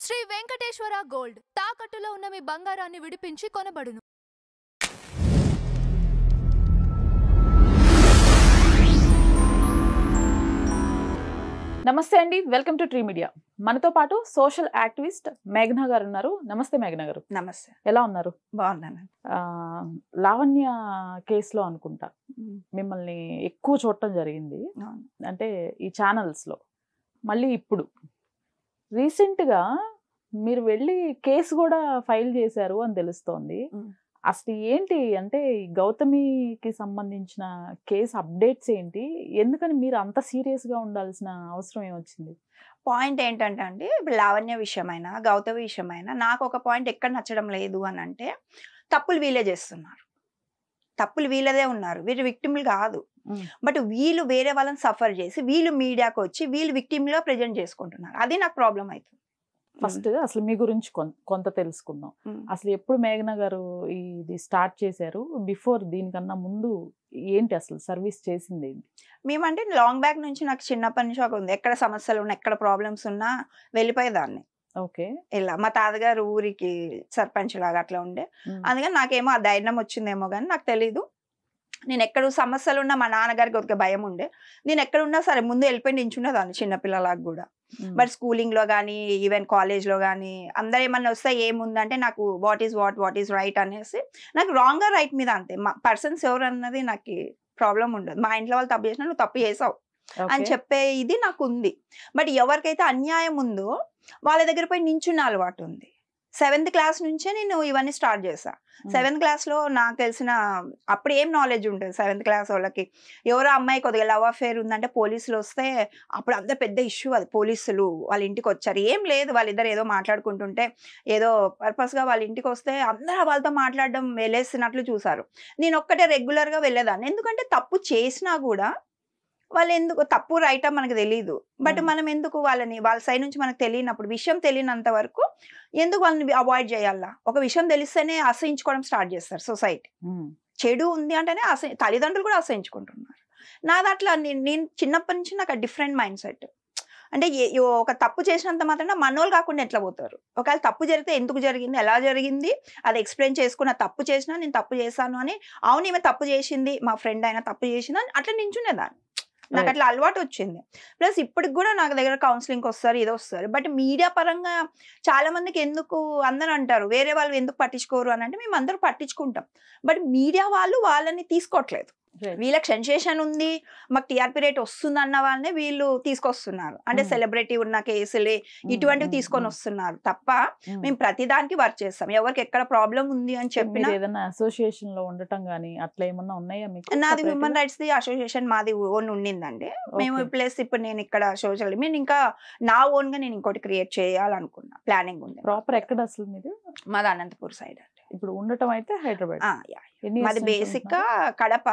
Shri Venkateswara gold తాకట్టులో ఉన్న మీ బంగారాన్ని విడిపించి కొనబడును. నమస్తే అండి, వెల్కమ్ టు ట్రీ మీడియా. మనతో పాటు సోషల్ యాక్టివిస్ట్ మేఘనా గారు ఉన్నారు. నమస్తే మేఘనా గారు. నమస్తే. ఎలా ఉన్నారు? బాగున్నాను. లావణ్య కేసులో అనుకుంటా మిమ్మల్ని ఎక్కువ చూడటం జరిగింది, అంటే ఈ ఛానల్స్ లో. మళ్ళీ ఇప్పుడు రీసెంట్ గా మీరు వెళ్ళి కేసు కూడా ఫైల్ చేశారు అని తెలుస్తోంది. అసలు ఏంటి అంటే గౌతమికి సంబంధించిన కేసు అప్డేట్స్ ఏంటి? ఎందుకని మీరు అంత సీరియస్ గా ఉండాల్సిన అవసరం ఏమొచ్చింది? పాయింట్ ఏంటంటే అండి, ఇప్పుడు లావణ్య విషయమైనా గౌతమి విషయమైనా నాకు ఒక పాయింట్ ఎక్కడ నచ్చడం లేదు అని అంటే, తప్పులు వీళ్ళే చేస్తున్నారు, తప్పులు వీళ్ళదే ఉన్నారు, వీళ్ళు విక్టిమ్లు కాదు. బట్ వీళ్ళు వేరే వాళ్ళని సఫర్ చేసి వీళ్ళు మీడియాకి వచ్చి వీళ్ళు విక్టిమ్గా ప్రజెంట్ చేసుకుంటున్నారు. అది నాకు ప్రాబ్లం అవుతుంది. ఫస్ట్ అసలు మీ గురించి కొంత తెలుసుకుందాం. అసలు ఎప్పుడు మేఘనా గారు ఇది స్టార్ట్ చేశారు? బిఫోర్ దీనికన్నా ముందు ఏంటి అసలు సర్వీస్ చేసింది ఏంటి? మేమంటే లాంగ్ బ్యాక్ నుంచి నాకు చిన్నప్పటి నుంచి ఒక ఉంది, ఎక్కడ సమస్యలు ఉన్నా ఎక్కడ ప్రాబ్లమ్స్ ఉన్నా వెళ్ళిపోయేదాన్ని. ఓకే. ఇలా మా తాతగారు ఊరికి సర్పంచ్ లాగా అట్లా ఉండే, అందుకని నాకేమో ఆ ధైర్యం వచ్చిందేమో కానీ నాకు తెలీదు. నేను ఎక్కడ సమస్యలు ఉన్నా మా నాన్నగారికి ఒక భయం ఉండే, నేను ఎక్కడున్నా సరే ముందు వెళ్ళిపోయి నించున్నదాన్ని చిన్నపిల్లలాగా కూడా. బట్ స్కూలింగ్ లో కానీ ఈవెన్ కాలేజ్ లో కానీ అందరు ఏమన్నా వస్తే ఏముందంటే నాకు వాట్ ఈస్ రైట్ అనేసి, నాకు రాంగ్ రైట్ మీద అంతే, మా పర్సన్స్ ఎవరు అన్నది నాకు ప్రాబ్లం ఉండదు. మా ఇంట్లో వాళ్ళు తప్పు చేసినా నువ్వు తప్పు చేసావు అని చెప్పే ఇది నాకు ఉంది. బట్ ఎవరికైతే అన్యాయం ఉందో వాళ్ళ దగ్గర పోయి నించున్న అలవాటు ఉంది. 7th క్లాస్ నుంచే నేను ఇవన్నీ స్టార్ట్ చేశా. 7th క్లాస్లో నాకు తెలిసిన అప్పుడు ఏం నాలెడ్జ్ ఉంటుంది 7th క్లాస్ వాళ్ళకి, ఎవరో అమ్మాయి కొద్దిగా లవ్ అఫేర్ ఉందంటే పోలీసులు వస్తే అప్పుడు అంత పెద్ద ఇష్యూ అది. పోలీసులు వాళ్ళ ఇంటికి వచ్చారు, ఏం లేదు వాళ్ళిద్దరు ఏదో మాట్లాడుకుంటుంటే ఏదో పర్పస్గా వాళ్ళ ఇంటికి వస్తే అందరూ వాళ్ళతో మాట్లాడడం వెళ్ళేసినట్లు చూసారు. నేను ఒక్కటే రెగ్యులర్గా వెళ్ళేదాన్ని, ఎందుకంటే తప్పు చేసినా కూడా వాళ్ళు ఎందుకు తప్పు రైటా మనకు తెలియదు. బట్ మనం ఎందుకు వాళ్ళని వాళ్ళ సైడ్ నుంచి మనకు తెలియనప్పుడు, విషయం తెలియనంత వరకు ఎందుకు వాళ్ళని అవాయిడ్ చేయాలా? ఒక విషయం తెలిస్తేనే అసహించుకోవడం స్టార్ట్ చేస్తారు సొసైటీ. చెడు ఉంది అంటేనే తల్లిదండ్రులు కూడా అసహించుకుంటున్నారు. నాది అట్లా నేను చిన్నప్పటి నుంచి నాకు డిఫరెంట్ మైండ్ సెట్. అంటే ఒక తప్పు చేసినంత మాత్రం మనోళ్ళు కాకుండా ఎట్లా పోతారు? ఒకవేళ తప్పు జరిగితే ఎందుకు జరిగింది, ఎలా జరిగింది అది ఎక్స్ప్లెయిన్ చేసుకున్న, తప్పు చేసినా నేను తప్పు చేశాను అని, అవును ఈమె తప్పు చేసింది, మా ఫ్రెండ్ అయినా తప్పు చేసింది అని అట్లా నించునేదాన్ని. నాకు అట్లా అలవాటు వచ్చింది. ప్లస్ ఇప్పటికి కూడా నాకు దగ్గర కౌన్సిలింగ్ వస్తారు, ఇదో వస్తారు. బట్ మీడియా పరంగా చాలా మందికి ఎందుకు అందరూ అంటారు వేరే వాళ్ళు ఎందుకు పట్టించుకోరు అని అంటే, మేము అందరూ పట్టించుకుంటాం. బట్ మీడియా వాళ్ళు వాళ్ళని తీసుకోవట్లేదు. వీళ్ళకి సెన్సేషన్ ఉంది, మాకు టీఆర్పీ రేట్ వస్తుంది అన్న వాళ్ళనే వీళ్ళు తీసుకొస్తున్నారు. అంటే సెలబ్రిటీ ఉన్న కేసులే ఇటువంటివి తీసుకొని వస్తున్నారు తప్ప మేము ప్రతిదానికి వర్క్ చేస్తాం. ఎవరికి ఎక్కడ ప్రాబ్లం ఉంది అని చెప్పిన ఏదైనా అసోసియేషన్ లో ఉండటం గానీ అట్లా ఏమన్నా ఉన్నాయా మీకు? నాది హ్యూమన్ రైట్స్ ది అసోసియేషన్ మాది ఓన్ ఉండిందండి. మేము ప్లస్ ఇప్పుడు నేను ఇక్కడ సోషల్ మీన్ ఇంకా నా ఓన్ గా నేను ఇంకోటి క్రియేట్ చేయాలనుకున్నా, ప్లానింగ్ ఉంది. ప్రాపర్ ఎక్కడ అసలు మీది? మాది అనంతపూర్ సైడ్ అండి. ఇప్పుడు ఉండటం అయితే హైదరాబాద్. మాది బేసిక్ గా కడప,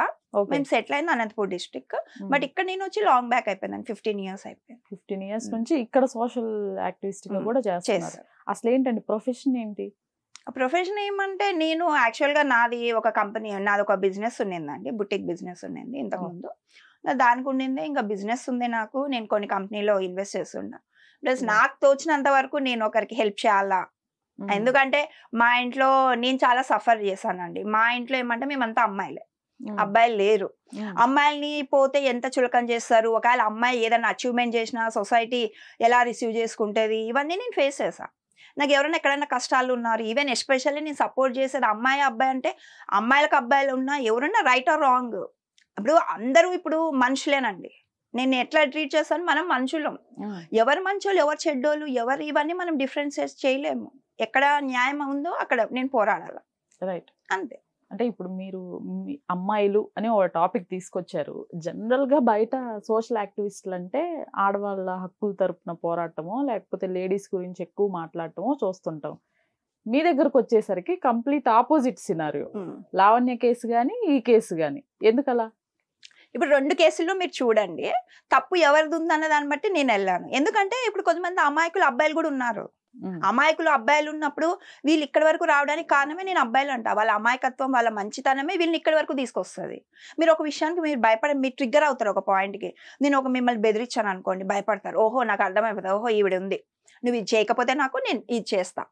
మేము సెటిల్ అయింది అనంతపూర్ డిస్ట్రిక్ట్. బట్ ఇక్కడ నేను వచ్చి లాంగ్ బ్యాక్ అయిపోయింది, 15 years అయిపోయింది. 15 years నుంచి ఇక్కడ సోషల్ యాక్టివిస్ట్ గా కూడా చేస్తున్నారు. అసలు ఏంటండి ప్రొఫెషన్ ఏంటి? ప్రొఫెషన్ ఏమంటే, నేను యాక్చువల్ గా నాది ఒక కంపెనీ, నాది ఒక బిజినెస్ ఉండిందండి, బుటిక్ బిజినెస్ ఉండింది ఇంతకుముందు. దానికి ఉండింది, ఇంకా బిజినెస్ ఉంది నాకు. నేను కొన్ని కంపెనీలో ఇన్వెస్ట్ చేస్తున్నా. ప్లస్ నాకు తోచినంత వరకు నేను ఒకరికి హెల్ప్ చేయాలా, ఎందుకంటే మా ఇంట్లో నేను చాలా సఫర్ చేశానండి. మా ఇంట్లో ఏమంటే మేమంతా అమ్మాయిలే, అబ్బాయిలు లేరు. అమ్మాయిల్ని పోతే ఎంత చులకన చేస్తారు, ఒకవేళ అమ్మాయి ఏదైనా అచీవ్మెంట్ చేసినా సొసైటీ ఎలా రిసీవ్ చేసుకుంటుంది, ఇవన్నీ నేను ఫేస్ చేశా. నాకు ఎవరైనా ఎక్కడైనా కష్టాలు ఉన్నారు, ఈవెన్ ఎస్పెషల్లీ నేను సపోర్ట్ చేసేది అమ్మాయి అబ్బాయి అంటే, అమ్మాయిలకు అబ్బాయిలు ఉన్నా ఎవరైనా రైట్ ఆర్ రాంగ్, ఇప్పుడు అందరూ ఇప్పుడు మనుషులేనండి. నేను ఎట్లా ట్రీట్ చేస్తాను, మనం మనుషులం. ఎవరు మంచోళ్ళు ఎవరు చెడ్డోళ్ళు ఎవరు ఇవన్నీ మనం డిఫరెన్షియేట్ చేయలేము. ఎక్కడ న్యాయం ఉందో అక్కడ నేను పోరాడాలి. రైట్, అంతే. అంటే ఇప్పుడు మీరు అమ్మాయిలు అని ఒక టాపిక్ తీసుకొచ్చారు. జనరల్ గా బయట సోషల్ యాక్టివిస్టులు అంటే ఆడవాళ్ళ హక్కుల తరపున పోరాటమో లేకపోతే లేడీస్ గురించి ఎక్కువ మాట్లాడటమో చూస్తుంటాం. మీ దగ్గరకు వచ్చేసరికి complete opposite scenario. Lavanya case గానీ ఈ కేసు గానీ ఎందుకలా? ఇప్పుడు 2 కేసుల్లో మీరు చూడండి, తప్పు ఎవరిది ఉందన్న దాన్ని బట్టి నేను వెళ్ళాను. ఎందుకంటే ఇప్పుడు కొంతమంది అమాయకులు అబ్బాయిలు కూడా ఉన్నారు. అమాయకులు అబ్బాయిలు ఉన్నప్పుడు వీళ్ళు ఇక్కడి వరకు రావడానికి కారణమే నేను అబ్బాయిలు అంట. వాళ్ళ అమాయకత్వం వాళ్ళ మంచితనమే వీళ్ళని ఇక్కడి వరకు తీసుకొస్తుంది. మీరు ఒక విషయానికి మీరు మీరు ట్రిగ్గర్ అవుతారు ఒక పాయింట్కి. నేను మిమ్మల్ని బెదిరించాను అనుకోండి, భయపడతారు. ఓహో నాకు అర్థమైపోతుంది, ఓహో ఈవిడ ఉంది, నువ్వు ఇది చేయకపోతే నాకు నేను ఇది చేస్తా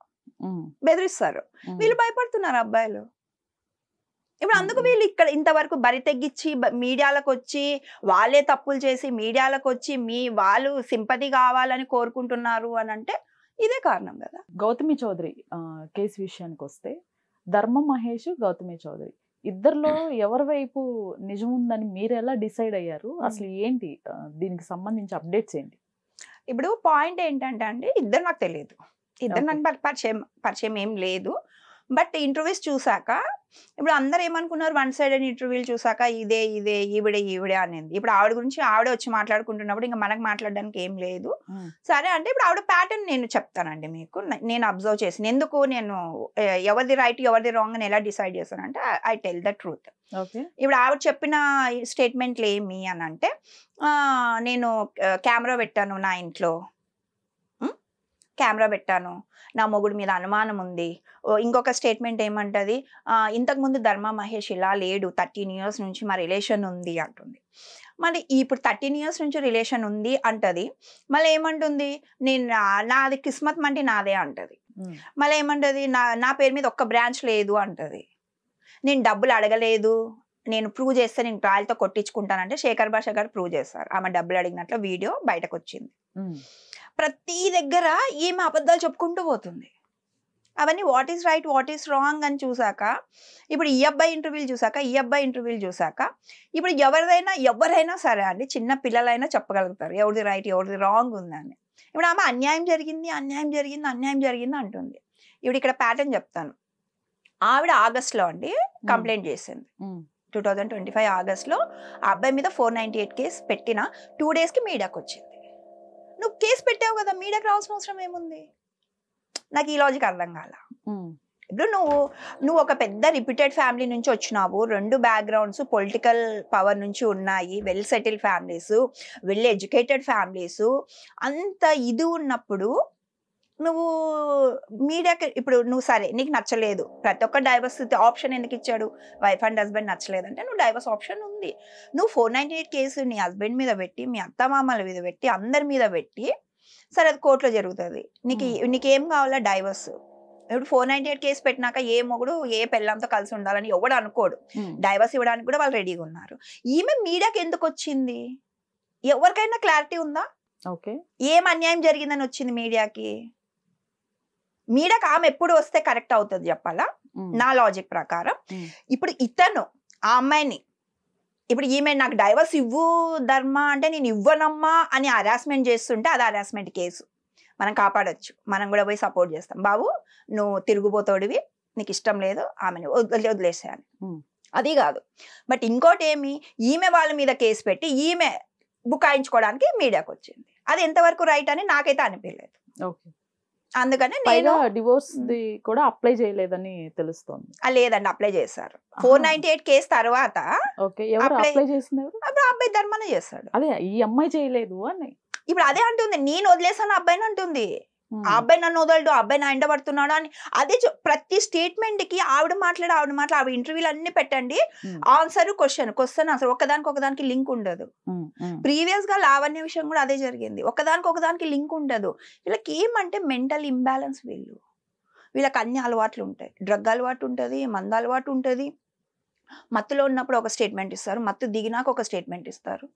బెదిరిస్తారు. వీళ్ళు భయపడుతున్నారు అబ్బాయిలు. ఇప్పుడు అందుకు వీళ్ళు ఇక్కడ ఇంతవరకు బరి తెగ్గించి మీడియాలకు వచ్చి వాళ్ళే తప్పులు చేసి మీడియాలకు వచ్చి వాళ్ళు సింపతి కావాలని కోరుకుంటున్నారు అని అంటే ఇదే కారణం కదా. గౌతమి చౌదరి కేసు విషయానికి వస్తే ధర్మ మహేష్, గౌతమి చౌదరి ఇద్దరిలో ఎవరి వైపు నిజం ఉందని మీరు ఎలా డిసైడ్ అయ్యారు? అసలు ఏంటి దీనికి సంబంధించి అప్డేట్స్ ఏంటి? ఇప్పుడు పాయింట్ ఏంటంటే అండి, ఇద్దరు నాకు తెలియదు, ఇద్దరు నాకు పరిచయం ఏం లేదు. బట్ ఇంటర్వ్యూస్ చూసాక ఇప్పుడు అందరు ఏమనుకున్నారు, వన్ సైడెడ్ ఇంటర్వ్యూలు చూసాక ఇదే ఈవిడే అనేది. ఇప్పుడు ఆవిడ గురించి ఆవిడే వచ్చి మాట్లాడుకుంటున్నప్పుడు ఇంకా మనకు మాట్లాడడానికి ఏం లేదు. సరే అంటే ఇప్పుడు ఆవిడ ప్యాటర్న్ నేను చెప్తానండి మీకు, నేను అబ్జర్వ్ చేసిన ఎందుకు నేను ఎవరిది రైట్ ఎవరిది రాంగ్ అని ఎలా డిసైడ్ చేస్తానంటే ఐ టెల్ ద ట్రూత్. ఇప్పుడు ఆవిడ చెప్పిన స్టేట్మెంట్లు ఏమి అని అంటే, నేను కెమెరా పెట్టాను నా ఇంట్లో, కెమెరా పెట్టాను, నా మొగుడు మీద అనుమానం ఉంది. ఇంకొక స్టేట్మెంట్ ఏమంటది, ఇంతకుముందు ధర్మ మహేష్ ఇలా లేడు, 13 years నుంచి మా రిలేషన్ ఉంది అంటుంది. మరి ఇప్పుడు 13 years నుంచి రిలేషన్ ఉంది అంటది. మళ్ళీ ఏమంటుంది, నేను నాది కిస్మత్ మంటి నాదే అంటది. మళ్ళీ ఏమంటది, నా పేరు మీద ఒక్క బ్రాంచ్ లేదు అంటది. నేను డబ్బులు అడగలేదు, నేను ప్రూవ్ చేస్తే నేను ట్రయల్తో కొట్టించుకుంటానంటే శేఖర్ భాష గారు ప్రూవ్ చేస్తారు. ఆమె డబ్బులు అడిగినట్లు వీడియో బయటకు వచ్చింది. ప్రతి దగ్గర ఏమి అబద్ధాలు చెప్పుకుంటూ పోతుంది. అవన్నీ what is right what is wrong అని చూసాక, ఇప్పుడు ఈ అబ్బాయి ఇంటర్వ్యూలు చూసాక ఇప్పుడు ఎవరైనా సరే అండి, చిన్న పిల్లలైనా చెప్పగలుగుతారు ఎవరిది రైట్ ఎవరిది రాంగ్ ఉందని. ఇప్పుడు ఆమె అన్యాయం జరిగింది అంటుంది. ఇప్పుడు ఇక్కడ ప్యాటర్న్ చెప్తాను. ఆవిడ ఆగస్ట్లో అండి కంప్లైంట్ చేసింది. 2025 ఆగస్ట్లో ఆ అబ్బాయి మీద 498 కేసు పెట్టిన 2 daysకి మీడియాకి వచ్చింది. నువ్వు కేసు పెట్టావు కదా, మీడియాకి రావాల్సిన అవసరం ఏముంది? నాకు ఈ లాజిక్ అర్థం కాల. ఇప్పుడు నువ్వు ఒక పెద్ద రిప్యూటెడ్ ఫ్యామిలీ నుంచి వచ్చినావు, 2 బ్యాక్గ్రౌండ్స్ పొలిటికల్ పవర్ నుంచి ఉన్నాయి, well settle families, well educated families, అంత ఇది ఉన్నప్పుడు నువ్వు మీడియాకి ఇప్పుడు నువ్వు సరే నీకు నచ్చలేదు, ప్రతి ఒక్క డైవర్స్ ఆప్షన్ ఎందుకు ఇచ్చాడు, వైఫ్ అండ్ హస్బెండ్ నచ్చలేదంటే నువ్వు డైవర్స్ ఆప్షన్ ఉంది. నువ్వు 498 కేసు నీ హస్బెండ్ మీద పెట్టి, మీ అత్తమామల మీద పెట్టి, అందరి మీద పెట్టి, సరే అది కోర్టులో జరుగుతుంది. నీకేం కావాలా, డైవర్స్. ఇప్పుడు 498 కేసు పెట్టినాక ఏ మొగుడు ఏ పెళ్ళంతో కలిసి ఉండాలని ఎవడు అనుకోడు. డైవర్స్ ఇవ్వడానికి కూడా వాళ్ళు రెడీగా ఉన్నారు. ఈమె మీడియాకి ఎందుకు వచ్చింది? ఎవరికైనా క్లారిటీ ఉందా? ఏం అన్యాయం జరిగిందని వచ్చింది మీడియాకి? మీడియాకి ఆమె ఎప్పుడు వస్తే కరెక్ట్ అవుతుంది చెప్పాలా నా లాజిక్ ప్రకారం. ఇప్పుడు ఇతను ఆ అమ్మాయిని, ఇప్పుడు ఈమె నాకు డైవర్స్ ఇవ్వు ధర్మ అంటే నేను ఇవ్వనమ్మా అని హరాస్మెంట్ చేస్తుంటే అది హరాస్మెంట్ కేసు, మనం కాపాడొచ్చు, మనం కూడా పోయి సపోర్ట్ చేస్తాం. బాబు నువ్వు తిరుగుబోతోడివి, నీకు ఇష్టం లేదు, ఆమెను వదిలేసేయాలి, అది కాదు. బట్ ఇంకోటి ఏమి, ఈమె వాళ్ళ మీద కేసు పెట్టి ఈమె బుకాయించుకోవడానికి మీడియాకి వచ్చింది. అది ఎంతవరకు రైట్ అని నాకైతే అనిపించలేదు. అందుకనే నేను డివోర్స్ కూడా అప్లై చేయలేదని తెలుస్తోంది. లేదండి, అప్లై చేశారు. 498 కేసు తర్వాత అప్లై చేసినారు, అప్పుడు అబ్బాయి ధర్మనే చేస్తాడు. అదే ఈ అమ్మాయి చేయలేదు అని ఇప్పుడు అదే అంటుంది, నేను వదిలేసాను అబ్బాయిని అంటుంది. ఆ అబ్బాయి నన్ను వదలడు, ఆ అబ్బాయి నా ఎండ పడుతున్నాడు అని. అదే ప్రతి స్టేట్మెంట్ కి ఆవిడ మాట్లాడి ఇంటర్వ్యూలు అన్ని పెట్టండి, ఆన్సర్ క్వశ్చన్ ఆన్సర్, ఒకదానికి లింక్ ఉండదు. ప్రీవియస్ గా లావణ్య విషయం కూడా అదే జరిగింది, ఒకదానికి లింక్ ఉండదు. వీళ్ళకి ఏమంటే మెంటల్ ఇంబ్యాలెన్స్, వీళ్ళకి అన్ని అలవాట్లు ఉంటాయి. డ్రగ్ అలవాటు ఉంటుంది, మందు అలవాటు ఉంటుంది. మత్తులో ఉన్నప్పుడు ఒక స్టేట్మెంట్ ఇస్తారు, మత్తు దిగినాక ఒక స్టేట్మెంట్ ఇస్తారు,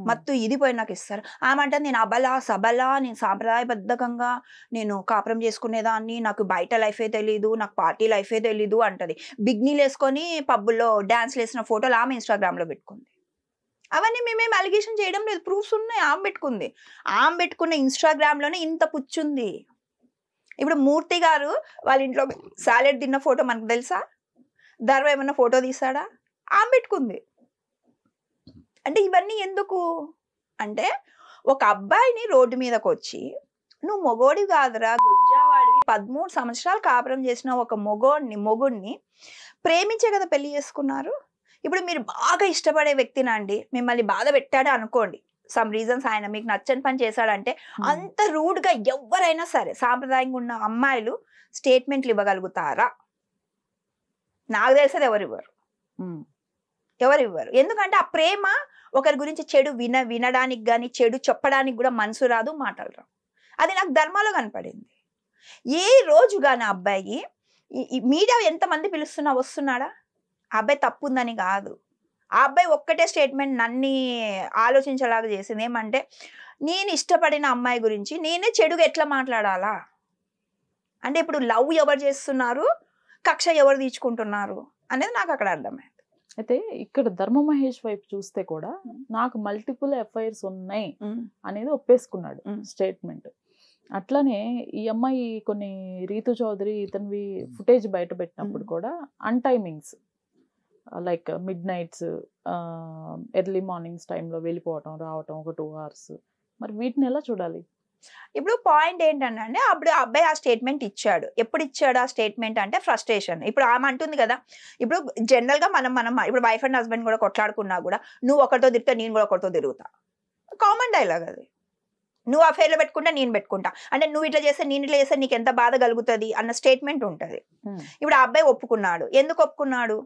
మత్తు ఇది పోయినాక ఇస్తారు. ఆమంటే నేను అబలా సబలా, నేను సాంప్రదాయబద్ధంగా నేను కాపురం చేసుకునేదాన్ని, నాకు బయట లైఫే తెలీదు, నాకు పార్టీ లైఫే తెలీదు అంటది. బిగ్నీలు వేసుకొని పబ్బుల్లో డాన్స్లు వేసిన ఫోటోలు ఆమె ఇన్స్టాగ్రామ్ లో పెట్టుకుంది. అవన్నీ మేమేం అలిగేషన్ చేయడం లేదు, ప్రూఫ్స్ ఉన్నాయి. ఆమె పెట్టుకున్న ఇన్స్టాగ్రామ్ లోనే ఇంత పుచ్చుంది. ఇప్పుడు మూర్తి గారు వాళ్ళ ఇంట్లో సాలెడ్ తిన్న ఫోటో మనకు తెలుసా? ధర్మ ఏమన్నా ఫోటో తీసాడా? ఆమె పెట్టుకుంది. అంటే ఇవన్నీ ఎందుకు అంటే, ఒక అబ్బాయిని రోడ్డు మీదకి వచ్చి నువ్వు మొగోడి కాదురా గుజ్జావాడివి, 13 సంవత్సరాలు కాపురం చేసిన ఒక మొగుడిని ప్రేమించే కదా పెళ్లి చేసుకున్నారు. ఇప్పుడు మీరు బాగా ఇష్టపడే వ్యక్తినండి మిమ్మల్ని బాధ పెట్టాడే అనుకోండి, సమ్ రీజన్స్ ఆయన మీకు నచ్చని పని చేశాడంటే, అంత రూడ్గా ఎవరైనా సరే సాంప్రదాయంగా ఉన్న అమ్మాయిలు స్టేట్మెంట్లు ఇవ్వగలుగుతారా? నాకు తెలిసేది ఎవరు ఇవ్వరు. ఎందుకంటే ఆ ప్రేమ ఒకరి గురించి చెడు వినడానికి కానీ చెడు చెప్పడానికి కూడా మనసు రాదు, మాటలు రావు. అది నాకు ధర్మాలో కనపడింది. ఏ రోజుగాని అబ్బాయి మీడియా ఎంతమంది పిలుస్తున్నా వస్తున్నాడా? ఆ అబ్బాయి తప్పు ఉందని కాదు, ఆ అబ్బాయి ఒక్కటే స్టేట్మెంట్ నన్ను ఆలోచించేలాగా చేసింది. ఏమంటే నేను ఇష్టపడిన అమ్మాయి గురించి నేనే చెడుగా ఎట్లా మాట్లాడాలా అంటే, ఇప్పుడు లవ్ ఎవరు చేస్తున్నారు, కక్ష ఎవరు తీర్చుకుంటున్నారు అనేది నాకు అక్కడ అర్థమైంది. అయితే ఇక్కడ ధర్మ మహేష్ వైపు చూస్తే కూడా నాకు మల్టిపుల్ ఎఫ్ఐఆర్స్ ఉన్నాయి అనేది ఒప్పేసుకున్నాడు స్టేట్మెంట్. అట్లానే ఈ అమ్మాయి కొన్ని రీతు చౌదరి ఇతనివి ఫుటేజ్ బయట పెట్టినప్పుడు కూడా అన్టైమింగ్స్ like midnights, early mornings టైంలో వెళ్ళిపోవటం రావటం ఒక 2 hours, మరి వీటిని ఎలా చూడాలి? ఇప్పుడు పాయింట్ ఏంటంటే, అప్పుడు అబ్బాయి ఆ స్టేట్మెంట్ ఇచ్చాడు. ఎప్పుడు ఇచ్చాడు ఆ స్టేట్మెంట్ అంటే ఫ్రస్ట్రేషన్. ఇప్పుడు ఆమె అంటుంది కదా, ఇప్పుడు జనరల్ గా మనం ఇప్పుడు వైఫ్ అండ్ హస్బెండ్ కూడా కొట్లాడుకున్నా కూడా నువ్వు ఒకరితో తిరిగితే నేను కూడా ఒకరితో తిరుగుతా, కామన్ డైలాగ్ అది. నువ్వు అఫేర్లో పెట్టుకుంటా నేను పెట్టుకుంటా అంటే, నువ్వు ఇట్లా చేస్తే నేను ఇట్లా చేస్తే నీకు ఎంత బాధ కలుగుతుంది అన్న స్టేట్మెంట్ ఉంటుంది. ఇప్పుడు ఆ అబ్బాయి ఒప్పుకున్నాడు. ఎందుకు ఒప్పుకున్నాడు?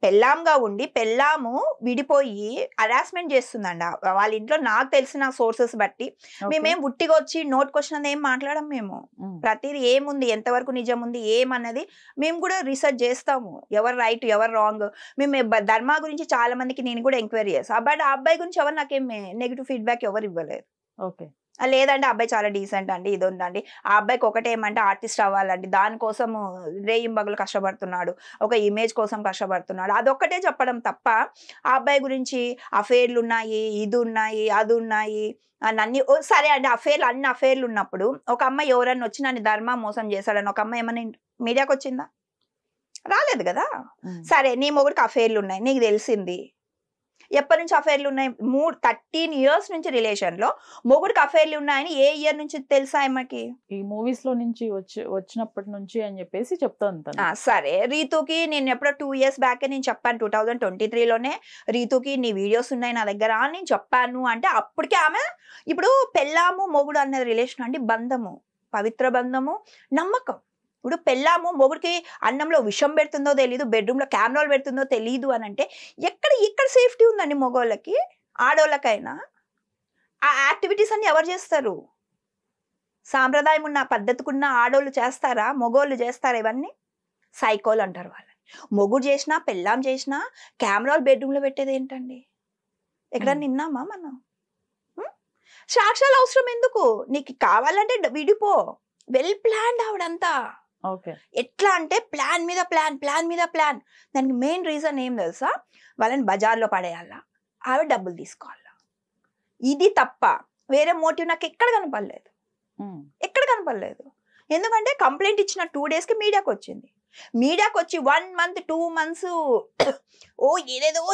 పెళ్ళాంగా ఉండి పెళ్ళాము విడిపోయి హరాస్మెంట్ చేస్తుందండి వాళ్ళ ఇంట్లో. నాకు తెలిసిన సోర్సెస్ బట్టి మేమేం ఉట్టిగా వచ్చి నోట్కొచ్చినది ఏం మాట్లాడం. మేము ప్రతిదీ ఏముంది, ఎంతవరకు నిజం ఉంది ఏమన్నది మేము కూడా రీసెర్చ్ చేస్తాము. ఎవరు రైట్ ఎవరు రాంగ్ మేము ధర్మ గురించి చాలా మందికి నేను కూడా ఎంక్వైరీ చేస్తాను. బట్ ఆ అబ్బాయి గురించి ఎవరు నాకేం నెగిటివ్ ఫీడ్బ్యాక్ ఎవరు ఇవ్వలేదు. ఓకే, లేదంటే అబ్బాయి చాలా డీసెంట్ అండి, ఇది ఉందండి. ఆ అబ్బాయికి ఒకటే ఏమంటే ఆర్టిస్ట్ అవ్వాలండి, దానికోసం రేయింబగలు కష్టపడుతున్నాడు, ఒక ఇమేజ్ కోసం కష్టపడుతున్నాడు, అదొక్కటే చెప్పడం తప్ప ఆ అబ్బాయి గురించి అఫేర్లు ఉన్నాయి, ఇది ఉన్నాయి, అది ఉన్నాయి అన్నీ. సరే అండి, అన్ని అఫేర్లు ఉన్నప్పుడు ఒక అమ్మాయి ఎవరన్నా వచ్చి నన్ను ధర్మ మోసం చేశాడని ఒక అమ్మాయి ఏమన్నా మీడియాకి వచ్చిందా? రాలేదు కదా. సరే, నీ మొగుడికి అఫేర్లు ఉన్నాయి నీకు తెలిసింది. ఎప్పటి నుంచి అఫేర్లు ఉన్నాయి? 13 years నుంచి రిలేషన్ లో మొగుడికి అఫేర్లు ఉన్నాయని ఏ ఇయర్ నుంచి తెలుసా ఆమెకి? ఈ మూవీస్ లో నుంచి వచ్చినప్పటి నుంచి అని చెప్పేసి చెప్తాను. సరే, రీతుకి నేను ఎప్పుడో 2 years బ్యాక్ నేను చెప్పాను, 2023లోనే రీతుకి నీ వీడియోస్ ఉన్నాయి నా దగ్గర అని నేను చెప్పాను. అంటే అప్పటికే ఆమె ఇప్పుడు పెళ్ళాము మొగుడు అనే రిలేషన్ అంటే బంధము, పవిత్ర బంధము, నమ్మకం. ఇప్పుడు పెళ్ళాము మొగుడికి అన్నంలో విషం పెడుతుందో తెలీదు, బెడ్రూమ్లో కెమెరాలు పెడుతుందో తెలీదు అని అంటే ఇక్కడ సేఫ్టీ ఉందండి మగోళ్ళకి ఆడోళ్ళకైనా? ఆ యాక్టివిటీస్ అన్ని ఎవరు చేస్తారు? సాంప్రదాయం ఉన్న పద్ధతికున్న ఆడోళ్ళు చేస్తారా? మగోళ్ళు చేస్తారా? ఇవన్నీ సైకోలు అంటారు వాళ్ళని. మొగుడు చేసినా పెళ్ళాం చేసినా కెమెరాలు బెడ్రూమ్లో పెట్టేది ఏంటండి? ఎక్కడన్నా నిన్నామా మనం? సాక్ష్యాలు అవసరం ఎందుకు? నీకు కావాలంటే విడిపో. Well planned ఆవిడంతా. ఎట్లా అంటే ప్లాన్ మీద ప్లాన్. దానికి మెయిన్ రీజన్ ఏం తెలుసా? వాళ్ళని బజార్లో పడేయాలా, ఆవిడ డబ్బులు తీసుకోవాలా. ఇది తప్ప వేరే మోటివ్ నాకు ఎక్కడ కనపడలేదు. ఎందుకంటే కంప్లైంట్ ఇచ్చిన 2 daysకి మీడియాకి వచ్చింది. మీడియాకి వచ్చి 1 month 2 months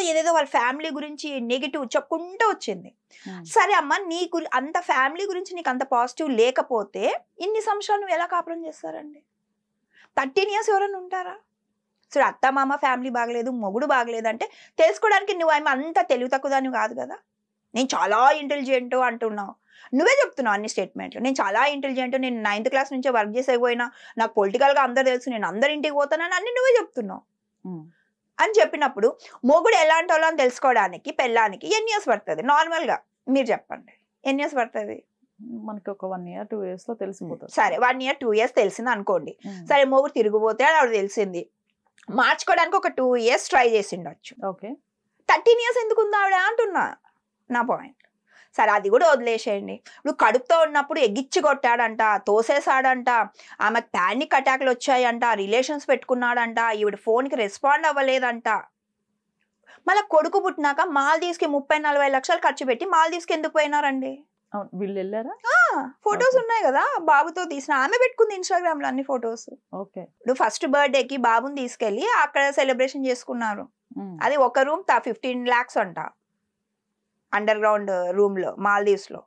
ఏదేదో వాళ్ళ ఫ్యామిలీ గురించి నెగిటివ్ చెప్పుకుంటూ వచ్చింది. సరే అమ్మ, నీకు అంత ఫ్యామిలీ గురించి నీకు అంత పాజిటివ్ లేకపోతే ఇన్ని సంవత్సరాలు నువ్వు ఎలా కాపురం చేస్తారండి? 13 years ఎవరైనా ఉంటారా? సో అత్త మామ ఫ్యామిలీ బాగలేదు, మొగుడు బాగలేదు అంటే తెలుసుకోవడానికి నువ్వు అంత తెలివి తక్కువదాన్ని కాదు కదా. నేను చాలా ఇంటెలిజెంట్ అంటున్నావు, నువ్వే చెప్తున్నావు అన్ని స్టేట్మెంట్లు. నేను చాలా ఇంటెలిజెంట్, నేను 9th class నుంచే వర్క్ చేసేపోయినా, నాకు పొలిటికల్గా అందరు తెలుసు, నేను అందరి ఇంటికి పోతానని అన్ని నువ్వే చెప్తున్నావు అని చెప్పినప్పుడు మొగుడు ఎలాంటి వాళ్ళు అని తెలుసుకోవడానికి పెళ్ళానికి ఎన్ని ఇయర్స్ పడుతుంది? నార్మల్గా మీరు చెప్పండి, ఎన్ని ఇయర్స్ పడుతుంది? మనకి ఒక 1 year 2 years లో తెలిసిపోతుంది. సరే, 1 year 2 years తెలిసింది అనుకోండి. సరే, మొగుడు తిరిగిపోతే ఆవిడ తెలిసింది, మార్చుకోవడానికి ఒక 2 years ట్రై చేసిండొచ్చు. ఓకే, 13 years ఎందుకు ఉంది ఆవిడ అంటున్నా నా పాయింట్. సరే, అది కూడా వదిలేసేయండి. ఇప్పుడు కడుపుతో ఉన్నప్పుడు ఎగిచ్చి కొట్టాడంట, తోసేసాడంట, ఆమెకు ప్యానిక్ అటాక్లు వచ్చాయంట, రిలేషన్స్ పెట్టుకున్నాడంట, ఈవిడ ఫోన్కి రెస్పాండ్ అవ్వలేదంట. మళ్ళీ కొడుకు పుట్టినాక మాల్దీవ్స్కి 30-40 లక్షలు ఖర్చు పెట్టి మాల్దీవ్స్కి ఎందుకు పోయినారండి? వీళ్ళు వెళ్ళారా? ఫొటోస్ ఉన్నాయి కదా బాబుతో తీసిన, ఆమె పెట్టుకుంది ఇన్స్టాగ్రామ్ లో అన్ని ఫొటోస్. ఇప్పుడు ఫస్ట్ బర్త్డేకి బాబుని తీసుకెళ్లి అక్కడ సెలబ్రేషన్ చేసుకున్నారు. అది ఒక రూమ్ 15 lakhs అంట, అండర్ గ్రౌండ్ రూమ్ లో మాల్దీవ్స్ లో,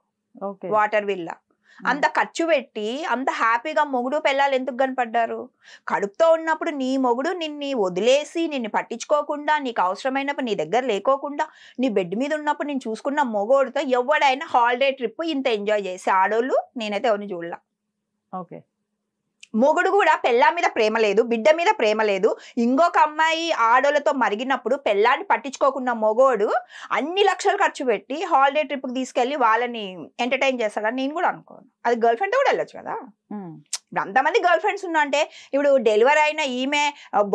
వాటర్ విల్లా. అంత ఖర్చు పెట్టి అంత హ్యాపీగా మొగుడు పెళ్ళాలు ఎందుకు కనపడ్డారు? కడుపుతో ఉన్నప్పుడు నీ మొగుడు నిన్ను వదిలేసి నిన్ను పట్టించుకోకుండా, నీకు అవసరమైనప్పుడు నీ దగ్గర లేకోకుండా, నీ బెడ్ మీద ఉన్నప్పుడు నేను చూసుకున్న మొగోడితో ఎవడైనా హాలిడే ట్రిప్ ఇంత ఎంజాయ్ చేసి ఆడోళ్ళు నేనైతే ఎవరిని చూడలా. మొగుడు కూడా పెళ్ళాం మీద ప్రేమ లేదు, బిడ్డ మీద ప్రేమ లేదు, ఇంకొక అమ్మాయి ఆడోళ్ళతో మరిగినప్పుడు పెళ్ళాన్ని పట్టించుకోకుండా మొగోడు అన్ని లక్షలు ఖర్చు పెట్టి హాలిడే ట్రిప్కి తీసుకెళ్లి వాళ్ళని ఎంటర్టైన్ చేస్తాడని నేను కూడా అనుకోను. అది గర్ల్ ఫ్రెండ్ కూడా వెళ్ళొచ్చు కదా. ఇప్పుడు అంతమంది గర్ల్ ఫ్రెండ్స్ ఉన్నా అంటే ఇప్పుడు డెలివరీ అయిన ఈమె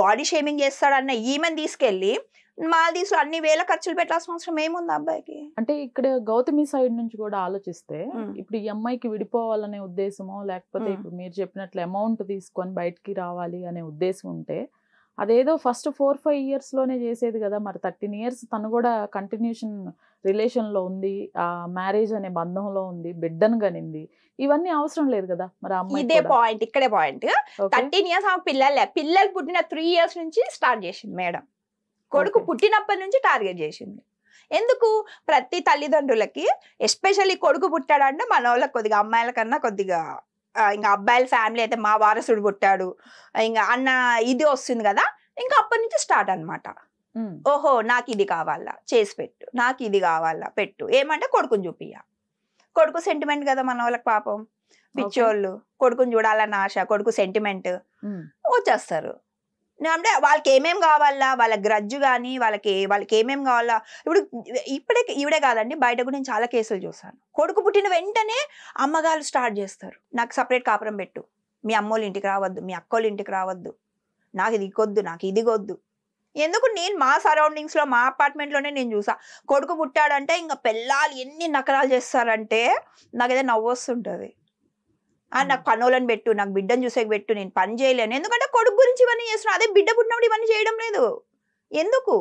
బాడీ షేమింగ్ చేస్తాడన్న ఈమెను తీసుకెళ్లి మాల్దీవ్స్ అన్ని వేల ఖర్చులు పెట్టాల్సిన అవసరం ఏముంది అబ్బాయికి? అంటే ఇక్కడ గౌతమి సైడ్ నుంచి కూడా ఆలోచిస్తే ఇప్పుడు ఈ అమ్మాయికి విడిపోవాలనే ఉద్దేశమో లేకపోతే ఇప్పుడు మీరు చెప్పినట్లు అమౌంట్ తీసుకొని బయటికి రావాలి అనే ఉద్దేశం ఉంటే అదేదో ఫస్ట్ 4-5 years లోనే చేసేది కదా. మరి 13 years తను కూడా కంటిన్యూషన్ రిలేషన్ లో ఉంది, ఆ మ్యారేజ్ అనే బంధంలో ఉంది, బిడ్డను కనింది, ఇవన్నీ అవసరం లేదు కదా. మరి అమ్మాయి ఇదే పాయింట్, ఇక్కడే పాయింట్. 13 years ఆమె పిల్లలు పుట్టిన 3 years నుంచి స్టార్ట్ చేసింది మేడం. కొడుకు పుట్టినప్పటి నుంచి టార్గెట్ చేసింది. ఎందుకు? ప్రతి తల్లిదండ్రులకి ఎస్పెషల్లీ కొడుకు పుట్టాడంటే మన వాళ్ళకి కొద్దిగా అమ్మాయిల కన్నా కొద్దిగా ఇంకా అబ్బాయిల ఫ్యామిలీ అయితే మా వారసుడు పుట్టాడు ఇంకా అన్న ఇది వస్తుంది కదా. ఇంకా అప్పటి నుంచి స్టార్ట్ అనమాట. ఓహో నాకు ఇది కావాలా చేసి పెట్టు, నాకు ఇది కావాలా పెట్టు, ఏమంటే కొడుకుని చూపియ్య. కొడుకు సెంటిమెంట్ కదా మన వాళ్ళకి పాపం, పిచ్చోళ్ళు కొడుకుని చూడాలన్న ఆశ, కొడుకు సెంటిమెంట్ వచ్చేస్తారు. అంటే వాళ్ళకి ఏమేం కావాలా, వాళ్ళ గ్రజ్జు కానీ వాళ్ళకి ఏమేమి కావాలా. ఇవిడే కాదండి, బయట కూడా నేను చాలా కేసులు చూసాను. కొడుకు పుట్టిన వెంటనే అమ్మగారు స్టార్ట్ చేస్తారు, నాకు సపరేట్ కాపురం పెట్టు, మీ అమ్మోళ్ళ ఇంటికి రావద్దు, మీ అక్కోళ్ళ ఇంటికి రావద్దు, నాకు ఇది కొద్దు, నాకు ఇది కొద్దు. ఎందుకు? నేను మా సరౌండింగ్స్ లో మా అపార్ట్మెంట్ లోనే నేను చూసా. కొడుకు పుట్టాడంటే ఇంకా పిల్లలు ఎన్ని నకరాలు చేస్తారంటే నాకైతే నవ్వు వస్తుంటది. నాకు పనులను పెట్టు, నాకు బిడ్డను చూసే పెట్టు, నేను పని చేయలేను. ఎందుకంటే కొడుకు గురించి ఇవన్నీ చేస్తున్నా, అదే బిడ్డ పుట్టినప్పుడు ఇవన్నీ చేయడం లేదు. ఎందుకు?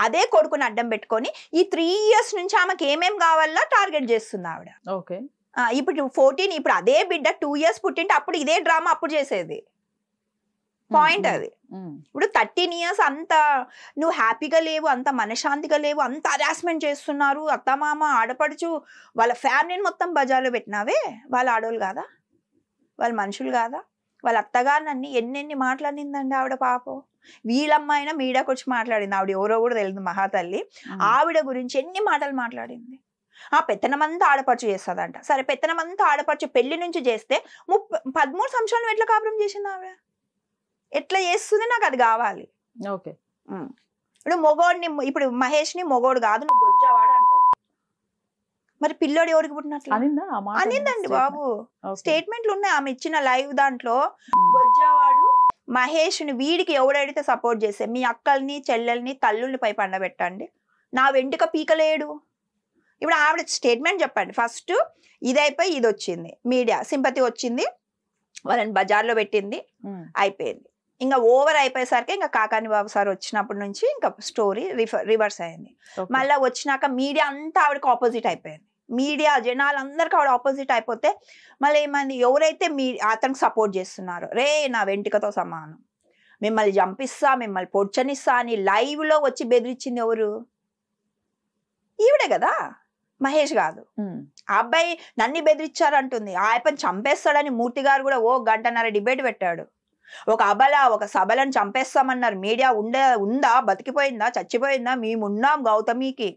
అదే కొడుకుని అడ్డం పెట్టుకొని ఈ 3 years నుంచి ఆమెకి ఏమేం కావాలా టార్గెట్ చేస్తుంది ఆవిడ. ఇప్పుడు 14, ఇప్పుడు అదే బిడ్డ 2 years పుట్టింటే అప్పుడు ఇదే డ్రామా అప్పుడు చేసేది. పాయింట్ అది. ఇప్పుడు 13 years అంత నువ్వు హ్యాపీగా లేవు, అంత మనశాంతిగా లేవు, అంత హరాస్మెంట్ చేస్తున్నారు, అత్తమామ ఆడపడుచు వాళ్ళ ఫ్యామిలీని మొత్తం బజార్లో పెట్టినావే. వాళ్ళు ఆడోళ్ళు కాదా? వాళ్ళ మనుషులు కాదా? వాళ్ళ అత్తగారిని ఎన్నెన్ని మాట్లాడిందండి ఆవిడ పాపం. వీళ్ళమ్మాయినా మీడియాకి వచ్చి మాట్లాడింది, ఆవిడ ఎవరో కూడా తెలియదు మహాతల్లి. ఆవిడ గురించి ఎన్ని మాటలు మాట్లాడింది. ఆ పెత్తనమంతా ఆడపడుచు చేస్తుందంట. సరే పెత్తనమంతా ఆడపడుచు పెళ్లి నుంచి చేస్తే 13 సంవత్సరాలు ఎట్లా కాపురం చేసింది ఆవిడ? ఎట్లా చేస్తుంది? నాకు అది కావాలి. ఓకే. ఇప్పుడు మొగోడిని, ఇప్పుడు మహేష్ ని మొగోడు కాదు నువ్వు గొజ్జావాడు అంటారు. మరి పిల్లోడు ఎవరికి పుట్టినట్లు అనిందండి బాబు. స్టేట్మెంట్లు ఉన్నాయి ఆమె ఇచ్చిన లైవ్ దాంట్లో. గొజ్జావాడు మహేష్ ని వీడికి ఎవడైతే సపోర్ట్ చేసే మీ అక్కల్ని చెల్లెల్ని తల్లుల్ని పై పండబెట్టండి, నా వెంటుక పీకలేడు. ఇప్పుడు ఆవిడ స్టేట్మెంట్ చెప్పండి. ఫస్ట్ ఇదైపోయి ఇది వచ్చింది, మీడియా సింపతి వచ్చింది, వాళ్ళని బజార్లో పెట్టింది, అయిపోయింది. ఇంకా ఓవర్ అయిపోయేసరికి ఇంకా కాకాని బాబు సార్ వచ్చినప్పటి నుంచి ఇంకా స్టోరీ రివర్స్ అయింది. మళ్ళీ వచ్చినాక మీడియా అంతా ఆవిడకి ఆపోజిట్ అయిపోయింది. మీడియా జనాలందరికీ ఆవిడ ఆపోజిట్ అయిపోతే మళ్ళీ ఏమైంది? ఎవరైతే అతనికి సపోర్ట్ చేస్తున్నారో, రే నా వెంటికతో సమానం, మిమ్మల్ని చంపిస్తా, మిమ్మల్ని పొడ్చనిస్తా అని లైవ్ లో వచ్చి బెదిరించింది ఎవరు? ఈవిడే కదా, మహేష్ కాదు. ఆ అబ్బాయి నన్ను బెదిరించారంటుంది, ఆ అబ్బాయిని చంపేస్తాడని మూర్తి గారు కూడా 1 గంటన్నర డిబేట్ పెట్టాడు. ఒక సబలను చంపేస్తామన్నారు, మీడియా ఉందా, బతికిపోయిందా, చచ్చిపోయిందా, మేమున్నాం గౌతమికి,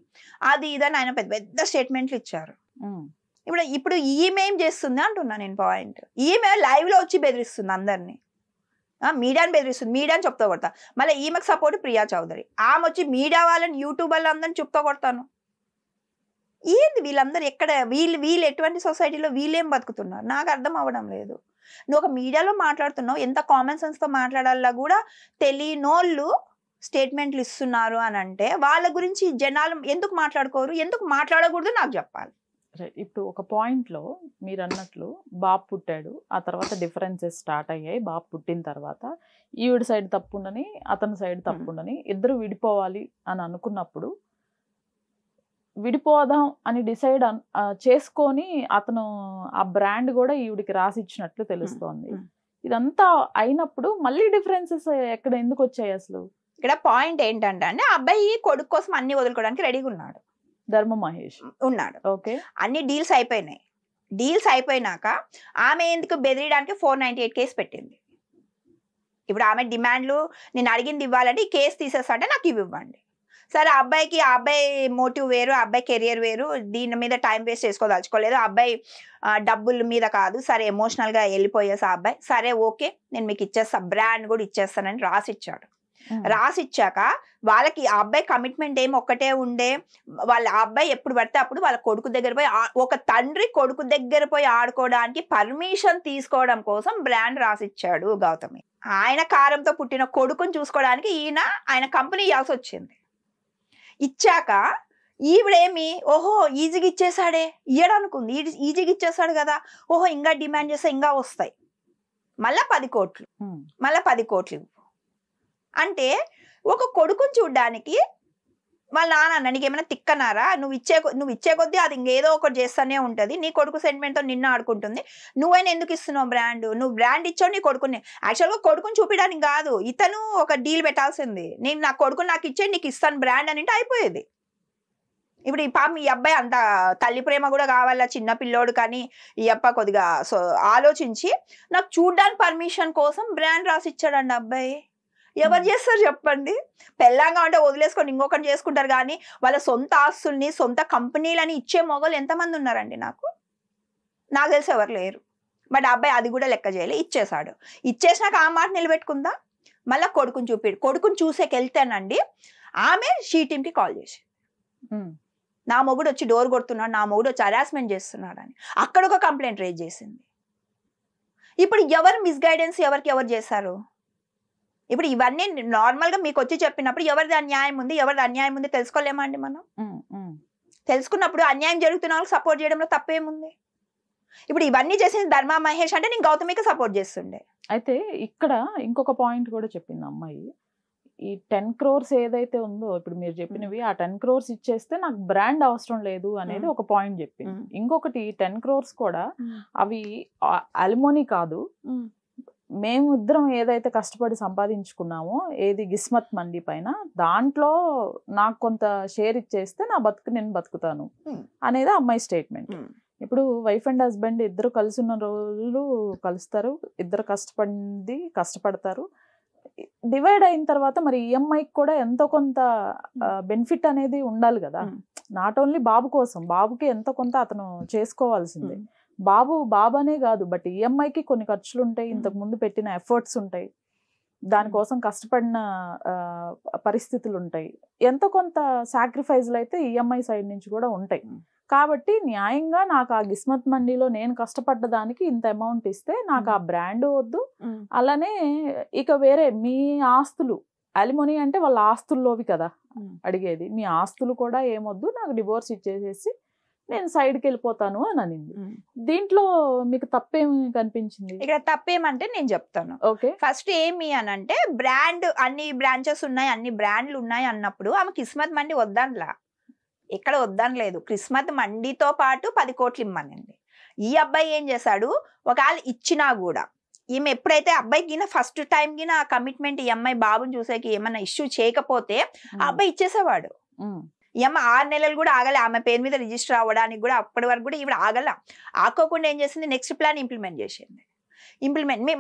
అది ఇదని ఆయన పెద్ద పెద్ద స్టేట్మెంట్లు ఇచ్చారు. ఇప్పుడు ఈమెం చేస్తుంది అంటున్నా నేను పాయింట్. ఈమె లైవ్ లో వచ్చి బెదిరిస్తుంది అందరినీ, మీడియాని బెదిరిస్తుంది, మీడియాని చెప్తా కొడతా. మళ్ళీ ఈమెకు సపోర్ట్ ప్రియా చౌదరి, ఆమె వచ్చి మీడియా వాళ్ళని యూట్యూబర్లు అందరిని చెప్తా కొడతాను. ఏంది వీళ్ళందరూ ఎక్కడ, వీళ్ళు ఎటువంటి సొసైటీలో వీళ్ళేం బతుకుతున్నారు నాకు అర్థం అవ్వడం లేదు. నువ్వు ఒక మీడియాలో మాట్లాడుతున్నావు, ఎంత కామన్ సెన్స్ తో మాట్లాడాలా కూడా తెలియనోళ్ళు స్టేట్మెంట్లు ఇస్తున్నారు అని అంటే వాళ్ళ గురించి జనాలు ఎందుకు మాట్లాడుకోరు, ఎందుకు మాట్లాడకూడదు నాకు చెప్పాలి. ఇప్పుడు ఒక పాయింట్ లో మీరు అన్నట్లు బాబు పుట్టాడు, ఆ తర్వాత డిఫరెన్సెస్ స్టార్ట్ అయ్యాయి. బాబు పుట్టిన తర్వాత ఈవిడ సైడ్ తప్పుండని అతని సైడ్ తప్పుండని ఇద్దరు విడిపోవాలి అని అనుకున్నప్పుడు విడిపోదాం అని డిసైడ్ చేసుకొని అతను ఆ బ్రాండ్ కూడా ఈవిడికి రాసి ఇచ్చినట్లు తెలుస్తోంది. ఇదంతా అయినప్పుడు మళ్ళీ డిఫరెన్సెస్ ఎక్కడ ఎందుకు వచ్చాయి అసలు? ఇక్కడ పాయింట్ ఏంటంటే అండి, అబ్బాయి కొడుకు కోసం అన్ని వదులుకోవడానికి రెడీగా ఉన్నాడు, ధర్మ మహేష్ ఉన్నాడు. ఓకే, అన్ని డీల్స్ అయిపోయినాయి. డీల్స్ అయిపోయినాక ఆమె ఎందుకు బెదిరియడానికి 498 కేసు పెట్టింది. ఇప్పుడు ఆమె డిమాండ్లు నేను అడిగింది ఇవ్వాలంటే ఈ కేసు తీసేస్తా అంటే నాకు ఇవ్వండి. సరే ఆ అబ్బాయి మోటివ్ వేరు, ఆ అబ్బాయి కెరియర్ వేరు, దీని మీద టైం వేస్ట్ చేసుకోదలుచుకోలేదు. ఆ అబ్బాయి డబ్బుల మీద కాదు, సరే ఎమోషనల్ గా వెళ్ళిపోయేసి ఆ అబ్బాయి సరే ఓకే నేను మీకు ఇచ్చేస్తా, బ్రాండ్ కూడా ఇచ్చేస్తానని రాసిచ్చాడు. రాసిచ్చాక వాళ్ళకి ఆ అబ్బాయి కమిట్మెంట్ ఏమి ఒక్కటే ఉండే, వాళ్ళ ఆ అబ్బాయి ఎప్పుడు పడితే అప్పుడు వాళ్ళ కొడుకు దగ్గర పోయి ఒక తండ్రి కొడుకు దగ్గర పోయి ఆడుకోవడానికి పర్మిషన్ తీసుకోవడం కోసం బ్రాండ్ రాసిచ్చాడు గౌతమి. ఆయన కారంతో పుట్టిన కొడుకుని చూసుకోవడానికి ఆయన కంపెనీ ఇవ్వాల్సి వచ్చింది. ఇచ్చాక ఈవిడేమి ఓహో ఈజీగా ఇచ్చేసాడే, ఇయ్యడనుకుంది, ఈజీగా ఇచ్చేసాడు కదా, ఓహో ఇంకా డిమాండ్ చేస్తే ఇంకా వస్తాయి, మళ్ళా 10 కోట్లు, మళ్ళా 10 కోట్లు అంటే ఒక కొడుకుని చూడ్డానికి వాళ్ళ నాన్న నీకేమైనా తిక్కనారా, నువ్వు ఇచ్చే కొద్దీ అది ఇంకేదో ఒకటి చేస్తానే ఉంటది, నీ కొడుకు సెంటిమెంట్ తో నిన్న ఆడుకుంటుంది, నువ్వైనా ఎందుకు ఇస్తున్నావు బ్రాండ్, నువ్వు బ్రాండ్ ఇచ్చావు నీ కొడుకుని. యాక్చువల్గా కొడుకుని చూపించడానికి కాదు, ఇతను ఒక డీల్ పెట్టాల్సింది, నేను నా కొడుకుని నాకు ఇచ్చే నీకు ఇస్తాను బ్రాండ్ అని అయిపోయేది. ఇప్పుడు ఈ అబ్బాయి అంత తల్లి ప్రేమ కూడా కావాలా చిన్న పిల్లోడు, కానీ ఈ అబ్బాయి కొద్దిగా ఆలోచించి నాకు చూడ్డానికి పర్మిషన్ కోసం బ్రాండ్ రాసి ఇచ్చాడండి అబ్బాయి. ఎవరు చేస్తారు చెప్పండి? పెళ్ళంగా ఉంటే వదిలేసుకొని ఇంకొకటి చేసుకుంటారు, కానీ వాళ్ళ సొంత ఆస్తుల్ని సొంత కంపెనీలని ఇచ్చే మొగలు ఎంతమంది ఉన్నారండి? నాకు తెలిసి ఎవరు లేరు. బట్ అబ్బాయి అది కూడా లెక్క చేయలే, ఇచ్చేసాడు. ఇచ్చేసినాక ఆ మాట నిలబెట్టుకుందా? మళ్ళీ కొడుకుని చూసేకెళ్తేనండి ఆమె షీ టీమ్కి కాల్ చేసి నా మొగుడు వచ్చి డోర్ కొడుతున్నాడు, నా మొగుడు వచ్చి హరాస్మెంట్ చేస్తున్నాడు అని అక్కడ ఒక కంప్లైంట్ రేజ్ చేసింది. ఇప్పుడు ఎవరు మిస్గైడెన్స్ ఎవరు చేశారు? ఇప్పుడు ఇవన్నీ నార్మల్ గా మీకు వచ్చి చెప్పినప్పుడు ఎవరిది అన్యాయం ఉంది తెలుసుకోలేమా అండి? మనం తెలుసుకున్నప్పుడు అన్యాయం జరుగుతున్న వాళ్ళకి సపోర్ట్ చేయడంలో తప్పేముంది? ఇప్పుడు ఇవన్నీ చేసింది ధర్మా మహేష్ అంటే నేను గౌతమికి సపోర్ట్ చేస్తుండే. అయితే ఇక్కడ ఇంకొక పాయింట్ కూడా చెప్పింది అమ్మాయి, ఈ 10 crores ఏదైతే ఉందో ఇప్పుడు మీరు చెప్పినవి, ఆ 10 crores ఇచ్చేస్తే నాకు బ్రాండ్ అవసరం లేదు అనేది ఒక పాయింట్ చెప్పింది. ఇంకొకటి 10 crores కూడా అవి అలిమోనీ కాదు, మేము ఇద్దరం ఏదైతే కష్టపడి సంపాదించుకున్నామో ఏది గిస్మత్ మండి పైన, దాంట్లో నాకు కొంత షేర్ ఇచ్చేస్తే నా బతుకు నేను బతుకుతాను అనేది అమ్మాయి స్టేట్మెంట్. ఇప్పుడు వైఫ్ అండ్ హస్బెండ్ ఇద్దరు కలిసి ఉన్న రోజులు కలుస్తారు, ఇద్దరు కష్టపడతారు, డివైడ్ అయిన తర్వాత మరి ఈఎంఐకి కూడా ఎంతో కొంత బెనిఫిట్ అనేది ఉండాలి కదా. నాట్ ఓన్లీ బాబు కోసం, బాబుకి ఎంతో కొంత అతను చేసుకోవాల్సిందే. బాబు అనే కాదు, బట్ ఈఎంఐకి కొన్ని ఖర్చులు ఉంటాయి, ఇంతకు ముందు పెట్టిన ఎఫర్ట్స్ ఉంటాయి, దానికోసం కష్టపడిన పరిస్థితులు ఉంటాయి, ఎంతో కొంత సాక్రిఫైజ్లు అయితే ఈఎంఐ సైడ్ నుంచి కూడా ఉంటాయి. కాబట్టి న్యాయంగా నాకు ఆ గిస్మత్ మండీలో నేను కష్టపడ్డ దానికి ఇంత అమౌంట్ ఇస్తే నాకు ఆ బ్రాండ్ వద్దు, అలానే ఇక వేరే మీ ఆస్తులు, అలిమోనీ అంటే వాళ్ళ ఆస్తుల్లోవి కదా అడిగేది, మీ ఆస్తులు కూడా ఏమొద్దు, నాకు డివోర్స్ ఇచ్చేసేసి నేను సైడ్కి వెళ్ళిపోతాను అని అనింది. దీంట్లో మీకు తప్పేమి కనిపించింది? ఇక్కడ తప్పేమంటే నేను చెప్తాను. ఓకే, ఫస్ట్ ఏమి అని అంటే బ్రాండ్ అన్ని బ్రాంచెస్ ఉన్నాయి, అన్ని బ్రాండ్లు ఉన్నాయి అన్నప్పుడు ఆమె కిస్మత్ మండి వద్దనలా, ఎక్కడ వద్దనలేదు. కిస్మత్ మండితో పాటు 10 కోట్లు ఇమ్మనండి. ఈ అబ్బాయి ఏం చేశాడు, ఒకవేళ ఇచ్చినా కూడా ఈమె ఎప్పుడైతే అబ్బాయికి ఫస్ట్ టైం గిన కమిట్మెంట్ ఈ అమ్మాయి బాబుని చూసేకి ఏమన్నా ఇష్యూ చేయకపోతే ఆ అబ్బాయి ఇచ్చేసేవాడు. ఈ అమ్మ 6 నెలలు కూడా ఆగలే, ఆమె పేరు మీద రిజిస్టర్ అవ్వడానికి కూడా అప్పటి వరకు కూడా ఈవిడ ఆగకుండా ఏం చేసింది, నెక్స్ట్ ప్లాన్ ఇంప్లిమెంట్ చేసింది.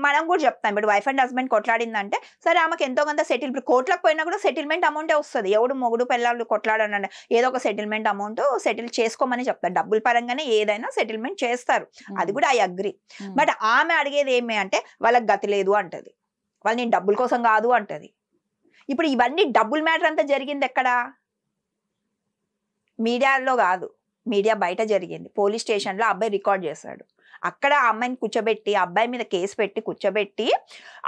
మనం కూడా చెప్తాం, ఇప్పుడు వైఫ్ అండ్ హస్బెండ్ కొట్లాడిందంటే సరే ఆమెకు ఎంతో కొంత సెటిల్, ఇప్పుడు కోట్లకు పోయినా కూడా సెటిల్మెంట్ అమౌంటే వస్తుంది. ఎవడు మొగుడు పిల్లలు కొట్లాడనంటే ఏదో ఒక సెటిల్మెంట్ అమౌంట్ సెటిల్ చేసుకోమని చెప్తారు, డబ్బుల పరంగానే ఏదైనా సెటిల్మెంట్ చేస్తారు, అది కూడా ఐ అగ్రి. బట్ ఆమె అడిగేది ఏమి అంటే వాళ్ళకి గతి లేదు అంటది, వాళ్ళు నేను డబ్బుల కోసం కాదు అంటది. ఇప్పుడు ఇవన్నీ డబ్బుల్ మ్యాటర్ అంతా జరిగింది ఎక్కడ? మీడియాలో కాదు, మీడియా బయట జరిగింది. పోలీస్ స్టేషన్లో అబ్బాయి రికార్డ్ చేశాడు, అక్కడ ఆ అమ్మాయిని కూర్చోబెట్టి అబ్బాయి మీద కేసు పెట్టి కూర్చోబెట్టి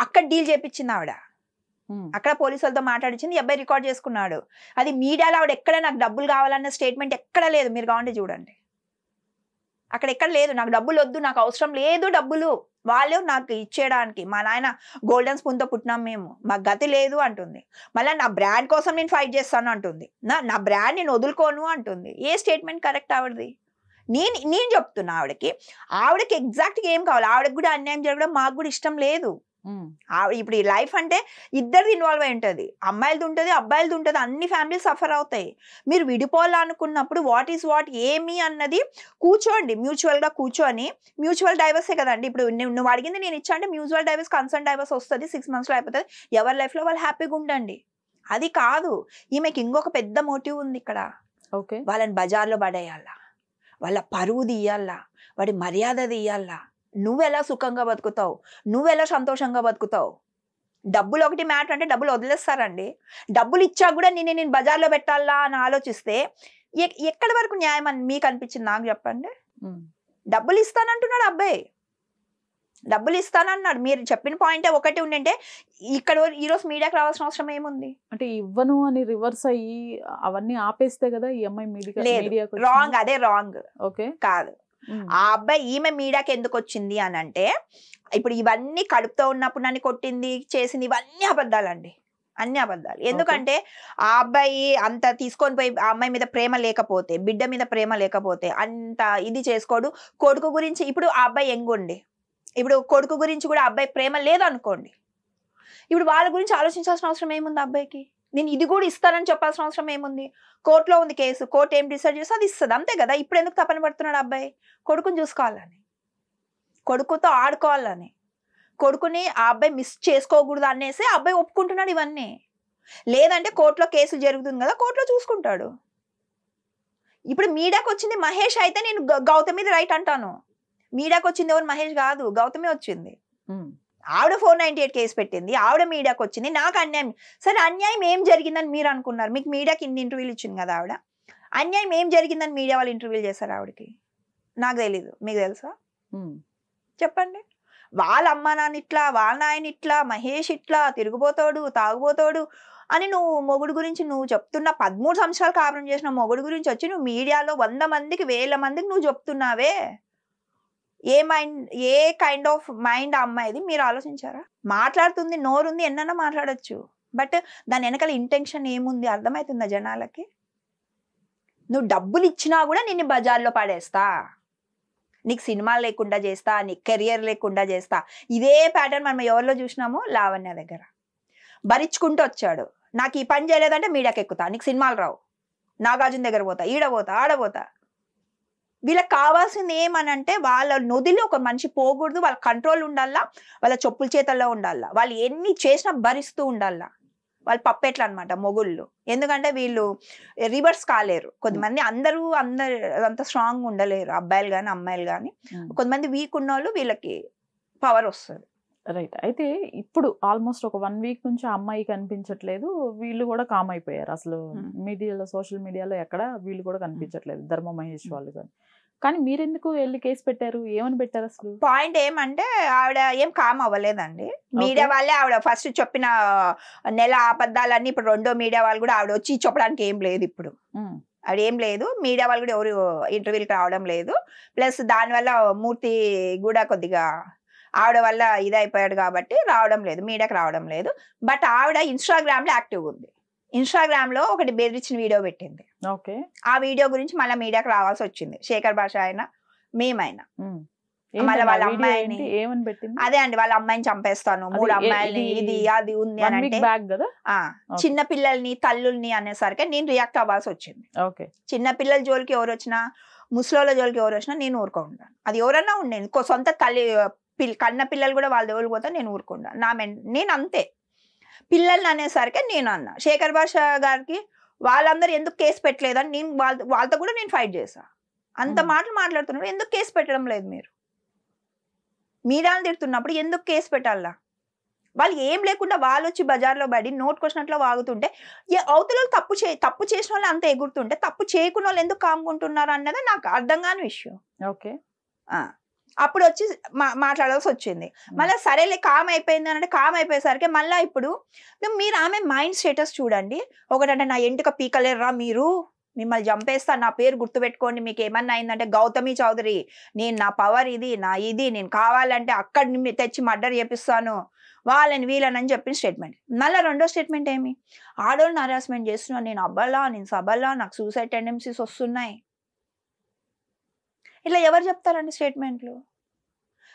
అక్కడ డీల్ చేపించింది ఆవిడ. అక్కడ పోలీసులతో మాట్లాడించింది, అబ్బాయి రికార్డ్ చేసుకున్నాడు. అది మీడియాలో ఆవిడ ఎక్కడ నాకు డబ్బులు కావాలన్న స్టేట్మెంట్ ఎక్కడ లేదు, మీరు కావాలంటే చూడండి, అక్కడ ఎక్కడ లేదు. నాకు డబ్బులు వద్దు, నాకు అవసరం లేదు డబ్బులు, వాళ్ళు నాకు ఇచ్చేయడానికి, మా నాయన గోల్డెన్ స్పూన్తో పుట్టినాం మేము, మాకు గతి లేదు అంటుంది. మళ్ళీ నా బ్రాండ్ కోసం నేను ఫైట్ చేస్తాను అంటుంది, నా బ్రాండ్ నేను వదులుకోను అంటుంది. ఏ స్టేట్మెంట్ కరెక్ట్ ఆవిడది? నేను చెప్తున్నా ఆవిడకి ఎగ్జాక్ట్గా ఏం కావాలి, ఆవిడకి కూడా అన్యాయం జరగడం మాకు కూడా ఇష్టం లేదు. ఇప్పుడు ఈ లైఫ్ అంటే ఇద్దరిది ఇన్వాల్వ్ అయి ఉంటుంది, అమ్మాయిలది ఉంటుంది అబ్బాయిలది ఉంటుంది, అన్ని ఫ్యామిలీ సఫర్ అవుతాయి. మీరు విడిపోవాలనుకున్నప్పుడు వాట్ ఈస్ వాట్ ఏమి అన్నది కూర్చోండి, మ్యూచువల్గా కూర్చొని, మ్యూచువల్ డైవర్సే కదండి. ఇప్పుడు నువ్వు అడిగింది నేను ఇచ్చా అంటే మ్యూచువల్ డైవర్స్, కన్సర్న్ డైవర్స్ వస్తుంది, 6 monthsలో అయిపోతుంది, ఎవరి లైఫ్లో వాళ్ళు హ్యాపీగా ఉండండి. అది కాదు, ఈమెకి ఇంకొక పెద్ద మోటివ్ ఉంది ఇక్కడ. ఓకే. వాళ్ళని బజార్లో పడేయాలా, వాళ్ళ పరువు తీయాలా, వాడి మర్యాద తీయాలా, నువ్వెలా సుఖంగా బతుకుతావు, నువ్వెలా సంతోషంగా బతుకుతావు. డబ్బులు ఒకటి మ్యాటర్ అంటే డబ్బులు వదిలేస్తారండి. డబ్బులు ఇచ్చా కూడా నేను బజార్లో పెట్టాలా అని ఆలోచిస్తే ఎక్కడి వరకు న్యాయం అని మీకు అనిపించింది నాకు చెప్పండి. డబ్బులు ఇస్తానంటున్నాడు అబ్బాయి, డబ్బులు ఇస్తానన్నాడు. మీరు చెప్పిన పాయింటే ఒకటి ఉండంటే ఇక్కడ ఈరోజు మీడియాకి రావాల్సిన అవసరం ఏముంది? అంటే ఇవ్వను అని రివర్స్ అయ్యి అవన్నీ ఆపేస్తే కదా ఈ అమ్మాయి మీడియా. రాంగ్, అదే రాంగ్. ఓకే. కాదు, ఆ అబ్బాయి ఈమె మీడియాకి ఎందుకు వచ్చింది అని అంటే, ఇప్పుడు ఇవన్నీ కడుపుతో ఉన్నప్పుడు నన్ను కొట్టింది చేసింది ఇవన్నీ అబద్ధాలండి, అన్ని అబద్ధాలు. ఎందుకంటే ఆ అబ్బాయి అంత తీసుకొని పోయి ఆ అమ్మాయి మీద ప్రేమ లేకపోతే, బిడ్డ మీద ప్రేమ లేకపోతే అంత ఇది చేసుకోడు. కొడుకు గురించి ఇప్పుడు ఆ అబ్బాయి ఎంగుండి, ఇప్పుడు కొడుకు గురించి కూడా అబ్బాయి ప్రేమ లేదు అనుకోండి, ఇప్పుడు వాళ్ళ గురించి ఆలోచించాల్సిన అవసరం ఏముంది అబ్బాయికి? నేను ఇది కూడా ఇస్తానని చెప్పాల్సిన అవసరం ఏముంది? కోర్టులో ఉంది కేసు, కోర్టు ఏం డిసైడ్ చేస్తే అది ఇస్తుంది, అంతే కదా. ఇప్పుడు ఎందుకు తపన పడుతున్నాడు అబ్బాయి? కొడుకుని చూసుకోవాలని, కొడుకుతో ఆడుకోవాలని, కొడుకుని ఆ అబ్బాయి మిస్ చేసుకోకూడదు అనేసి అబ్బాయి ఒప్పుకుంటున్నాడు ఇవన్నీ. లేదంటే కోర్టులో కేసు జరుగుతుంది కదా, కోర్టులో చూసుకుంటాడు. ఇప్పుడు మీడియాకి వచ్చింది మహేష్ అయితే నేను గౌతమిది రైట్ అంటాను. మీడియాకి వచ్చింది ఎవరు? మహేష్ కాదు, గౌతమి వచ్చింది. ఆవిడ 498 కేసు పెట్టింది, ఆవిడ మీడియాకి వచ్చింది. నాకు అన్యాయం, సరే అన్యాయం ఏం జరిగిందని మీరు అనుకున్నారు? మీకు మీడియాకి ఇన్ని ఇంటర్వ్యూలు ఇచ్చింది కదా ఆవిడ, అన్యాయం ఏం జరిగిందని మీడియా వాళ్ళు ఇంటర్వ్యూలు చేశారు ఆవిడకి? నాకు తెలీదు, మీకు తెలుసా? చెప్పండి. వాళ్ళ అమ్మ నాన్న ఇట్లా, వాళ్ళ నాయన ఇట్లా, మహేష్ ఇట్లా తిరుగుపోతాడు, తాగుపోతాడు అని నువ్వు మొగుడు గురించి నువ్వు చెప్తున్నా. 13 సంవత్సరాలు కాపురం చేసిన మొగుడు గురించి వచ్చి నువ్వు మీడియాలో 100 మందికి 1000 మందికి నువ్వు చెప్తున్నావే. ఏ మైండ్, ఏ కైండ్ ఆఫ్ మైండ్ ఆ అమ్మాయిది మీరు ఆలోచించారా? మాట్లాడుతుంది, నోరుంది, ఎన్నన్నా మాట్లాడచ్చు, బట్ దాని వెనకాల ఇంటెన్షన్ ఏముంది అర్థమవుతుందా జనాలకి? నువ్వు డబ్బులు ఇచ్చినా కూడా నిన్ను బజార్లో పడేస్తా, నీకు సినిమాలు లేకుండా చేస్తా, నీకు కెరియర్ లేకుండా చేస్తా. ఇదే ప్యాటర్న్ మనం ఎవరిలో చూసినామో, లావణ్య దగ్గర భరించుకుంటూ వచ్చాడు. నాకు ఈ పని చేయలేదంటే మీడియాకి ఎక్కుతా, నీకు సినిమాలు రావు, నాగార్జున దగ్గర పోతా, ఈడపోతా, ఆడపోతా. వీళ్ళకి కావాల్సింది ఏమనంటే వాళ్ళ నొదిలో ఒక మనిషి పోకూడదు, వాళ్ళ కంట్రోల్ ఉండాలా, వాళ్ళ చెప్పుల చేతల్లో ఉండాలా, వాళ్ళు ఎన్ని చేసినా భరిస్తూ ఉండాలా. వాళ్ళు పప్పెట్లు అనమాట మొగుళ్ళు. ఎందుకంటే వీళ్ళు రివర్స్ కాలేరు. కొంతమంది అందరూ అంత స్ట్రాంగ్ ఉండలేరు, అబ్బాయిలు కానీ అమ్మాయిలు కానీ. కొంతమంది వీక్ ఉన్న వాళ్ళు వీళ్ళకి పవర్ వస్తుంది. రైట్. అయితే ఇప్పుడు ఆల్మోస్ట్ ఒక 1 వీక్ నుంచి ఆ అమ్మాయి కనిపించట్లేదు, వీళ్ళు కూడా కామ్ అయిపోయారు. అసలు మీడియాలో, సోషల్ మీడియాలో ఎక్కడ వీళ్ళు కూడా కనిపించట్లేదు, ధర్మ మహేష్ వాళ్ళు కానీ మీరెందుకు వెళ్ళి కేసు పెట్టారు? ఏమని పెట్టారు అసలు? పాయింట్ ఏమంటే ఆవిడ ఏం కామ్ అవ్వలేదండి. మీడియా వాళ్ళే ఆవిడ ఫస్ట్ చెప్పిన నెల అబద్ధాలన్నీ ఇప్పుడు రెండో మీడియా వాళ్ళు కూడా ఆవిడ వచ్చి చెప్పడానికి ఏం లేదు. ఇప్పుడు ఆవిడ ఏం లేదు, మీడియా వాళ్ళు కూడా ఎవరు ఇంటర్వ్యూకి రావడం లేదు. ప్లస్ దానివల్ల మూర్తి కూడా కొద్దిగా ఆవిడ వల్ల ఇదైపోయాడు కాబట్టి రావడం లేదు, మీడియాకి రావడం లేదు. బట్ ఆవిడ ఇన్స్టాగ్రామ్ లో యాక్టివ్గా ఉంది. ఇన్స్టాగ్రామ్ లో ఒకటి బెదిరించిన వీడియో పెట్టింది. ఓకే. ఆ వీడియో గురించి మళ్ళీ మీడియాకి రావాల్సి వచ్చింది. శేఖర్ భాష అయినా మేమైనా మళ్ళీ వాళ్ళ అమ్మాయిని ఏమని పెట్టింది? అదే అండి, వాళ్ళ అమ్మాయిని చంపేస్తాను, 3 అమ్మాయిని, ఇది అది ఉంది అని అంటే చిన్న పిల్లల్ని తల్లుల్ని అనేసరికి నేను రియాక్ట్ అవ్వాల్సి వచ్చింది. చిన్న పిల్లల జోలికి ఎవరు వచ్చినా, ముసలోళ్ళ జోలికి ఎవరు వచ్చినా నేను ఊరుకుంటాను. అది ఎవరన్నా ఉండేది, సొంత తల్లి కన్న పిల్లలు కూడా వాళ్ళ జోలికి పోతే నేను ఊరుకుంటాను. నేను అంతే. పిల్లల్ని అనేసరికి నేను అన్నా శేఖర్ భాష గారికి వాళ్ళందరూ ఎందుకు కేసు పెట్టలేదని నేను వాళ్ళతో కూడా నేను ఫైట్ చేశా. అంత మాటలు మాట్లాడుతున్నప్పుడు ఎందుకు కేసు పెట్టడం లేదు? మీరు మీడియాని తిడుతున్నప్పుడు ఎందుకు కేసు పెట్టాలా? వాళ్ళు ఏం లేకుండా వాళ్ళు వచ్చి బజార్లో పడి నోటుకొచ్చినట్లు వాగుతుంటే, అవతల తప్పు చేసిన వాళ్ళు అంత ఎగురుతుంటే తప్పు చేయకుండా వాళ్ళు ఎందుకు కాముకుంటున్నారు అన్నది నాకు అర్థం కాని విషయం. ఓకే. అప్పుడు వచ్చి మాట్లాడాల్సి వచ్చింది. మళ్ళీ సరేలే కామ్ అయిపోయింది అని అంటే, కామ్ అయిపోయేసరికి మళ్ళీ ఇప్పుడు మీరు ఆమె మైండ్ స్టేటస్ చూడండి. ఒకటంటే నా ఎంటుక పీకలేరా మీరు, మిమ్మల్ని చంపేస్తా, నా పేరు గుర్తుపెట్టుకోండి, మీకు ఏమన్నా అయిందంటే గౌతమి చౌదరి, నేను నా పవర్ ఇది, నా ఇది, నేను కావాలంటే అక్కడ తెచ్చి మర్డర్ చేపిస్తాను, వాళ్ళని వీళ్ళని అని చెప్పిన స్టేట్మెంట్. మళ్ళీ రెండో స్టేట్మెంట్ ఏమి, ఆడోళ్ళని హరాస్మెంట్ చేస్తున్నాను, నేను అబ్బలా, నేను సబలా, నాకు సూసైడ్ టెండెన్సీస్ వస్తున్నాయి. ఇట్లా ఎవరు చెప్తారండి స్టేట్మెంట్లు?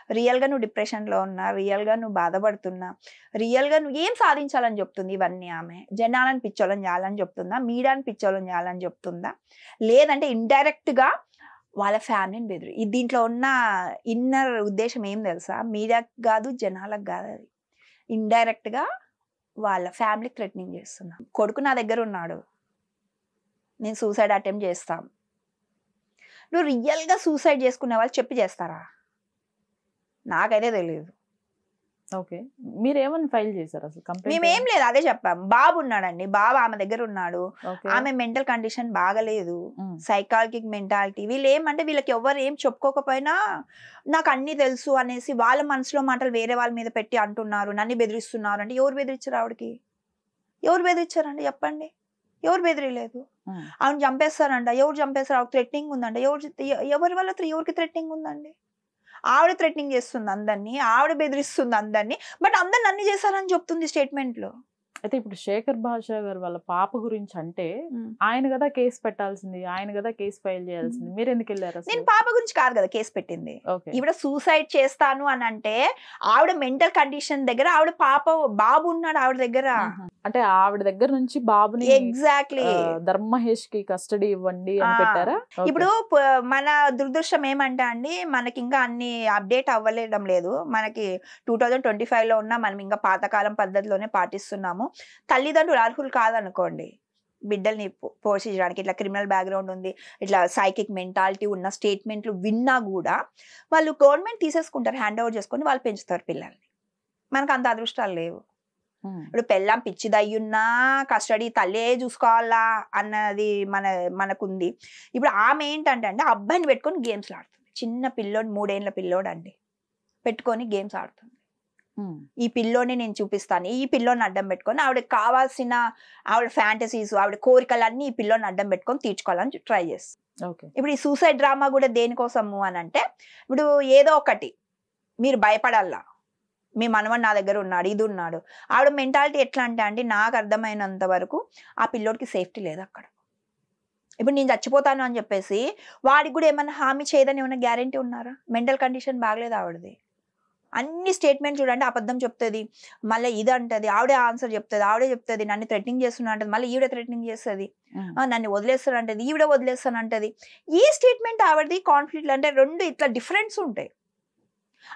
రియల్గా నువ్వు డిప్రెషన్లో ఉన్నా, రియల్గా నువ్వు బాధపడుతున్నా, రియల్గా నువ్వు ఏం సాధించాలని చెప్తుంది ఇవన్నీ? ఆమె జనాలను పిచ్చోళ్ళని చేయాలని చెప్తుందా, మీడియాని పిచ్చోళ్ళని చేయాలని చెప్తుందా, లేదంటే ఇండైరెక్ట్గా వాళ్ళ ఫ్యామిలీని బెదిరి? దీంట్లో ఉన్న ఇన్నర్ ఉద్దేశం ఏం తెలుసా? మీడియాకి కాదు, జనాలకు కాదు, అది ఇండైరెక్ట్గా వాళ్ళ ఫ్యామిలీకి థ్రెటనింగ్ చేస్తున్నా. కొడుకు నా దగ్గర ఉన్నాడు, నేను సూసైడ్ అటెంప్ట్ చేస్తాం. నువ్వు రియల్గా సూసైడ్ చేసుకునే వాళ్ళు చెప్పి చేస్తారా? నాకైతే తెలియదు. ఓకే, మీరేమని ఫైల్ చేశారు అసలు కంప్లైంట్? మేమేం లేదు, అదే చెప్పాం. బాబు ఉన్నాడండి, బాబు ఆమె దగ్గర ఉన్నాడు. ఆమె మెంటల్ కండిషన్ బాగలేదు, సైకాలజిక్ మెంటాలిటీ. వీళ్ళు ఏమంటే వీళ్ళకి ఎవరు ఏం చెప్పుకోకపోయినా నాకు అన్ని తెలుసు అనేసి వాళ్ళ మనసులో మాటలు వేరే వాళ్ళ మీద పెట్టి అంటున్నారు, నన్ను బెదిరిస్తున్నారు. అంటే ఎవరు బెదిరించారు ఆవిడకి? ఎవరు బెదిరించారండి చెప్పండి? ఎవరు బెదిరియలేదు. ఆవిడ చంపేస్తారంట, ఎవరు చంపేస్తారు? ఆవిడ థ్రెటనింగ్ ఉందంట, ఎవరి వల్ల ఎవరికి థ్రెటనింగ్ ఉందండి? ఆవిడ థ్రెటనింగ్ చేస్తుంది అందరినీ, ఆవిడ బెదిరిస్తుంది అందరినీ, బట్ అందరిని అన్ని చేశారని చెప్తుంది స్టేట్మెంట్ లో. అయితే ఇప్పుడు శేఖర్ భాషా గారు వాళ్ళ పాప గురించి అంటే ఆయన కదా కేసు పెట్టాల్సింది, ఆయన కదా కేసు ఫైల్ చేయాల్సింది, మీరు ఎందుకు వెళ్ళారు? నేను పాప గురించి కాదు కదా కేసు పెట్టింది. ఈవిడ సూసైడ్ చేస్తాను అని అంటే ఆవిడ మెంటల్ కండిషన్ దగ్గర ఆవిడ బాబు ఉన్నాడు ఆవిడ దగ్గర. అంటే ఆవిడ దగ్గర నుంచి బాబుని ఎగ్జాక్ట్లీ ధర్మహేష్ కి కస్టడీ ఇవ్వండి అని పెట్టారా? ఇప్పుడు మన దురదృష్టం ఏమంటే అండి, మనకి ఇంకా అన్ని అప్డేట్ అవ్వలేడం లేదు. మనకి 2025 లో ఉన్నా మనం ఇంకా పాతకాలం పద్ధతిలోనే పాటిస్తున్నాము. తల్లిదండ్రులు అర్హులు కాదనుకోండి బిడ్డల్ని పోషించడానికి. ఇట్లా క్రిమినల్ బ్యాక్గ్రౌండ్ ఉంది, ఇట్లా సైకిక్ మెంటాలిటీ ఉన్న స్టేట్మెంట్లు విన్నా కూడా వాళ్ళు గవర్నమెంట్ తీసేసుకుంటారు, హ్యాండ్ ఓవర్ చేసుకొని వాళ్ళు పెంచుతారు పిల్లల్ని. మనకు అంత అదృష్టాలు లేవు. ఇప్పుడు పెళ్ళాం పిచ్చిదయ్యున్నా కస్టడీ తల్లే చూసుకోవాలా అన్నది మనకుంది. ఇప్పుడు ఆమె ఏంటంటే అండి, అబ్బాయిని పెట్టుకొని గేమ్స్ ఆడుతుంది. చిన్న పిల్లోడు, 3 ఏళ్ల పిల్లోడు అండి, పెట్టుకొని గేమ్స్ ఆడుతుంది. ఈ పిల్లోని నేను చూపిస్తాను, ఈ పిల్లోని అడ్డం పెట్టుకొని ఆవిడకి కావాల్సిన ఆవిడ ఫ్యాంటసీస్, ఆవిడ కోరికలన్నీ ఈ పిల్లోని అడ్డం పెట్టుకొని తీర్చుకోవాలని ట్రై చేస్తాను. ఇప్పుడు ఈ సూసైడ్ డ్రామా కూడా దేనికోసము అని అంటే, ఇప్పుడు ఏదో ఒకటి మీరు భయపడాలా, మీ మనవడు నా దగ్గర ఉన్నాడు, ఇది ఉన్నాడు. ఆవిడ మెంటాలిటీ ఎట్లా అంటే అండి, నాకు అర్థమైనంత వరకు ఆ పిల్లోడికి సేఫ్టీ లేదు అక్కడ. ఇప్పుడు నేను చచ్చిపోతాను అని చెప్పేసి వాడికి కూడా ఏమన్నా హామీ చేయదని ఏమన్నా గ్యారంటీ ఉన్నారా? మెంటల్ కండిషన్ బాగలేదు ఆవిడది. అన్ని స్టేట్మెంట్ చూడండి, అబద్ధం చెప్తుంది, మళ్ళీ ఇది అంటది, ఆవిడే ఆన్సర్ చెప్తుంది, ఆవిడే చెప్తుంది నన్ను థ్రెటనింగ్ చేస్తున్నా అంటది, మళ్ళీ ఈవిడ థ్రెటనింగ్ చేస్తుంది, నన్ను వదిలేస్తాను అంటది, ఈవిడ వదిలేస్తాను అంటది. ఈ స్టేట్మెంట్ ఆవిడది కాన్ఫ్లిక్ట్ అంటే 2 ఇట్లా డిఫరెన్స్ ఉంటాయి.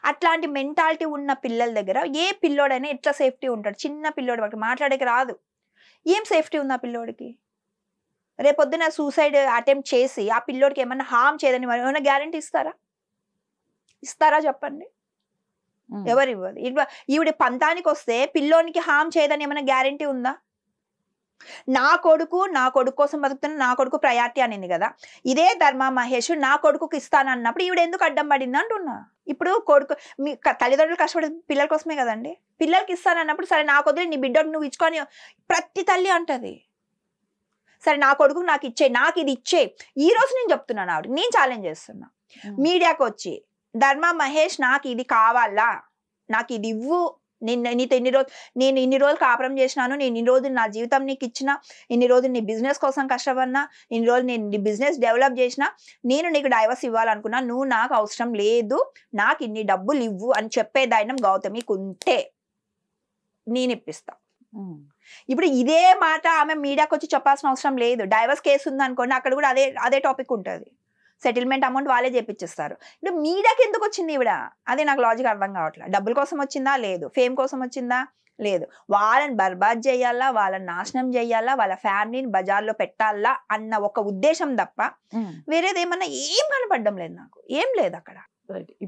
అట్లాంటి మెంటాలిటీ ఉన్న పిల్లల దగ్గర ఏ పిల్లోడైనా ఎట్లా సేఫ్టీ ఉంటాడు? చిన్న పిల్లోడు, వాడికి మాట్లాడేకి రాదు, ఏం సేఫ్టీ ఉంది ఆ పిల్లోడికి? రేపొద్దున సూసైడ్ అటెంప్ట్ చేసి ఆ పిల్లోడికి ఏమన్నా హామ్ చేయదని ఏమైనా గ్యారంటీ ఇస్తారా చెప్పండి? ఎవరు ఇవ్వదు. ఈవిడ పంతానికి వస్తే పిల్లోనికి హామ్ చేయదని ఏమైనా గ్యారంటీ ఉందా? నా కొడుకు కోసం బతుకుతున్నా, నా కొడుకు ప్రయారిటీ అనింది కదా. ఇదే ధర్మ మహేష్ నా కొడుకుకి ఇస్తానన్నప్పుడు ఈవిడ ఎందుకు అడ్డం పడింది అంటున్నా. ఇప్పుడు కొడుకు మీ తల్లిదండ్రులు కష్టపడే పిల్లల కోసమే కదండి. పిల్లలకి ఇస్తానన్నప్పుడు సరే నాకు వదిలి నీ బిడ్డకు నువ్వు ఇచ్చుకొని ప్రతి తల్లి అంటది. సరే నా కొడుకు నాకు ఇచ్చే, నాకు ఇది ఇచ్చే. ఈ రోజు నేను చెప్తున్నాను ఆవిడ, నేను ఛాలెంజ్ చేస్తున్నా మీడియాకి వచ్చి, ధర్మ మహేష్ నాకు ఇది కావాలా, నాకు ఇది ఇవ్వు, నీతో నేను ఇన్ని రోజులు కాపురం చేసినాను, నేను ఇన్ని రోజులు నా జీవితం నీకు ఇచ్చిన, ఇన్ని రోజులు నీ బిజినెస్ కోసం కష్టపడినా, ఇన్ని రోజులు నేను నీ బిజినెస్ డెవలప్ చేసిన, నేను నీకు డైవర్స్ ఇవ్వాలనుకున్నా, నువ్వు నాకు అవసరం లేదు, నాకు ఇన్ని డబ్బులు ఇవ్వు అని చెప్పే ధైర్యం గౌతమికి ఉంటే నేను ఇప్పిస్తా. ఇప్పుడు ఇదే మాట ఆమె మీడియాకి వచ్చి చెప్పాల్సిన అవసరం లేదు. డైవర్స్ కేసు ఉంది అనుకోండి, అక్కడ కూడా అదే టాపిక్ ఉంటుంది, సెటిల్మెంట్ అమౌంట్ వాళ్ళే చేపించేస్తారు. ఇప్పుడు మీడియాకి ఎందుకు వచ్చింది ఈవిడ? అదే నాకు లాజిక్ అర్థం కావట్లేదు. డబ్బుల కోసం వచ్చిందా? లేదు. ఫేమ్ కోసం వచ్చిందా? లేదు. వాళ్ళని బర్బాద్ చేయాలా, వాళ్ళని నాశనం చేయాలా, వాళ్ళ ఫ్యామిలీని బజార్లో పెట్టాలా అన్న ఒక ఉద్దేశం తప్ప వేరేది ఏమన్నా ఏం కనపడడం లేదు నాకు, ఏం లేదు అక్కడ.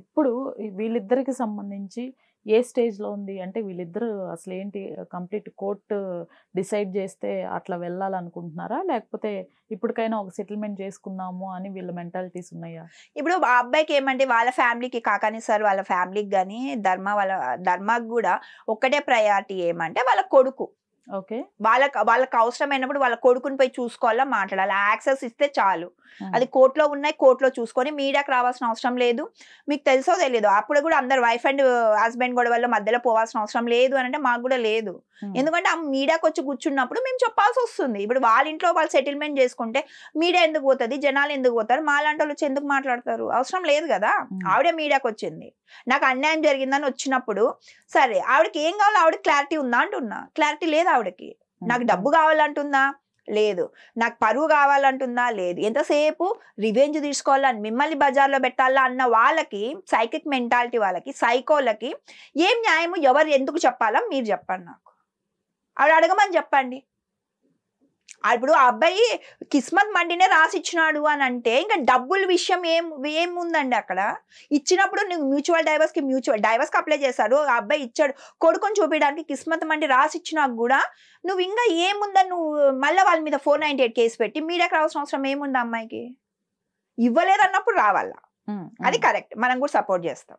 ఇప్పుడు వీళ్ళిద్దరికి సంబంధించి ఏ స్టేజ్ లో ఉంది అంటే, వీళ్ళిద్దరు అసలు ఏంటి, కంప్లీట్ కోర్టు డిసైడ్ చేస్తే అట్లా వెళ్ళాలనుకుంటున్నారా, లేకపోతే ఇప్పటికైనా ఒక సెటిల్మెంట్ చేసుకుందాము అని వీళ్ళ మెంటాలిటీస్ ఉన్నాయా? ఇప్పుడు ఆ అబ్బాయికి ఏమంటే వాళ్ళ ఫ్యామిలీకి, కాకాని సార్ వాళ్ళ ఫ్యామిలీకి కానీ ధర్మకు కూడా ఒక్కటే ప్రయారిటీ ఏమంటే వాళ్ళ కొడుకు. ఓకే, వాళ్ళకి అవసరమైనప్పుడు వాళ్ళ కొడుకుని పోయి చూసుకోవాలా, మాట్లాడాలి, యాక్సెస్ ఇస్తే చాలు. అది కోర్టులో ఉన్నాయి, కోర్టులో చూసుకొని మీడియాకి రావాల్సిన అవసరం లేదు. మీకు తెలుసో తెలియదు, అప్పుడు కూడా అందరు వైఫ్ అండ్ హస్బెండ్ గొడవల్లో మధ్యలో పోవాల్సిన అవసరం లేదు అని అంటే మాకు కూడా లేదు. ఎందుకంటే ఆ మీడియాకి వచ్చి కూర్చున్నప్పుడు మేము చెప్పాల్సి వస్తుంది. ఇప్పుడు వాళ్ళ ఇంట్లో వాళ్ళు సెటిల్మెంట్ చేసుకుంటే మీడియా ఎందుకు పోతుంది, జనాలు ఎందుకు పోతారు, మాలాంటి వాళ్ళు వచ్చి ఎందుకు మాట్లాడతారు? అవసరం లేదు కదా. ఆవిడే మీడియాకి వచ్చింది, నాకు అన్యాయం జరిగిందని వచ్చినప్పుడు సరే ఆవిడకి ఏం కావాలో ఆవిడ క్లారిటీ ఉందా అంటున్నా. క్లారిటీ లేదు ఆవిడకి. నాకు డబ్బు కావాలంటుందా? లేదు. నాకు పరువు కావాలంటుందా? లేదు. ఎంతసేపు రివెంజ్ తీసుకోవాలని, మిమ్మల్ని బజార్లో పెట్టాలా అన్న వాళ్ళకి, సైకిక్ మెంటాలిటీ వాళ్ళకి, సైకోలకి ఏం న్యాయము, ఎవరు ఎందుకు చెప్పాలా మీరు చెప్పండి నాకు. ఆవిడ అడగమని చెప్పండి. ఇప్పుడు ఆ అబ్బాయి కిస్మత్ మండినే రాసిచ్చినాడు అని అంటే ఇంకా డబ్బుల విషయం ఏముందండి అక్కడ. ఇచ్చినప్పుడు నువ్వు మ్యూచువల్ డైవర్స్కి అప్లై చేశాడు, ఆ అబ్బాయి ఇచ్చాడు, కొడుకుని చూపించడానికి కిస్మత్ మండి రాసిచ్చినాక కూడా నువ్వు ఇంకా ఏముందని నువ్వు మళ్ళీ వాళ్ళ మీద 498 కేసు పెట్టి మీడియాకి రావాల్సిన అవసరం ఏముంది అమ్మాయికి? ఇవ్వలేదన్నప్పుడు రావాలా, అది కరెక్ట్, మనం కూడా సపోర్ట్ చేస్తాం.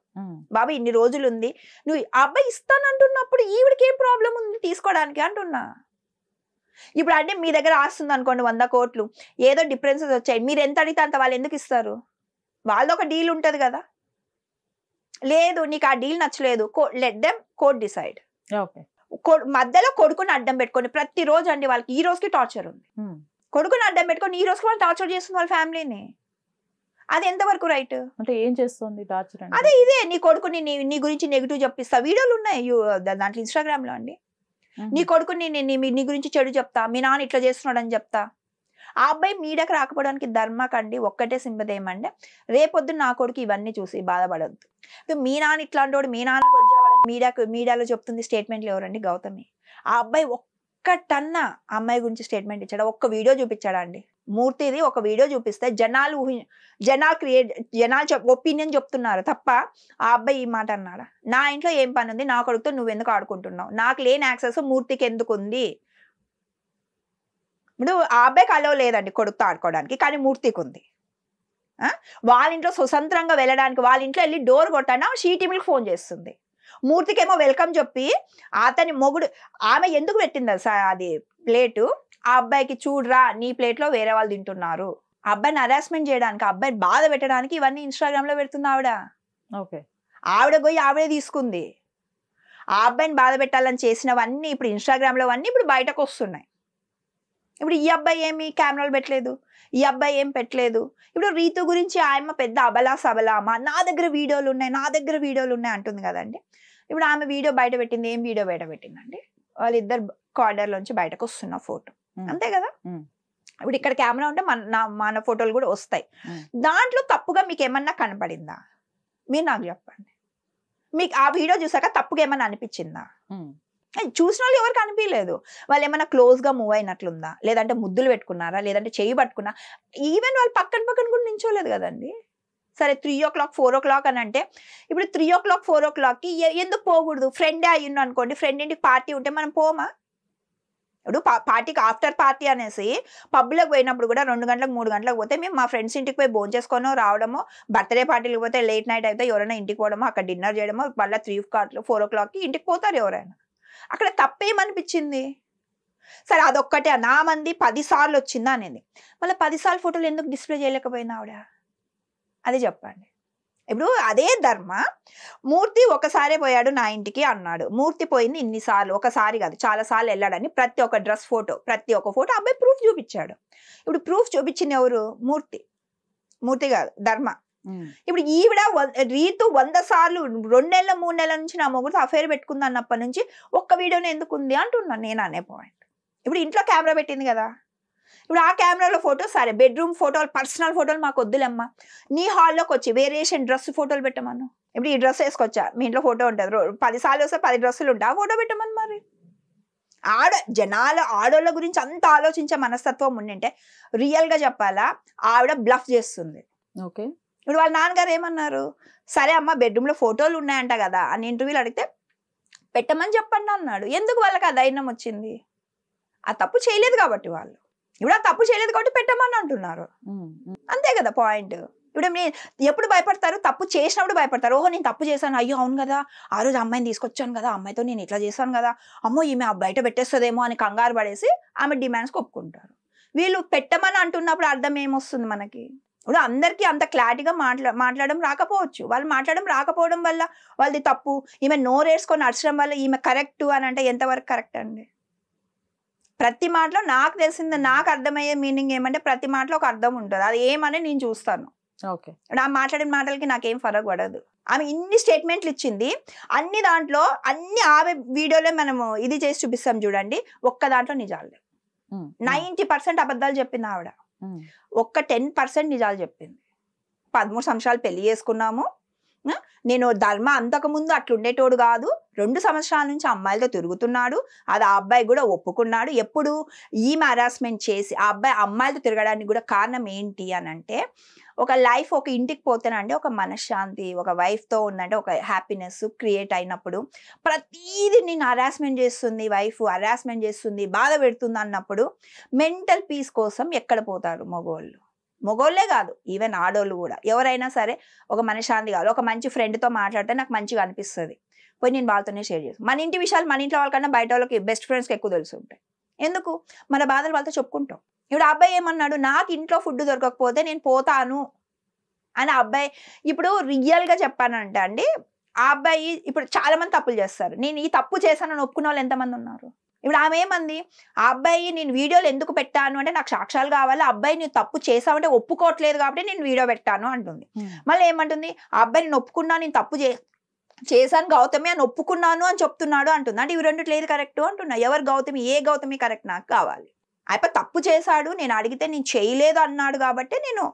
బాబా ఇన్ని రోజులు ఉంది, నువ్వు ఆ అబ్బాయి ఇస్తానంటున్నప్పుడు ఈవిడికి ఏం ప్రాబ్లం ఉంది తీసుకోవడానికి అంటున్నా. ఇప్పుడు అంటే మీ దగ్గర ఆస్తుంది అనుకోండి 100 కోట్లు, ఏదో డిఫరెన్సెస్ వచ్చాయి, మీరు ఎంత అడిగితే అంత వాళ్ళు ఎందుకు ఇస్తారు? వాళ్ళది ఒక డీల్ ఉంటుంది కదా. లేదు నీకు ఆ డీల్ నచ్చలేదు, లెట్ దెమ్ కోర్ట్ డిసైడ్. మధ్యలో కొడుకుని అడ్డం పెట్టుకొని ప్రతిరోజు అండి వాళ్ళకి ఈ రోజుకి టార్చర్ ఉంది. కొడుకుని అడ్డం పెట్టుకొని ఈ రోజుకి వాళ్ళు టార్చర్ చేస్తుంది వాళ్ళ ఫ్యామిలీని. అది ఎంతవరకు రైట్? అంటే ఏం చేస్తుంది టార్చర్? అదే ఇదే నీ కొడుకుని నీ గురించి నెగిటివ్ చెప్పిస్తా, వీడియోలు ఉన్నాయి దాంట్లో ఇన్స్టాగ్రామ్ లో అండి. నీ కొడుకుని నీ గురించి చెడు చెప్తా, మీ నాన్న ఇట్లా చేస్తున్నాడు అని చెప్తా. ఆ అబ్బాయి మీడియాకి రాకపోవడానికి ధర్మకండి ఒక్కటే సింపతి ఏమంటే, రేపొద్దున నా కొడుకు ఇవన్నీ చూసి బాధపడద్దు. మీ నాన్న ఇట్లాంటి మీ నాన్న మీడియాలో చెప్తుంది స్టేట్మెంట్లు ఎవరండి? గౌతమి. ఆ అబ్బాయి ఒక్కటన్నా అమ్మాయి గురించి స్టేట్మెంట్ ఇచ్చాడా? ఒక్క వీడియో చూపించాడా అండి? మూర్తిది ఒక వీడియో చూపిస్తే జనాలు ఒపీనియన్ చెప్తున్నారు తప్ప ఆ అబ్బాయి ఈ మాట అన్నాడా? నా ఇంట్లో ఏం పని ఉంది, నా కొడుకుతో నువ్వు ఎందుకు ఆడుకుంటున్నావు, నాకు లేని యాక్సెస్ మూర్తికి ఎందుకు ఉంది? ఇప్పుడు ఆ అబ్బాయికి అలో లేదండి కొడుకుతో ఆడుకోవడానికి, కానీ మూర్తికి ఉంది. వాళ్ళ ఇంట్లో స్వతంత్రంగా వెళ్ళడానికి, వాళ్ళ ఇంట్లో వెళ్ళి డోర్ కొట్టానా షీటీమిల్కి ఫోన్ చేస్తుంది. మూర్తికేమో వెల్కమ్ చెప్పి అతని మొగుడు, ఆమె ఎందుకు పెట్టింది అది ప్లేటు, ఆ అబ్బాయికి చూడరా నీ ప్లేట్లో వేరే వాళ్ళు తింటున్నారు, ఆ అబ్బాయిని హరాస్మెంట్ చేయడానికి, ఆ అబ్బాయిని బాధ పెట్టడానికి ఇవన్నీ ఇన్స్టాగ్రామ్ లో పెడుతుంది ఆవిడ. ఆవిడ పోయి ఆవిడే తీసుకుంది. ఆ అబ్బాయిని బాధ పెట్టాలని చేసినవన్నీ ఇప్పుడు ఇన్స్టాగ్రామ్ లో అన్నీ ఇప్పుడు బయటకు వస్తున్నాయి. ఇప్పుడు ఈ అబ్బాయి ఏమి కెమెరాలు పెట్టలేదు, ఈ అబ్బాయి ఏం పెట్టలేదు. ఇప్పుడు రీతు గురించి ఆయమ్మ పెద్ద అబలా సబలామా, నా దగ్గర వీడియోలు ఉన్నాయి అంటుంది కదండి. ఇప్పుడు ఆమె వీడియో బయట పెట్టింది, ఏం వీడియో బయట పెట్టిందండి? వాళ్ళిద్దరు కార్డర్ లోంచి బయటకు వస్తున్న ఫోటో, అంతే కదా. ఇప్పుడు ఇక్కడ కెమెరా ఉంటే మన ఫోటోలు కూడా వస్తాయి. దాంట్లో తప్పుగా మీకు ఏమన్నా కనపడిందా? మీరు నాకు చెప్పండి. మీకు ఆ వీడియో చూసాక తప్పుగా ఏమన్నా అనిపించిందా? చూసిన వాళ్ళు ఎవరికి అనిపించలేదు. వాళ్ళు ఏమైనా క్లోజ్ గా మూవ్ అయినట్లుందా, లేదంటే ముద్దులు పెట్టుకున్నారా, లేదంటే చెయ్యి పట్టుకున్నా? ఈవెన్ వాళ్ళు పక్కన కూడా నించోలేదు కదండి. సరే 3 o'clock 4 o'clock అని అంటే, ఇప్పుడు 3 o'clock 4 o'clockకి ఎందుకు పోకూడదు? ఫ్రెండే అయ్యిండు అనుకోండి, ఫ్రెండ్ ఇంటికి పార్టీ ఉంటే మనం పోమా? ఇప్పుడు పార్టీకి ఆఫ్టర్ పార్టీ అనేసి పబ్లోకి పోయినప్పుడు కూడా 2 గంటలకు 3 గంటలకు పోతే మేము మా ఫ్రెండ్స్ ఇంటికి పోయి భోజనం చేసుకోనో రావడమో, బర్త్డే పార్టీలకు పోతే లేట్ నైట్ అయితే ఎవరైనా ఇంటికి పోవడమో, అక్కడ డిన్నర్ చేయడమో, మళ్ళీ 3-4 o'clockకి ఇంటికి పోతారు ఎవరైనా. అక్కడ తప్పేమనిపించింది? సరే అదొక్కటే, నా మంది 10 సార్లు వచ్చిందా అనేది, మళ్ళీ 10 సార్లు ఫోటోలు ఎందుకు డిస్ప్లే చేయలేకపోయింది ఆవిడ? అది చెప్పండి. ఇప్పుడు అదే ధర్మ, మూర్తి ఒకసారే పోయాడు నా ఇంటికి అన్నాడు. మూర్తి పోయింది ఇన్నిసార్లు, ఒకసారి కాదు చాలా సార్లు వెళ్ళాడని ప్రతి ఒక్క డ్రెస్ ఫోటో, ప్రతి ఒక్క ఫోటో అబ్బాయి ప్రూఫ్ చూపించాడు. ఇప్పుడు ప్రూఫ్ చూపించింది ఎవరు? మూర్తి కాదు, ధర్మ. ఇప్పుడు ఈవిడ రీతు 100 సార్లు 2 నెలల 3 నెలల నుంచి నా మొగుడుతో అఫైర్ పెట్టుకుంది అన్నప్పటి నుంచి ఒక్క వీడియోనే ఎందుకు ఉంది అంటున్నాను నేను అనే పాయింట్. ఇప్పుడు ఇంట్లో కెమెరా పెట్టింది కదా, ఇప్పుడు ఆ కెమెరాలో ఫోటో సరే, బెడ్రూమ్ ఫోటోలు, పర్సనల్ ఫోటోలు మాకు వద్దులేమ్మా, నీ హాల్లోకి వచ్చి వేరియేషన్ డ్రెస్ ఫోటోలు పెట్టమను. ఇప్పుడు ఈ డ్రెస్ వేసుకొచ్చా, మీ ఇంట్లో ఫోటో ఉంటుంది, 10 సార్లు వస్తే 10 డ్రెస్సులు ఉంటాయి, ఆ ఫోటో పెట్టమని. మరి ఆడోళ్ళ గురించి అంత ఆలోచించే మనస్తత్వం ఉండింటే రియల్ గా చెప్పాలా, ఆవిడ బ్లఫ్ చేస్తుంది. ఓకే, ఇప్పుడు వాళ్ళ నాన్నగారు ఏమన్నారు? సరే అమ్మ బెడ్రూమ్ లో ఫోటోలు ఉన్నాయంట కదా అని ఇంటర్వ్యూలు అడిగితే పెట్టమని చెప్పండి అన్నాడు. ఎందుకు వాళ్ళకి ఆ ధైర్యం వచ్చింది? ఆ తప్పు చేయలేదు కాబట్టి వాళ్ళు. ఇప్పుడు ఆ తప్పు చేయలేదు కాబట్టి పెట్టమని అంటున్నారు, అంతే కదా పాయింట్. ఇప్పుడు మీరు ఎప్పుడు భయపడతారు? తప్పు చేసినప్పుడు భయపడతారు. ఓహో నేను తప్పు చేశాను, అయ్యో అవును కదా, ఆ రోజు అమ్మాయిని తీసుకొచ్చాను కదా, అమ్మాయితో నేను ఇట్లా చేశాను కదా, అమ్మో ఈమె బయట పెట్టేస్తుందేమో అని కంగారు పడేసి ఆమె డిమాండ్స్కి ఒప్పుకుంటారు. వీళ్ళు పెట్టమని అంటున్నప్పుడు అర్థం ఏమొస్తుంది మనకి? ఇప్పుడు అందరికీ అంత క్లారిటీగా మాట్లాడడం రాకపోవచ్చు. వాళ్ళు మాట్లాడడం రాకపోవడం వల్ల వాళ్ళది తప్పు, ఈమె నోరేసుకొని అరచడం వల్ల ఈమె కరెక్ట్ అని అంటే ఎంతవరకు కరెక్ట్ అండి? ప్రతి మాటలో నాకు తెలిసింది, నాకు అర్థమయ్యే మీనింగ్ ఏమంటే ప్రతి మాటలో ఒక అర్థం ఉంటుంది, అది ఏమని నేను చూస్తాను. ఓకే, ఆ మాట్లాడిన మాటలకి నాకేం ఫరక్ పడదు. ఆమె ఇన్ని స్టేట్మెంట్లు ఇచ్చింది, అన్ని దాంట్లో అన్ని ఆమె వీడియోలో మనము ఇది చేసి చూపిస్తాం చూడండి, ఒక్క దాంట్లో నిజాలు లేవు. 90% అబద్ధాలు చెప్పింది ఆవిడ, ఒక్క 10% నిజాలు చెప్పింది. 13 సంవత్సరాలు పెళ్లి చేసుకున్నాము, నేను ధర్మ అంతకుముందు అట్లుండేటోడు కాదు, 2 సంవత్సరాల నుంచి అమ్మాయిలతో తిరుగుతున్నాడు, అది ఆ అబ్బాయి కూడా ఒప్పుకున్నాడు. ఎప్పుడు ఈమె హరాస్మెంట్ చేసి ఆ అబ్బాయి అమ్మాయిలతో తిరగడానికి కూడా కారణం ఏంటి అని అంటే, ఒక లైఫ్, ఒక ఇంటికి పోతేనంటే ఒక మనశ్శాంతి, ఒక వైఫ్తో ఉందంటే ఒక హ్యాపీనెస్ క్రియేట్ అయినప్పుడు, ప్రతీది నేను హరాస్మెంట్ చేస్తుంది వైఫ్, హరాస్మెంట్ చేస్తుంది, బాధ పెడుతుంది అన్నప్పుడు మెంటల్ పీస్ కోసం ఎక్కడ పోతారు మగోళ్ళు? మగోళ్ళే కాదు, ఈవెన్ ఆడోళ్ళు కూడా. ఎవరైనా సరే ఒక మనశ్శాంతి కావాలి, ఒక మంచి ఫ్రెండ్తో మాట్లాడితే నాకు మంచిగా అనిపిస్తుంది, పోయి నేను వాళ్ళతోనే షేర్ చేస్తాను. మన ఇంటి విషయాలు మన ఇంట్లో వాళ్ళకన్నా బయట వాళ్ళకి, బెస్ట్ ఫ్రెండ్స్కి ఎక్కువ తెలుసు ఉంటాయి. ఎందుకు? మన బాధలు వాళ్ళతో చెప్పుకుంటాం. ఇప్పుడు ఆ అబ్బాయి ఏమన్నాడు, నాకు ఇంట్లో ఫుడ్ దొరకకపోతే నేను పోతాను అని. ఆ అబ్బాయి ఇప్పుడు రియల్గా చెప్పానంటే అండి, ఆ అబ్బాయి ఇప్పుడు చాలా మంది తప్పులు చేస్తారు. నేను ఈ తప్పు చేశానని ఒప్పుకునే వాళ్ళు ఎంతమంది ఉన్నారు? ఇప్పుడు ఆమె ఏమంది, ఆ అబ్బాయి నేను వీడియోలు ఎందుకు పెట్టాను అంటే నాకు సాక్ష్యాలు కావాలి, ఆ అబ్బాయి నేను తప్పు చేసావంటే ఒప్పుకోవట్లేదు కాబట్టి నేను వీడియో పెట్టాను అంటుంది. మళ్ళీ ఏమంటుంది, ఆ అబ్బాయి నేను ఒప్పుకున్నా, నేను తప్పు చేశాను గౌతమి అని ఒప్పుకున్నాను అని చెప్తున్నాడు అంటుంది. అంటే ఇవి రెండిట్లో ఏది కరెక్ట్ అంటున్నా. ఎవరు గౌతమి, ఏ గౌతమి కరెక్ట్ నాకు కావాలి. అయిపోయి తప్పు చేశాడు, నేను అడిగితే నేను చేయలేదు అన్నాడు కాబట్టి నేను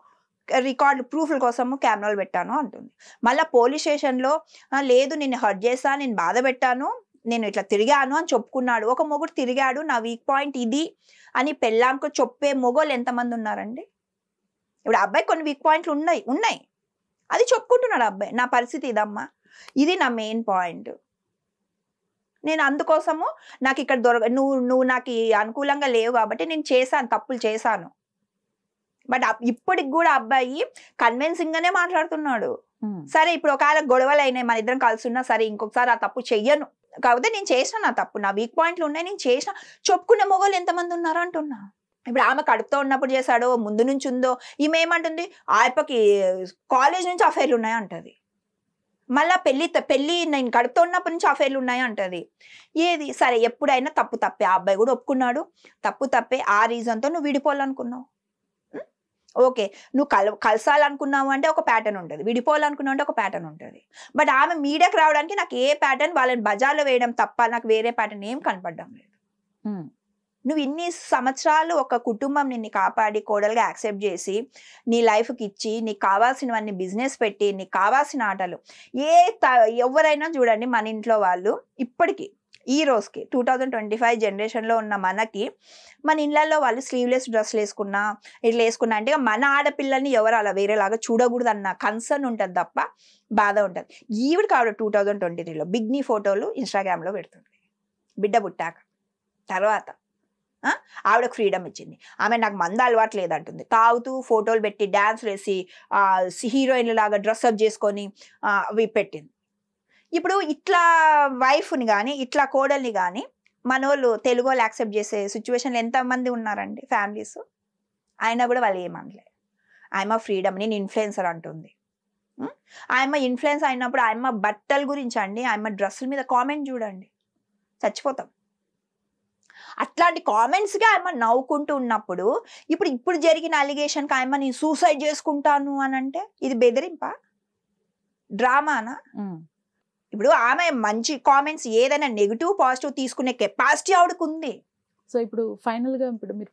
రికార్డు ప్రూఫ్ల కోసము కెమెరాలు పెట్టాను అంటుంది. మళ్ళీ పోలీస్ స్టేషన్లో లేదు నేను హర్ట్ చేశాను, నేను బాధ పెట్టాను, నేను ఇట్లా తిరిగాను అని చెప్పుకున్నాడు. ఒక మొగుడు తిరిగాడు, నా వీక్ పాయింట్ ఇది అని పెళ్ళాంకు చెప్పే మొగోళ్ళు ఎంతమంది ఉన్నారండి? ఇప్పుడు అబ్బాయి కొన్ని వీక్ పాయింట్లు ఉన్నాయి, అది చెప్పుకుంటున్నాడు అబ్బాయి, నా పరిస్థితి ఇదమ్మా, ఇది నా మెయిన్ పాయింట్, నేను అందుకోసము నాకు ఇక్కడ నువ్వు నాకు అనుకూలంగా లేవు కాబట్టి నేను చేశాను, తప్పులు చేశాను. బట్ ఇప్పటికి కూడా అబ్బాయి కన్విన్సింగ్ గానే మాట్లాడుతున్నాడు. సరే ఇప్పుడు ఒకవేళ గొడవలు అయినాయి, మన ఇద్దరం కలిసి ఉన్నా సరే ఇంకొకసారి ఆ తప్పు చెయ్యను, కాకపోతే నేను చేసిన నా తప్పు, నా వీక్ పాయింట్లు ఉన్నాయి, నేను చేసిన చెప్పుకునే మొగోళ్ళు ఎంతమంది ఉన్నారు అంటున్నా. ఇప్పుడు ఆమె కడుపుతో ఉన్నప్పుడు చేశాడో ముందు నుంచి ఉందో, ఈమె ఏమంటుంది, ఆయప్పకి కాలేజ్ నుంచి అఫైర్లు ఉన్నాయి అంటది. మళ్ళా పెళ్ళి నేను కడుపుతో ఉన్నప్పటి నుంచి అఫైర్లు ఉన్నాయి అంటది. ఏది సరే, ఎప్పుడైనా తప్పు తప్పే. ఆ అబ్బాయి కూడా ఒప్పుకున్నాడు, తప్పు తప్పే. ఆ రీజన్తో నువ్వు విడిపోవాలనుకున్నావు, ఓకే. నువ్వు కలసాలనుకున్నావు అంటే ఒక ప్యాటర్న్ ఉంటుంది, విడిపోవాలనుకున్నావు అంటే ఒక ప్యాటర్న్ ఉంటుంది. బట్ ఆమె మీడియాకి రావడానికి నాకు ఏ ప్యాటర్న్, వాళ్ళని బజార్లో వేయడం తప్ప నాకు వేరే ప్యాటర్న్ ఏం కనపడడం లేదు. నువ్వు ఇన్ని సంవత్సరాలు ఒక కుటుంబం నిన్ను కాపాడి కోడలుగా యాక్సెప్ట్ చేసి నీ లైఫ్కి ఇచ్చి నీకు కావాల్సినవన్నీ బిజినెస్ పెట్టి నీకు కావాల్సిన ఆటలు ఎవరైనా చూడండి, మన ఇంట్లో వాళ్ళు ఇప్పటికీ ఈ రోజుకి 2025 జనరేషన్లో ఉన్న మనకి మన ఇళ్ళల్లో వాళ్ళు స్లీవ్లెస్ డ్రెస్లు వేసుకున్నా ఇట్లా వేసుకున్నా అంటే మన ఆడపిల్లల్ని ఎవరు అలా వేరేలాగా చూడకూడదు అన్న కన్సర్న్ ఉంటుంది తప్ప బాధ ఉంటుంది. ఈవిడ కావడం 2023లో బిగ్నీ ఫోటోలు ఇన్స్టాగ్రామ్లో పెడుతుంది బిడ్డ పుట్టాక. తర్వాత ఆవిడకు ఫ్రీడమ్ ఇచ్చింది. ఆమె నాకు మంద అలవాటు లేదంటుంది, తాగుతూ ఫోటోలు పెట్టి డ్యాన్స్లు వేసి హీరోయిన్ల లాగా డ్రెస్అప్ చేసుకొని అవి పెట్టింది. ఇప్పుడు ఇట్లా వైఫ్ని కానీ ఇట్లా కోడల్ని కానీ మనోళ్ళు తెలుగు వాళ్ళు యాక్సెప్ట్ చేసే సిచ్యువేషన్లు ఎంతమంది ఉన్నారండి ఫ్యామిలీస్? అయినా కూడా వాళ్ళు ఏమనలే. ఆయమ ఫ్రీడమ్, నేను ఇన్ఫ్లుయెన్సర్ అంటుంది. ఆయమ ఇన్ఫ్లుయెన్స్ అయినప్పుడు ఆయమ బట్టల గురించి అండి, ఆయమ డ్రెస్సుల మీద కామెంట్ చూడండి, చచ్చిపోతాం. అట్లాంటి కామెంట్స్గా ఆయమ నవ్వుకుంటూ ఉన్నప్పుడు ఇప్పుడు జరిగిన అలిగేషన్కి ఆయమ నేను సూసైడ్ చేసుకుంటాను అని అంటే ఇది బెదిరింపా, డ్రామానా? ఇప్పుడు ఆమె మంచి కామెంట్స్ ఏదైనా నెగిటివ్ పాజిటివ్ తీసుకునే కెపాసిటీ ఆవిడకు ఉంది. సో ఇప్పుడు ఫైనల్గా ఇప్పుడు మీరు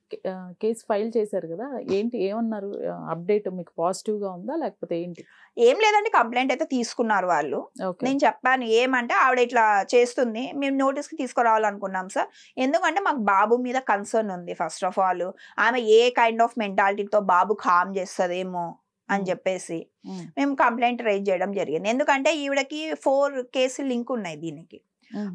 కేసు ఫైల్ చేశారు కదా, ఏంటి ఏమన్నారు అప్డేట్? మీకు పాజిటివ్గా ఉందా లేకపోతే ఏంటి? ఏం లేదండి, కంప్లైంట్ అయితే తీసుకున్నారు వాళ్ళు. నేను చెప్పాను ఏమంటే ఆవిడ ఇట్లా చేస్తుంది, మేము నోటీస్కి తీసుకురావాలనుకున్నాం సార్, ఎందుకంటే మాకు బాబు మీద కన్సర్న్ ఉంది. ఫస్ట్ ఆఫ్ ఆల్ ఆమె ఏ కైండ్ ఆఫ్ మెంటాలిటీతో బాబుకి హార్మ్ చేస్తుందేమో అని చెప్పేసి మేము కంప్లైంట్ రైజ్ చేయడం జరిగింది. ఎందుకంటే ఈవిడకి 4 కేసులు లింక్ ఉన్నాయి దీనికి,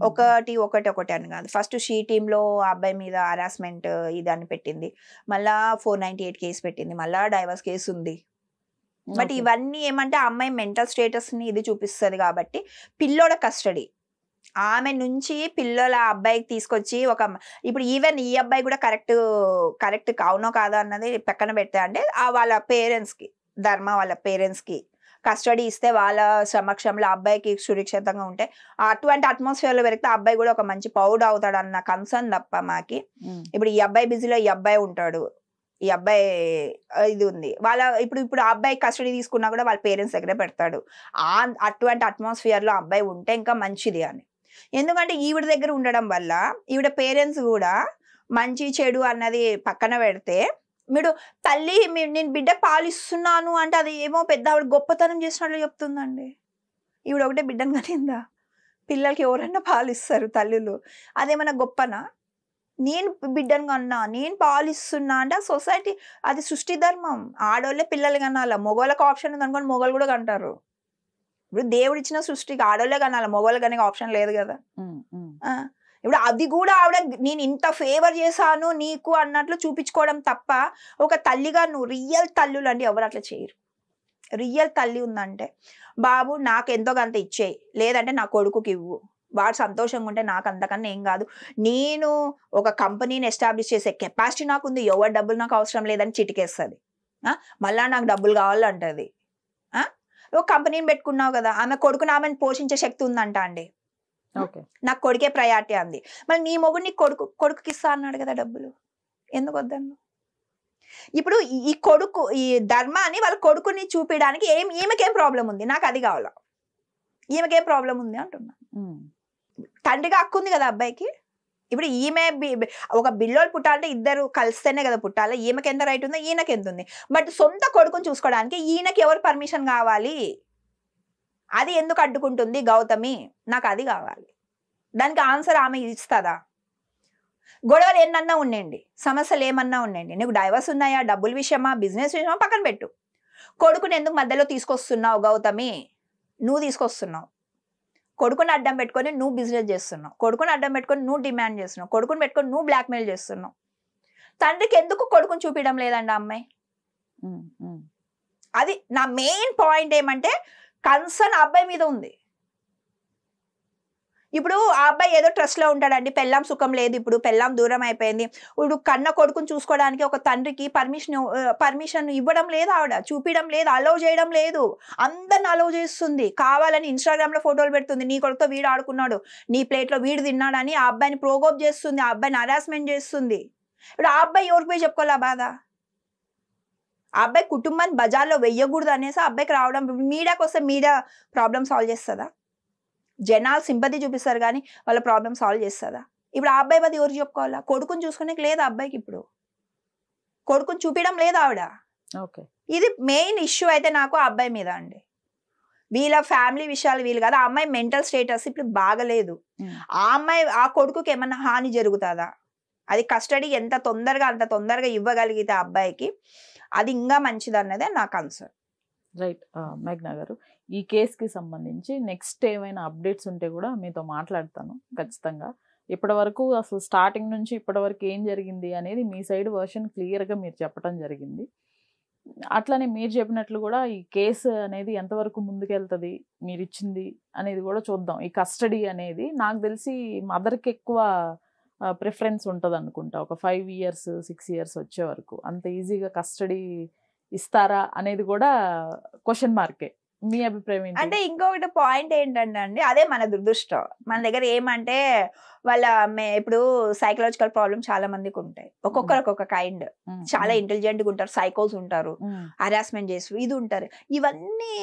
ఒకటి అని కాదు. ఫస్ట్ షీ టీంలో అబ్బాయి మీద హరాస్మెంట్ ఇది అని పెట్టింది, మళ్ళా 498 కేసు పెట్టింది, మళ్ళా డైవర్స్ కేసు ఉంది. బట్ ఇవన్నీ ఏమంటే అమ్మాయి మెంటల్ స్టేటస్ని ఇది చూపిస్తుంది కాబట్టి పిల్లోడ కస్టడీ ఆమె నుంచి పిల్లల అబ్బాయికి తీసుకొచ్చి ఇప్పుడు ఈవెన్ ఈ అబ్బాయి కూడా కరెక్ట్ అవునో కాదో అన్నది పక్కన పెడతా అంటే వాళ్ళ పేరెంట్స్కి, ధర్మ వాళ్ళ పేరెంట్స్కి కస్టడీ ఇస్తే వాళ్ళ సమక్షంలో అబ్బాయికి సురక్షితంగా ఉంటే అటువంటి అట్మాస్ఫియర్లో పెరిగితే అబ్బాయి కూడా ఒక మంచి పౌడ్ అవుతాడు అన్న కన్సర్న్ తప్ప మాకి. ఇప్పుడు ఈ అబ్బాయి బిజీలో ఈ అబ్బాయి ఉంటాడు, ఈ అబ్బాయి ఇది ఉంది వాళ్ళ ఇప్పుడు ఆ అబ్బాయి కస్టడీ తీసుకున్నా కూడా వాళ్ళ పేరెంట్స్ దగ్గరే పెడతాడు. అటువంటి అట్మాస్ఫియర్లో అబ్బాయి ఉంటే ఇంకా మంచిది అని. ఎందుకంటే ఈవిడ దగ్గర ఉండడం వల్ల ఈవిడ పేరెంట్స్ కూడా మంచి చెడు అన్నది పక్కన పెడితే, మీరు తల్లి నేను బిడ్డ పాలిస్తున్నాను అంటే అది ఏమో పెద్ద ఆవిడ గొప్పతనం చేసినట్లు చెప్తుందండి. ఈవిడ ఒకటే బిడ్డను కనిందా? పిల్లలకి ఎవరైనా పాలు ఇస్తారు తల్లులు, అదేమన్నా గొప్పనా? నేను బిడ్డను కన్నా, నేను పాలిస్తున్నా అంటే ఆ సొసైటీ, అది సృష్టి ధర్మం. ఆడోళ్ళే పిల్లలు కనాల, మగవాళ్ళకి ఆప్షన్ ఉంది అనుకోని మగవాళ్ళు కూడా కంటారు. ఇప్పుడు దేవుడు ఇచ్చిన సృష్టికి ఆడోళ్ళే కనాలి, మగవాళ్ళు కనే ఆప్షన్ లేదు కదా. ఇప్పుడు అది కూడా ఆవిడ నేను ఇంత ఫేవర్ చేశాను నీకు అన్నట్లు చూపించుకోవడం తప్ప, ఒక తల్లిగా నువ్వు రియల్ తల్లులు అంటే ఎవరు అట్లా చేయరు. రియల్ తల్లి ఉందంటే, బాబు నాకు ఎంతో కొంత ఇచ్చేయి, లేదంటే నా కొడుకుకి ఇవ్వు, వాడు సంతోషంగా ఉంటే నాకు అంతకన్నా ఏం కాదు, నేను ఒక కంపెనీని ఎస్టాబ్లిష్ చేసే కెపాసిటీ నాకు ఉంది, ఎవరు డబ్బులు నాకు అవసరం లేదని చిటికేస్తుంది. మళ్ళా నాకు డబ్బులు కావాలంటది. ఒక కంపెనీని పెట్టుకున్నావు కదా, ఆమె కొడుకుని ఆమెను పోషించే శక్తి ఉందంట అండి. నాకు కొడుకే ప్రయారిటీ అంది. మళ్ళీ నీ మొగుడు నీ కొడుకుకి ఇస్తా అన్నాడు కదా డబ్బులు, ఎందుకు వద్దను? ఇప్పుడు ఈ కొడుకు ఈ ధర్మాన్ని వాళ్ళ కొడుకుని చూపించడానికి ఈమెకేం ప్రాబ్లం ఉంది? నాకు అది కావాలా, ఈమెకేం ప్రాబ్లం ఉంది అంటున్నా. తండ్రిగా హక్కు ఉంది కదా అబ్బాయికి. ఇప్పుడు ఈమె ఒక బిల్లోలు పుట్టాలంటే ఇద్దరు కలిస్తేనే కదా పుట్టాలి. ఈమెకి ఎంత రైట్ ఉందో ఈయనకి ఎంత ఉంది. బట్ సొంత కొడుకుని చూసుకోవడానికి ఈయనకి ఎవరు పర్మిషన్ కావాలి? అది ఎందుకు అడ్డుకుంటుంది గౌతమి? నాకు అది కావాలి. దానికి ఆన్సర్ ఆమె ఇస్తుందా? గొడవలు ఏమన్నా ఉండండి, సమస్యలు ఏమన్నా ఉండండి, నీకు డైవర్స్ ఉన్నాయా, డబ్బుల విషయమా, బిజినెస్ విషయమా పక్కన పెట్టు, కొడుకుని ఎందుకు మధ్యలో తీసుకొస్తున్నావు గౌతమి? నువ్వు తీసుకొస్తున్నావు. కొడుకుని అడ్డం పెట్టుకొని నువ్వు బిజినెస్ చేస్తున్నావు, కొడుకుని అడ్డం పెట్టుకొని నువ్వు డిమాండ్ చేస్తున్నావు, కొడుకుని పెట్టుకొని నువ్వు బ్లాక్మెయిల్ చేస్తున్నావు. తండ్రికి ఎందుకు కొడుకుని చూపించడం లేదండి అమ్మాయి? అది నా మెయిన్ పాయింట్. ఏమంటే కన్సర్న్ అబ్బాయి మీద ఉంది. ఇప్పుడు ఆ అబ్బాయి ఏదో ట్రస్ట్ లో ఉంటాడండి, పెళ్ళాం సుఖం లేదు, ఇప్పుడు పెళ్ళాం దూరం అయిపోయింది, ఇప్పుడు కన్న కొడుకుని చూసుకోవడానికి ఒక తండ్రికి పర్మిషన్ ఇవ్వడం లేదు, ఆవిడ చూపించడం లేదు, అలౌ చేయడం లేదు. అందరిని అలౌ చేస్తుంది, కావాలని ఇన్స్టాగ్రామ్ లో ఫోటోలు పెడుతుంది, నీ కొడుకుతో వీడు ఆడుకున్నాడు, నీ ప్లేట్ లో వీడు తిన్నాడని ఆ అబ్బాయిని ప్రోగోప్ చేస్తుంది, ఆ అబ్బాయిని హరాస్మెంట్ చేస్తుంది. ఇప్పుడు ఆ అబ్బాయి ఎవరికి పోయి చెప్పుకోవాలా బాధ? ఆ అబ్బాయి కుటుంబాన్ని బజార్లో వెయ్యకూడదు అనేసి ఆ అబ్బాయికి రావడం. మీడియాకి వస్తే మీడియా ప్రాబ్లమ్ సాల్వ్ చేస్తుందా? జనాలు సింపతి చూపిస్తారు కానీ వాళ్ళ ప్రాబ్లమ్ సాల్వ్ చేస్తుందా? ఇప్పుడు ఆ అబ్బాయి బది ఎవరు చెప్పుకోవాలా? కొడుకుని చూసుకునే లేదు అబ్బాయికి, ఇప్పుడు కొడుకుని చూపించడం లేదు ఆవిడ. ఇది మెయిన్ ఇష్యూ అయితే నాకు ఆ అబ్బాయి మీద అండి. వీళ్ళ ఫ్యామిలీ విషయాలు వీళ్ళు కాదు, ఆ అమ్మాయి మెంటల్ స్టేటస్ ఇప్పుడు బాగలేదు. ఆ అమ్మాయి ఆ కొడుకుకి ఏమన్నా హాని జరుగుతుందా? అది కస్టడీ ఎంత తొందరగా అంత తొందరగా ఇవ్వగలిగితే ఆ అబ్బాయికి అది ఇంకా మంచిది అన్నదే నా కన్సర్న్. రైట్. మేఘ్నా గారు, ఈ కేసుకి సంబంధించి నెక్స్ట్ ఏమైనా అప్డేట్స్ ఉంటే కూడా మీతో మాట్లాడతాను ఖచ్చితంగా. ఇప్పటి వరకు అసలు స్టార్టింగ్ నుంచి ఇప్పటి వరకు ఏం జరిగింది అనేది మీ సైడ్ వర్షన్ క్లియర్గా మీరు చెప్పడం జరిగింది. అట్లనే మీరు చెప్పినట్లు కూడా ఈ కేసు అనేది ఎంతవరకు ముందుకెళ్తుంది మీరు ఇచ్చింది అనేది కూడా చూద్దాం. ఈ కస్టడీ అనేది నాకు తెలిసి మదర్కి ఎక్కువ ప్రిఫరెన్స్ ఉంటుంది అనుకుంటా. ఒక 5 years 6 years వచ్చే వరకు అంత ఈజీగా కస్టడీ ఇస్తారా అనేది కూడా క్వశ్చన్ మార్కే. మీ అభిప్రాయం ఏంటి? అంటే ఇంకొకటి పాయింట్ ఏంటంటే అండి, అదే మన దురదృష్టం. మన దగ్గర ఏమంటే వాళ్ళ ఇప్పుడు సైకలాజికల్ ప్రాబ్లమ్ చాలా మందికి ఉంటాయి, ఒక్కొక్కరు ఒక్కొక్క కైండ్. చాలా ఇంటెలిజెంట్గా ఉంటారు, సైకోస్ ఉంటారు, హరాస్మెంట్ చేసి ఇది ఉంటారు. ఇవన్నీ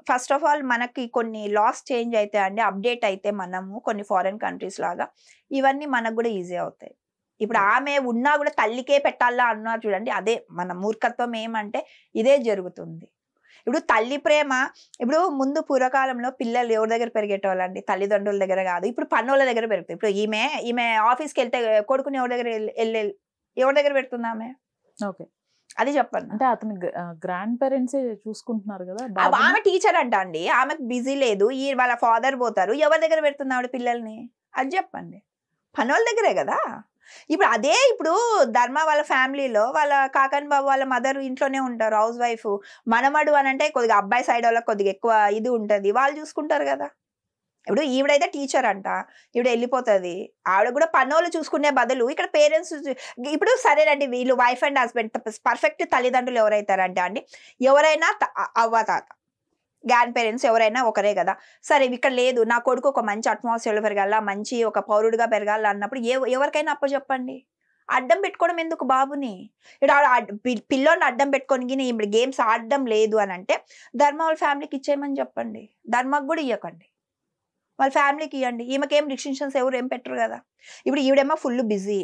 ఫస్ట్ ఆఫ్ ఆల్ మనకి కొన్ని లాస్ చేంజ్ అయితే అండి, అప్డేట్ అయితే మనము కొన్ని ఫారెన్ కంట్రీస్ లాగా ఇవన్నీ మనకు కూడా ఈజీ అవుతాయి. ఇప్పుడు ఆమె ఉన్నా కూడా తల్లికే పెట్టాలా అన్నారు చూడండి, అదే మన మూర్ఖత్వం. ఏమంటే ఇదే జరుగుతుంది. ఇప్పుడు తల్లి ప్రేమ, ఇప్పుడు ముందు పూర్వకాలంలో పిల్లలు ఎవరి దగ్గర పెరిగేటోళ్ళండి? తల్లిదండ్రుల దగ్గర కాదు, ఇప్పుడు పన్నోళ్ళ దగ్గర పెరుగుతాయి. ఇప్పుడు ఈమె ఆఫీస్కి వెళ్తే కొడుకుని ఎవరి దగ్గర పెడుతుంది ఆమె? ఓకే, అది చెప్పండి. అంటే అతని గ్రాండ్ పేరెంట్స్ చూసుకుంటున్నారు కదా. ఆమె టీచర్ అంట అండి, ఆమెకు బిజీ లేదు, వాళ్ళ ఫాదర్ పోతారు, ఎవరి దగ్గర పెడుతుంది ఆవిడ పిల్లల్ని? అది చెప్పండి. పనోళ్ళ దగ్గరే కదా. ఇప్పుడు అదే ఇప్పుడు ధర్మ వాళ్ళ ఫ్యామిలీలో వాళ్ళ కాకన్ బాబు వాళ్ళ మదర్ ఇంట్లోనే ఉంటారు, హౌస్ వైఫ్. మనమడు అని అంటే కొద్దిగా అబ్బాయి సైడ్ వాళ్ళకి కొద్దిగా ఎక్కువ ఇది ఉంటుంది, వాళ్ళు చూసుకుంటారు కదా. ఇప్పుడు ఈవిడైతే టీచర్ అంట, ఈవిడ వెళ్ళిపోతుంది, ఆవిడ కూడా పనోళ్ళు చూసుకునే బదులు ఇక్కడ పేరెంట్స్. ఇప్పుడు సరేనండి, వీళ్ళు వైఫ్ అండ్ హస్బెండ్ పర్ఫెక్ట్ తల్లిదండ్రులు ఎవరైతారంటే అండి, ఎవరైనా అవ్వ తాత గ్రాండ్ పేరెంట్స్ ఎవరైనా ఒకరే కదా. సరే ఇక్కడ లేదు, నా కొడుకు ఒక మంచి అట్మాస్ఫియర్లో పెరగాల, మంచి ఒక పౌరుడిగా పెరగాల అన్నప్పుడు ఎవరికైనా అప్పచెప్పండి. అడ్డం పెట్టుకోవడం ఎందుకు బాబుని? ఇప్పుడు పిల్లోని అడ్డం పెట్టుకొని ఇప్పుడు గేమ్స్ ఆడడం లేదు అని అంటే ధర్మ వాళ్ళ ఫ్యామిలీకి ఇచ్చేయమని చెప్పండి, ధర్మకు కూడా ఇవ్వకండి, వాళ్ళ ఫ్యామిలీకి ఇవ్వండి. ఈమెకేం రిస్ట్రిక్షన్స్ ఎవరు ఏం పెట్టరు కదా. ఇప్పుడు ఈవిడేమో ఫుల్ బిజీ,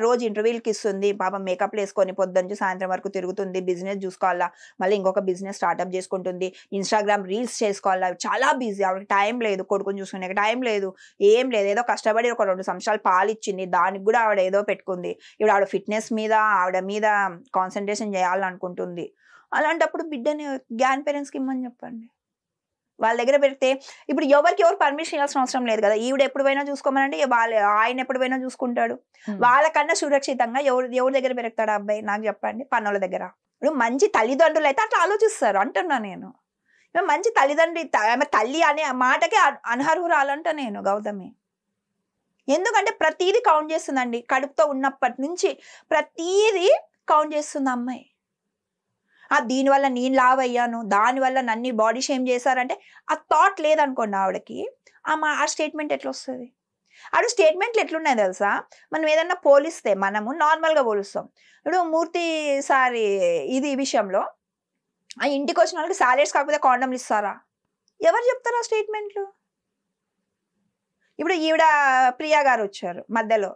రోజు ఇంటర్వ్యూలకి ఇస్తుంది పాపం, మేకప్లు వేసుకొని పొద్దున్న సాయంత్రం వరకు తిరుగుతుంది, బిజినెస్ చూసుకోవాలా, మళ్ళీ ఇంకొక బిజినెస్ స్టార్ట్అప్ చేసుకుంటుంది, ఇన్స్టాగ్రామ్ రీల్స్ చేసుకోవాలా, చాలా బిజీ, ఆవిడకి టైం లేదు, కొడుకుని చూసుకునే టైం లేదు, ఏం లేదు. ఏదో కష్టపడి ఒక 2 సంవత్సరాలు పాలు ఇచ్చింది, దానికి కూడా ఆవిడ ఏదో పెట్టుకుంది. ఇప్పుడు ఆవిడ ఫిట్నెస్ మీద ఆవిడ మీద కాన్సన్ట్రేషన్ చేయాలనుకుంటుంది. అలాంటప్పుడు బిడ్డని గ్రాండ్ పేరెంట్స్కి ఇమ్మని చెప్పండి. వాళ్ళ దగ్గర పెడితే ఇప్పుడు ఎవరికి ఎవరు పర్మిషన్ ఇవ్వాల్సిన అవసరం లేదు కదా. ఈవిడ ఎప్పుడు పోయినా చూసుకోమనండి, ఆయన ఎప్పుడు పోయినా చూసుకుంటాడు. వాళ్ళకన్నా సురక్షితంగా ఎవరి దగ్గర పెరుగుతాడు అబ్బాయి నాకు చెప్పండి? పన్నుల దగ్గర. ఇప్పుడు మంచి తల్లిదండ్రులు అయితే అట్లా ఆలోచిస్తారు అంటున్నా నేను. మంచి తల్లి అనే మాటకే అనర్హురాలంట నేను గౌతమి. ఎందుకంటే ప్రతీది కౌంట్ చేస్తుందండి. కడుపుతో ఉన్నప్పటి నుంచి ప్రతీది కౌంట్ చేస్తుంది అమ్మాయి. దీనివల్ల నేను లావ్ అయ్యాను, దానివల్ల నన్ను బాడీ షేమ్ చేశారంటే ఆ థాట్ లేదనుకోండి ఆవిడకి, ఆ స్టేట్మెంట్ ఎట్లా వస్తుంది? ఆవిడ స్టేట్మెంట్లు ఎట్లున్నాయి తెలుసా? మనం ఏదన్నా పోలిస్తే మనము నార్మల్గా పోలుస్తాం. ఇప్పుడు మూర్తి సారి ఇది విషయంలో ఆ ఇంటికి వచ్చిన వాళ్ళకి సాలరీస్ కాకపోతే కాండమ్లు ఇస్తారా? ఎవరు చెప్తారు ఆ స్టేట్మెంట్లు? ఇప్పుడు ఈవిడ ప్రియా గారు వచ్చారు మధ్యలో,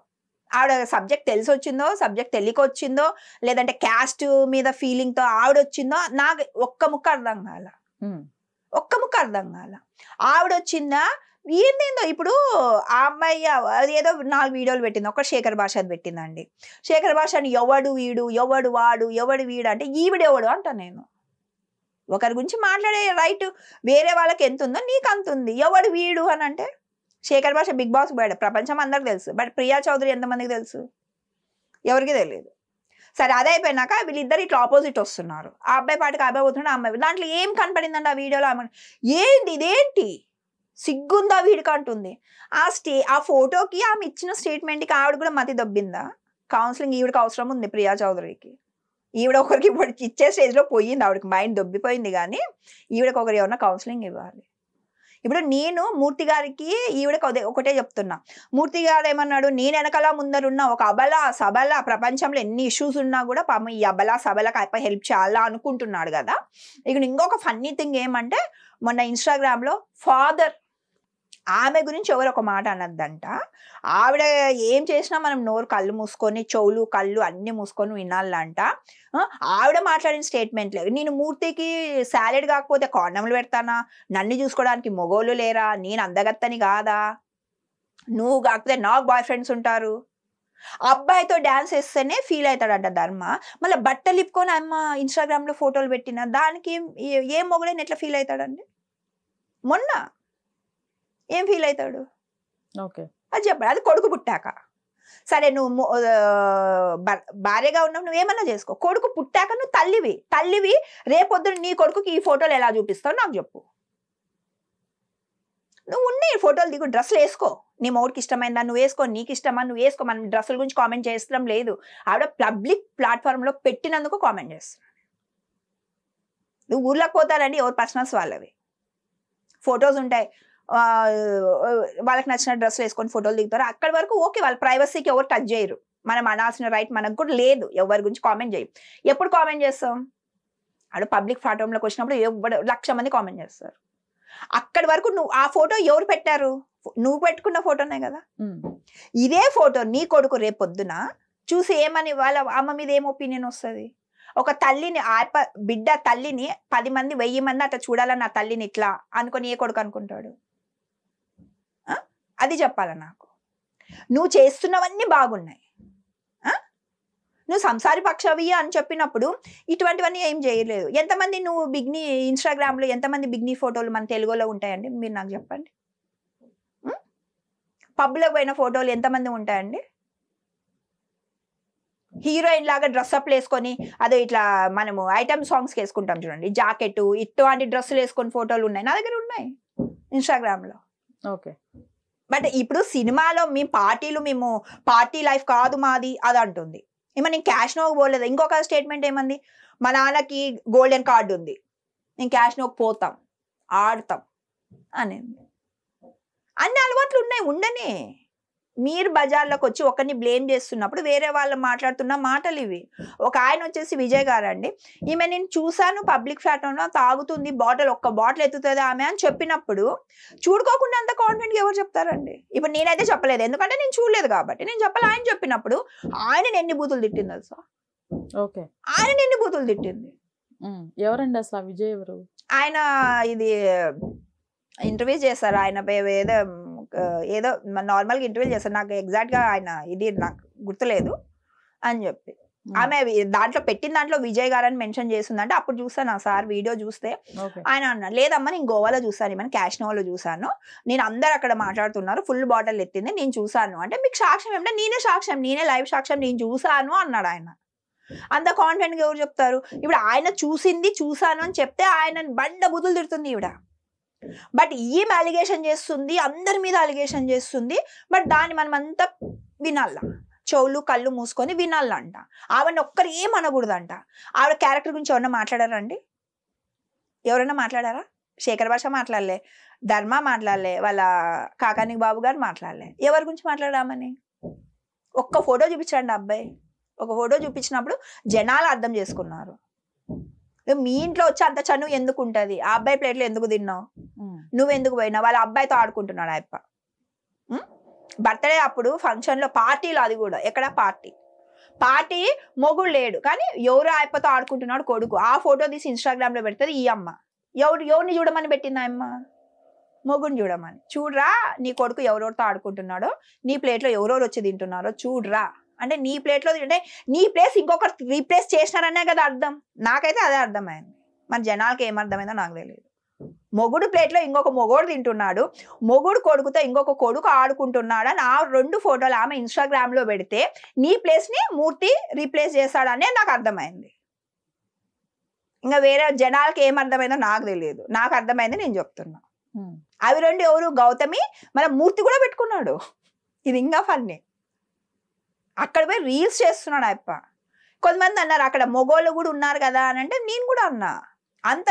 ఆవిడ సబ్జెక్ట్ తెలిసి వచ్చిందో, సబ్జెక్ట్ తెలియక వచ్చిందో, లేదంటే క్యాస్ట్ మీద ఫీలింగ్తో ఆవిడ వచ్చిందో నాకు ఒక్క ముక్క అర్థం కాల. ఆవిడ వచ్చిందా ఏందేందో. ఇప్పుడు ఆ అమ్మాయి అది ఏదో 4 వీడియోలు పెట్టింది, ఒక శేఖర్ భాష అది పెట్టిందండి. శేఖర్ భాషని ఎవడు వీడు, ఎవడు వాడు, ఎవడు వీడు అంటే ఈవిడెవడు అంట నేను. ఒకరి గురించి మాట్లాడే రైట్ వేరే వాళ్ళకి ఎంత ఉందో నీకు అంత ఉంది. ఎవడు వీడు అని అంటే శేఖర్ భాష బిగ్ బాస్ పోయాడు, ప్రపంచం అందరికి తెలుసు. బట్ ప్రియా చౌదరి ఎంతమందికి తెలుసు? ఎవరికి తెలియదు. సరే అదే అయిపోయినాక వీళ్ళిద్దరు ఇట్లా ఆపోజిట్ వస్తున్నారు. ఆ అబ్బాయి పాటికి అబ్బాయి పోతున్నాడు, ఆ అమ్మాయి. దాంట్లో ఏం కనపడిందండి ఆ వీడియోలో? ఏంటి ఇదేంటి సిగ్గుందా వీడికి అంటుంది. ఆ ఫోటోకి ఆమె ఇచ్చిన స్టేట్మెంట్కి ఆవిడ కూడా మతి దొబ్బిందా? కౌన్సిలింగ్ ఈవిడకి అవసరం ఉంది ప్రియా చౌదరికి. ఈవిడ ఒకరికి ఇచ్చే స్టేజ్లో పోయింది, ఆవిడకి మైండ్ దొబ్బిపోయింది. కానీ ఈవిడకి ఒకరు ఏమన్నా కౌన్సిలింగ్ ఇవ్వాలి. ఇప్పుడు నేను మూర్తి గారికి ఈవిడకి ఒకటే చెప్తున్నా. మూర్తి గారు ఏమన్నాడు? నేను వెనకాల ముందరున్న ఒక అబల సబల, ప్రపంచంలో ఎన్ని ఇష్యూస్ ఉన్నా కూడా పాపం ఈ అబల సబలకు అయిపోయి హెల్ప్ చేయాలా అనుకుంటున్నాడు కదా. ఇక్కడ ఇంకొక ఫన్నీ థింగ్ ఏమంటే, మొన్న ఇన్స్టాగ్రామ్లో ఫాదర్ ఆమె గురించి ఎవరు ఒక మాట అనద్దంట. ఆవిడ ఏం చేసినా మనం నోరు కళ్ళు మూసుకొని, చెవులు కళ్ళు అన్ని మూసుకొని వినాలంట. ఆవిడ మాట్లాడిన స్టేట్మెంట్లే. నేను మూర్తికి సాలెడ్ కాకపోతే కాండమ్లు పెడతానా? నన్ను చూసుకోవడానికి మొగోళ్ళు లేరా? నేను అందగత్తని కాదా? నువ్వు కాకపోతే నాకు బాయ్ ఫ్రెండ్స్ ఉంటారు. అబ్బాయితో డాన్స్ వేస్తేనే ఫీల్ అవుతాడంట ధర్మ. మళ్ళీ బట్టలు ఇప్పుకొని అమ్మ ఇన్స్టాగ్రామ్లో ఫోటోలు పెట్టిన దానికి ఏం మొగడని ఎట్లా ఫీల్ అవుతాడండి? మొన్న ఏం ఫీల్ అవుతాడు? అది చెప్పాడు. అది కొడుకు పుట్టాక. సరే నువ్వు భార్యగా ఉన్నావు, నువ్వేమన్నా చేసుకో. కొడుకు పుట్టాక నువ్వు తల్లివి రేపొద్దున నీ కొడుకుకి ఈ ఫోటోలు ఎలా చూపిస్తావు నాకు చెప్పు. నువ్వు ఉన్నాయి ఫోటోలు దిగు, డ్రెస్సులు వేసుకో. నీ మౌడికి ఇష్టమైందా నువ్వు వేసుకో, నీకు ఇష్టమా నువ్వు వేసుకో. మనం డ్రెస్సుల గురించి కామెంట్ చేస్తడం లేదు. ఆవిడ పబ్లిక్ ప్లాట్ఫామ్లో పెట్టినందుకు కామెంట్ చేస్తున్నాను. నువ్వు ఊర్లోకి పోతారండి, ఎవరు పర్సనల్స్ వాళ్ళవి. ఫొటోస్ ఉంటాయి, వాళ్ళకి నచ్చిన డ్రెస్ వేసుకొని ఫోటోలు దిగుతారు. అక్కడి వరకు ఓకే, వాళ్ళ ప్రైవసీకి ఎవరు టచ్ చేయరు. మనం అనాల్సిన రైట్ మనకు కూడా లేదు, ఎవరి గురించి కామెంట్ చేయం. ఎప్పుడు కామెంట్ చేస్తాం? అక్కడ పబ్లిక్ ప్లాట్ఫామ్లోకి వచ్చినప్పుడు 1,00,000 మంది కామెంట్ చేస్తారు. అక్కడి వరకు నువ్వు ఆ ఫోటో ఎవరు పెట్టారు? నువ్వు పెట్టుకున్న ఫోటోనే కదా. ఇదే ఫోటో నీ కొడుకు రేపొద్దున చూసి ఏమని వాళ్ళ అమ్మ మీద ఏం ఒపీనియన్ వస్తుంది? ఒక తల్లిని బిడ్డ తల్లిని 10 మంది 1000 మంది అట్లా చూడాలని నా తల్లిని ఇట్లా అనుకొని ఏ కొడుకు అనుకుంటాడు? అది చెప్పాల నాకు. నువ్వు చేస్తున్నవన్నీ బాగున్నాయి, నువ్వు సంసారి పక్షవి అని చెప్పినప్పుడు ఇటువంటివన్నీ ఏం చేయలేదు. ఎంతమంది నువ్వు బిగ్నీ ఇన్స్టాగ్రామ్లో ఎంతమంది బిగ్నీ ఫోటోలు మన తెలుగులో ఉంటాయండి? మీరు నాకు చెప్పండి. పబ్లో పోయిన ఫోటోలు ఎంతమంది ఉంటాయండి? హీరోయిన్ లాగా డ్రెస్అప్ వేసుకొని అదే ఇట్లా మనము ఐటమ్ సాంగ్స్కి వేసుకుంటాం చూడండి, జాకెట్ ఇటువంటి డ్రెస్సులు వేసుకొని ఫోటోలు ఉన్నాయి, నా దగ్గర ఉన్నాయి ఇన్స్టాగ్రామ్లో. ఓకే. బట్ ఇప్పుడు సినిమాలో మేము పార్టీ లైఫ్ కాదు మాది అది అంటుంది. ఏమో నేను క్యాష్ నోకి పోలేదు. ఇంకొక స్టేట్మెంట్ ఏమంది? మా నాన్నకి గోల్డెన్ కార్డు ఉంది, నేను క్యాష్ నోకి పోతాం ఆడతాం అనేది. అన్ని అలవాట్లు ఉన్నాయి, ఉండని. మీరు బజార్లోకి వచ్చి ఒకరిని బ్లేమ్ చేస్తున్నప్పుడు వేరే వాళ్ళు మాట్లాడుతున్న మాటలు ఇవి. ఒక ఆయన వచ్చేసి విజయ్ గారు అండి, ఈమె నేను చూసాను పబ్లిక్ ప్లాట్ఫామ్లో తాగుతుంది, ఒక్క బాటిల్ ఎత్తుతుంది ఆమె అని చెప్పినప్పుడు చూడుకోకుండా అంత కాన్ఫిడెంట్గా ఎవరు చెప్తారండి? ఇప్పుడు నేనైతే చెప్పలేదు, ఎందుకంటే నేను చూడలేదు కాబట్టి నేను చెప్పాలి. ఆయన చెప్పినప్పుడు ఆయన ఎన్ని బూతులు తిట్టింది తెలుసా? ఓకే, ఆయన ఎన్ని బూతులు తిట్టింది. ఎవరండి అసలు ఆ విజయ్ ఎవరు? ఆయన ఇది ఇంటర్వ్యూ చేశారు, ఆయన ఏదో ఏదో నార్మల్గా ఇంటర్వ్యూ చేశారు, నాకు ఎగ్జాక్ట్గా ఆయన ఇది నాకు గుర్తులేదు అని చెప్పి. ఆమె దాంట్లో పెట్టిన దాంట్లో విజయ్ గారు అని మెన్షన్ చేస్తుందంటే అప్పుడు చూసాను ఆ సార్ వీడియో చూస్తే ఆయన అన్నాడు, లేదమ్మా నేను గోవాలో చూసాను, ఏమైనా క్యాష్నోవాలో చూసాను, నేను అందరు అక్కడ మాట్లాడుతున్నారు, ఫుల్ బాటిల్ ఎత్తింది నేను చూసాను అంటే, మీకు సాక్ష్యం ఏమంటే నేనే సాక్ష్యం, నేనే లైవ్ సాక్ష్యం, నేను చూసాను అన్నాడు ఆయన. అంత కాన్ఫిడెంట్గా ఎవరు చెప్తారు? ఇప్పుడు ఆయన చూసాను అని చెప్తే ఆయన బండ బుద్ధులు తిడుతుంది ఈవిడ. బట్ ఈమె అలిగేషన్ చేస్తుంది, అందరి మీద అలిగేషన్ చేస్తుంది, బట్ దాన్ని మనం అంతా వినాల, చెవులు కళ్ళు మూసుకొని వినాలంట. ఆవిడని ఒక్కరు ఏమనకూడదంట. ఆవిడ క్యారెక్టర్ గురించి ఎవరన్నా మాట్లాడారండి? ఎవరైనా మాట్లాడారా? శేఖర్ భాష మాట్లాడలే, ధర్మ మాట్లాడలే, వాళ్ళ కాకానికి బాబు గారు మాట్లాడలే. ఎవరి గురించి మాట్లాడామని? ఒక్క ఫోటో చూపించండి అబ్బాయి. ఒక ఫోటో చూపించినప్పుడు జనాలు అర్థం చేసుకున్నారు. మీ ఇంట్లో వచ్చి అంత చనువు ఎందుకు ఉంటుంది? ఆ అబ్బాయి ప్లేట్లో ఎందుకు తిన్నావు? నువ్వెందుకు పోయినావు? వాళ్ళ అబ్బాయితో ఆడుకుంటున్నాడు అయ్యప్ప. బర్త్డే అప్పుడు ఫంక్షన్లో పార్టీలో, అది కూడా ఎక్కడ పార్టీ మొగుడు లేడు కానీ ఎవరు అయ్యప్పతో ఆడుకుంటున్నాడు కొడుకు. ఆ ఫోటో తీసి ఇన్స్టాగ్రామ్లో పెడుతుంది ఈ అమ్మ. ఎవరిని చూడమని పెట్టింది ఆ అమ్మ? మొగుడిని చూడమని. చూడరా నీ కొడుకు ఎవరెవరితో ఆడుకుంటున్నాడో, నీ ప్లేట్లో ఎవరెవరు వచ్చి తింటున్నారో చూడరా అంటే, నీ ప్లేట్లో తింటే నీ ప్లేస్ ఇంకొకరు రీప్లేస్ చేసినారనే కదా అర్థం. నాకైతే అదే అర్థమైంది, మన జనాలకి ఏమర్థమైందో నాకు తెలియదు. మొగుడు ప్లేట్లో ఇంకొక మొగుడు తింటున్నాడు, మొగుడు కొడుకుతో ఇంకొక కొడుకు ఆడుకుంటున్నాడు అని ఆ 2 ఫోటోలు ఆమె ఇన్స్టాగ్రామ్లో పెడితే నీ ప్లేస్ని మూర్తి రీప్లేస్ చేస్తాడనే నాకు అర్థమైంది. ఇంకా వేరే జనాలకి ఏమర్థమైందో నాకు తెలియదు, నాకు అర్థమైంది నేను చెప్తున్నా. అవి 2 ఎవరు? గౌతమి, మన మూర్తి కూడా పెట్టుకున్నాడు. ఇది ఇంకా ఫన్నీ. అక్కడ పోయి రీల్స్ చేస్తున్నాడు అయ్యప్ప. కొంతమంది అన్నారు అక్కడ మొగోళ్ళు కూడా ఉన్నారు కదా అని అంటే, నేను కూడా అన్నా. అంత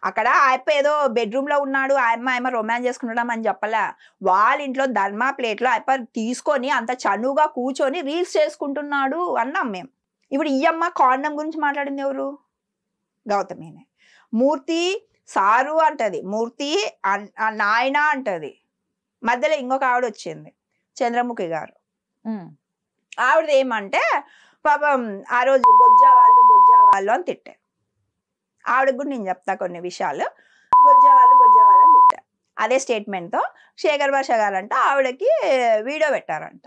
అక్కడ అయ్యప్ప ఏదో బెడ్రూమ్లో ఉన్నాడు, ఆయమ్మ రొమాన్స్ చేసుకుంటాం అని చెప్పలే. వాళ్ళ ఇంట్లో ధర్మ ప్లేట్లో అయ్యప్ప తీసుకొని అంత చనువుగా కూర్చొని రీల్స్ చేసుకుంటున్నాడు అన్నాం మేము. ఇప్పుడు ఈ అమ్మ కాండం గురించి మాట్లాడింది ఎవరు? గౌతమినే. మూర్తి సారు అంటది, మూర్తి నాయన అంటది. మధ్యలో ఇంకొక ఆవిడ వచ్చింది, చంద్రముఖి గారు. ఆవిడది ఏమంటే పాపం ఆ రోజు గొజ్జా వాళ్ళు అని తిట్టారు. ఆవిడకి కూడా నేను చెప్తా కొన్ని విషయాలు. గొజ్జా వాళ్ళు అని తిట్టారు. అదే స్టేట్మెంట్తో శేఖర్ భాష గారు అంట ఆవిడకి వీడియో పెట్టారంట.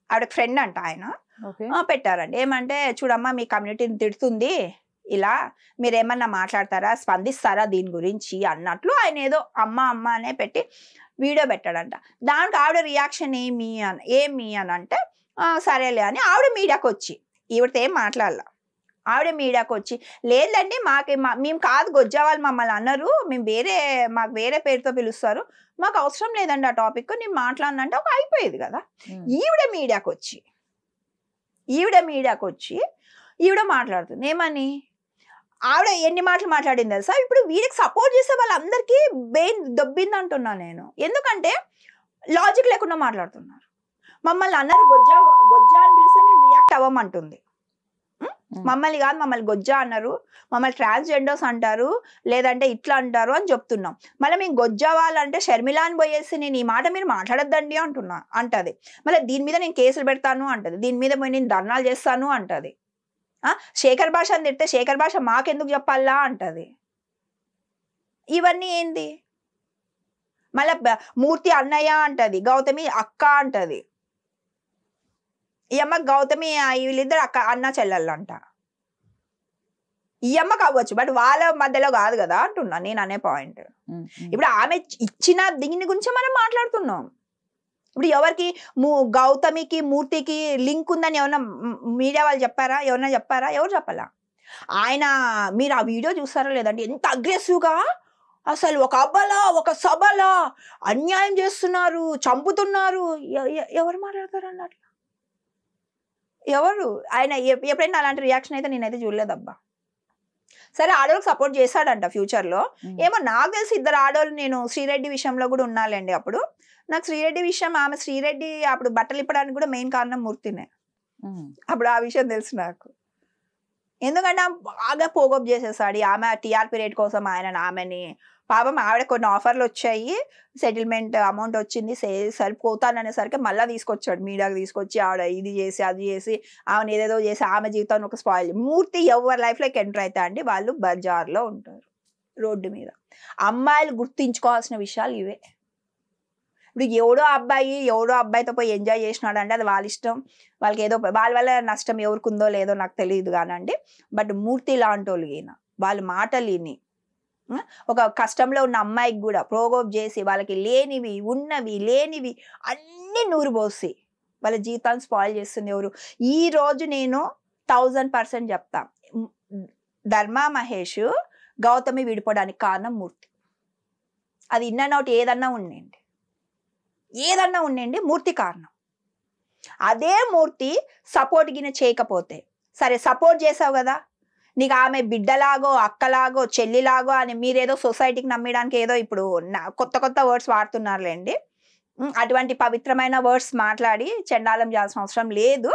ఆవిడకి ఫ్రెండ్ అంట ఆయన, పెట్టారంట. ఏమంటే, చూడమ్మా మీ కమ్యూనిటీని తిడుతుంది ఇలా, మీరేమన్నా మాట్లాడతారా, స్పందిస్తారా దీని గురించి అన్నట్లు ఆయన ఏదో అమ్మ అనే పెట్టి వీడియో పెట్టాడంట. దానికి ఆవిడ రియాక్షన్ ఏమి అని అంటే, సరేలే అని ఆవిడ మీడియాకి వచ్చి, ఈవిడతో ఏం మాట్లాడాల, ఆవిడ మీడియాకి వచ్చి, లేదండి మేము కాదు గొజ్జా వాళ్ళు మమ్మల్ని అన్నారు, మాకు వేరే పేరుతో పిలుస్తారు, మాకు అవసరం లేదండి ఆ టాపిక్, నేను మాట్లాడినంటే ఒక అయిపోయేది కదా. ఈవిడ మీడియాకి వచ్చి ఈవిడ మాట్లాడుతుంది ఏమని? ఆవిడ ఎన్ని మాటలు మాట్లాడింది తెలుసా? ఇప్పుడు వీరికి సపోర్ట్ చేసే వాళ్ళందరికీ దొబ్బింది అంటున్నా నేను. ఎందుకంటే లాజిక్ లేకుండా మాట్లాడుతున్నారు. మమ్మల్ని అన్నారు గొజ్జా అని పిలిస్తే మేము రియాక్ట్ అవ్వమంటుంది. మమ్మల్ని కాదు, మమ్మల్ని గొజ్జా అన్నారు, మమ్మల్ని ట్రాన్స్జెండర్స్ అంటారు, లేదంటే ఇట్లా అంటారు అని చెప్తున్నాం. మళ్ళీ మేము గొజ్జా వాళ్ళంటే షర్మిలా అని పోయేసి నేను ఈ మాట మీరు మాట్లాడొద్దండి అంటది. మళ్ళీ దీని మీద నేను కేసులు పెడతాను అంటది, దీని మీద పోయి నేను ధర్నాలు చేస్తాను అంటది. శేఖర్ భాష అని తిడితే శేఖర్ భాష మాకెందుకు చెప్పాలా అంటది. ఇవన్నీ ఏంది? మళ్ళీ మూర్తి అన్నయ్య అంటది, గౌతమి అక్క అంటది. ఈ అమ్మ గౌతమి వీళ్ళిద్దరు అన్న చెల్లెళ్ళంట. ఈ అమ్మకి అవ్వచ్చు, బట్ వాళ్ళ మధ్యలో కాదు కదా అంటున్నా నేను అనే పాయింట్. ఇప్పుడు ఆమె ఇచ్చిన దీని గురించి మనం మాట్లాడుతున్నాం. ఇప్పుడు ఎవరికి గౌతమికి మూర్తికి లింక్ ఉందని ఎవరన్నా మీడియా వాళ్ళు చెప్పారా? ఎవరన్నా చెప్పారా? ఎవరు చెప్పాలా? ఆయన మీరు ఆ వీడియో చూస్తారా లేదంటే ఎంత అగ్రెసివ్గా అసలు ఒక సభలా అన్యాయం చేస్తున్నారు, చంపుతున్నారు. ఎవరు మాట్లాడతారు అన్నట్లు? ఎవరు? ఆయన ఎప్పుడైనా అలాంటి రియాక్షన్ అయితే నేనైతే చూడలేదబ్బా. సరే ఆడోళ్ళకి సపోర్ట్ చేశాడంట ఫ్యూచర్ లో. ఏమో నాకు తెలిసి ఇద్దరు ఆడోళ్ళు, నేను శ్రీరెడ్డి విషయంలో కూడా ఉన్నాలేండి అప్పుడు. నాకు శ్రీరెడ్డి విషయం, ఆమె శ్రీరెడ్డి అప్పుడు బట్టలు ఇప్పడానికి కూడా మెయిన్ కారణం మూర్తినే. అప్పుడు ఆ విషయం తెలుసు నాకు. ఎందుకంటే బాగా పోగొప్ చేసేసాడు. ఆమె టీఆర్పీ రేట్ కోసం ఆమెని పాపం ఆవిడ కొన్ని ఆఫర్లు వచ్చాయి, సెటిల్మెంట్ అమౌంట్ వచ్చింది, సరిపోతాననేసరికి మళ్ళీ తీసుకొచ్చాడు మీడియాకి తీసుకొచ్చి ఆవిడ ఇది చేసి అది చేసి ఆమెను ఏదేదో చేసి ఆమె జీవితాన్ని ఒక స్పాయిల్. మూర్తి ఎవరి లైఫ్లోకి ఎంటర్ అవుతా అండి వాళ్ళు బజార్లో ఉంటారు, రోడ్డు మీద. అమ్మాయిలు గుర్తించుకోవాల్సిన విషయాలు ఇవే. ఇప్పుడు ఎవడో అబ్బాయితో పోయి ఎంజాయ్ చేసినాడు అంటే అది వాళ్ళ ఇష్టం, వాళ్ళకి ఏదో వాళ్ళ వల్ల నష్టం ఎవరికి ఉందో లేదో నాకు తెలియదు కానండి. బట్ మూర్తి లాంటి వాళ్ళు వాళ్ళ మాటలు విని ఒక కష్టంలో ఉన్న అమ్మాయికి కూడా ప్రోగోప్ చేసి వాళ్ళకి లేనివి ఉన్నవి లేనివి అన్ని నూరు పోసి వాళ్ళ జీవితాన్ని స్పాయిల్ చేస్తుంది ఎవరు. ఈ రోజు నేను 1000% చెప్తా, ధర్మా మహేష్ గౌతమి విడిపోవడానికి కారణం మూర్తి. అది ఇన్ అండ్ అవుట్ ఏదన్నా ఉండండి మూర్తి కారణం. అదే మూర్తి సపోర్ట్ గిన చేయకపోతే, సరే సపోర్ట్ చేసావు కదా, నీకు ఆమె బిడ్డలాగో అక్కలాగో చెల్లిలాగో అని మీరేదో సొసైటీకి నమ్మడానికి ఏదో ఇప్పుడు కొత్త వర్డ్స్ వాడుతున్నారులేండి. అటువంటి పవిత్రమైన వర్డ్స్ మాట్లాడి చండాలం చేయాల్సిన అవసరం లేదు.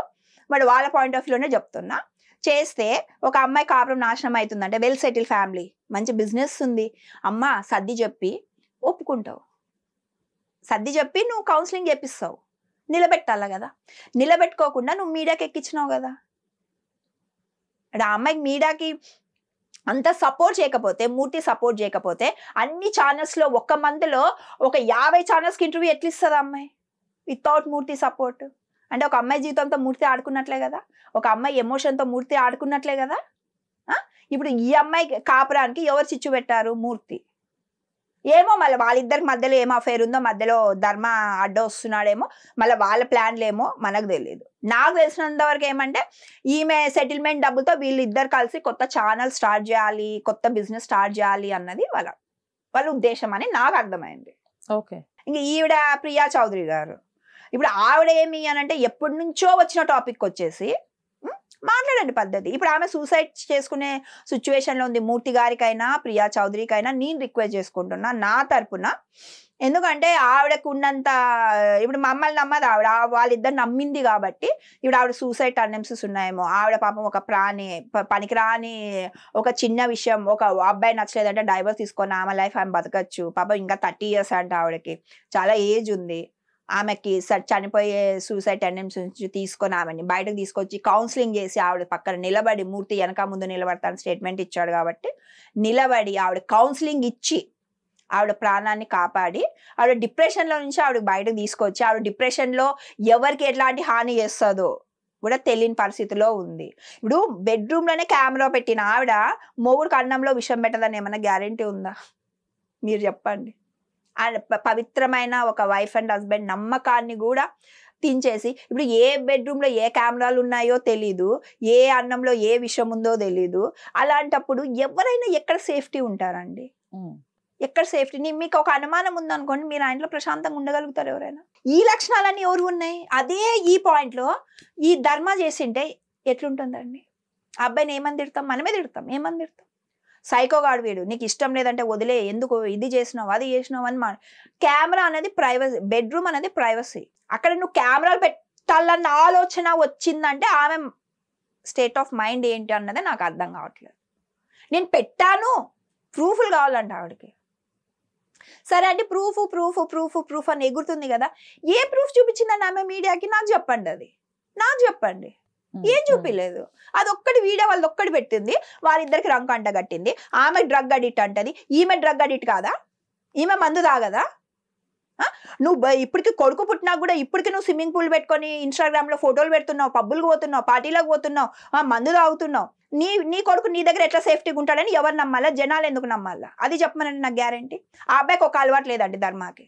బట్ వాళ్ళ పాయింట్ ఆఫ్ వ్యూలోనే చెప్తున్నా. చేస్తే ఒక అమ్మాయి కాపురం నాశనం అవుతుందంటే, వెల్ సెటిల్ ఫ్యామిలీ, మంచి బిజినెస్ ఉంది, అమ్మ సర్ది చెప్పి ఒప్పుకుంటావు, సర్ది చెప్పి నువ్వు కౌన్సిలింగ్ చేపిస్తావు, నిలబెట్టాలా కదా. నిలబెట్టుకోకుండా నువ్వు మీడియాకి ఎక్కించినావు కదా. ఆ అమ్మాయికి మీడియాకి అంత సపోర్ట్ చేయకపోతే, మూర్తి సపోర్ట్ చేయకపోతే, అన్ని ఛానల్స్లో ఒక మంత్లో ఒక 50 ఛానల్స్కి ఇంటర్వ్యూ ఎట్లా ఇస్తుంది అమ్మాయి వితౌట్ మూర్తి సపోర్ట్? అంటే ఒక అమ్మాయి జీవితంతో మూర్తి ఆడుకున్నట్లే కదా, ఒక అమ్మాయి ఎమోషన్తో మూర్తి ఆడుకున్నట్లే కదా. ఇప్పుడు ఈ అమ్మాయి కాపురానికి ఎవరు చిచ్చు పెట్టారు? మూర్తి. ఏమో మళ్ళీ వాళ్ళిద్దరికి మధ్యలో ఏం అఫైర్ ఉందో, మధ్యలో ధర్మ అడ్డ వస్తున్నాడేమో, మళ్ళీ వాళ్ళ ప్లాన్లేమో మనకు తెలియదు. నాకు తెలిసినంత వరకు ఏమంటే, ఈమె సెటిల్మెంట్ డబ్బుతో వీళ్ళిద్దరు కలిసి కొత్త ఛానల్ స్టార్ట్ చేయాలి, కొత్త బిజినెస్ స్టార్ట్ చేయాలి అన్నది వాళ్ళ ఉద్దేశం అని నాకు అర్థమైంది. ఓకే. ఇంకా ఈవిడ ప్రియా చౌదరి గారు, ఇప్పుడు ఆవిడ ఏమి అని అంటే ఎప్పటి నుంచో వచ్చిన టాపిక్ వచ్చేసి మాట్లాడండి పద్ధతి. ఇప్పుడు ఆమె సూసైడ్ చేసుకునే సిచ్యువేషన్లో ఉంది. మూర్తి గారికైనా ప్రియా చౌదరికైనా నేను రిక్వెస్ట్ చేసుకుంటున్నా నా తరపున. ఎందుకంటే ఆవిడకు ఉన్నంత, ఇప్పుడు మమ్మల్ని నమ్మదు ఆవిడ, వాళ్ళిద్దరు నమ్మింది కాబట్టి ఇప్పుడు ఆవిడ సూసైడ్ టెండెన్సీస్ ఉన్నాయేమో. ఆవిడ పాపం ఒక పనికిరాని ఒక చిన్న విషయం, ఒక అబ్బాయి నచ్చలేదంటే డైవర్స్ తీసుకొని ఆమె లైఫ్ ఆమె బతకచ్చు. పాపం ఇంకా 30 years అంటే ఆవిడకి చాలా ఏజ్ ఉంది. ఆమెకి చనిపోయే సూసైడ్ టెండెన్సీ నుంచి తీసుకొని ఆమెని బయటకు తీసుకొచ్చి కౌన్సిలింగ్ చేసి ఆవిడ పక్కన నిలబడి, మూర్తి వెనక ముందు నిలబడతాను స్టేట్మెంట్ ఇచ్చాడు కాబట్టి నిలబడి ఆవిడ కౌన్సిలింగ్ ఇచ్చి ఆవిడ ప్రాణాన్ని కాపాడి ఆవిడ డిప్రెషన్లో నుంచి ఆవిడ బయటకు తీసుకొచ్చి, ఆవిడ డిప్రెషన్లో ఎవరికి ఎట్లాంటి హాని చేస్తుందో కూడా తెలియని పరిస్థితిలో ఉంది. ఇప్పుడు బెడ్రూమ్లోనే కెమెరా పెట్టిన ఆవిడ మొగుడికి అన్నంలో విషం పెట్టదని ఏమన్నా గ్యారెంటీ ఉందా? మీరు చెప్పండి. పవిత్రమైన ఒక వైఫ్ అండ్ హస్బెండ్ నమ్మకాన్ని కూడా తించేసి, ఇప్పుడు ఏ బెడ్రూమ్లో ఏ కెమెరాలు ఉన్నాయో తెలీదు, ఏ అన్నంలో ఏ విషయం ఉందో తెలీదు. అలాంటప్పుడు ఎవరైనా ఎక్కడ సేఫ్టీ ఉంటారండి? ఎక్కడ సేఫ్టీ? మీకు ఒక అనుమానం ఉందనుకోండి, మీరు ఆ ఇంట్లో ప్రశాంతంగా ఉండగలుగుతారు ఎవరైనా? ఈ లక్షణాలన్నీ ఎవరు ఉన్నాయి? అదే ఈ పాయింట్లో ఈ ధర్మ చేసింటే ఎట్లుంటుందండి? ఆ అబ్బాయిని ఏమని తిడతాం? మనమే తిడతాం. ఏమని తిడతాం? సైకోగాడు వీడు, నీకు ఇష్టం లేదంటే వదిలే, ఎందుకు ఇది చేసినావు అది చేసినావు అని. కెమెరా అనేది ప్రైవసీ, బెడ్రూమ్ అనేది ప్రైవసీ. అక్కడ నువ్వు కెమెరాలు పెట్టాలన్న ఆలోచన వచ్చిందంటే ఆమె స్టేట్ ఆఫ్ మైండ్ ఏంటి అన్నది నాకు అర్థం కావట్లేదు. నేను పెట్టాను, ప్రూఫ్లు కావాలంట ఆవిడకి. సరే అంటే ప్రూఫ్ అని ఎగురుతుంది కదా. ఏ ప్రూఫ్ చూపించిందండి ఆమె మీడియాకి? నాకు చెప్పండి, అది నాకు చెప్పండి. ఏం చూపిలేదు. అదొక్కటి వీడియో వాళ్ళది ఒక్కటి పెట్టింది, వాళ్ళిద్దరికి రంకు అంట కట్టింది. ఆమె డ్రగ్ అడిక్ట్ అంటది, ఈమె డ్రగ్ అడిక్ట్ కాదా? ఈమె మందు తాగదా? నువ్వు ఇప్పటికి కొడుకు పుట్టినా కూడా ఇప్పటికి నువ్వు స్విమ్మింగ్ పూల్ పెట్టుకొని ఇన్స్టాగ్రామ్లో ఫోటోలు పెడుతున్నావు, పబ్బులకు పోతున్నావు, పార్టీలకు పోతున్నావు, మందు తాగుతున్నావు. నీ కొడుకు నీ దగ్గర ఎట్లా సేఫ్టీగా ఉంటాడని ఎవరు నమ్మాలా? జనాలు ఎందుకు నమ్మాలా? అది చెప్పమనండి నాకు గ్యారంటీ. ఆ అబ్బాయికి ఒక అలవాటు లేదండి ధర్మాకి,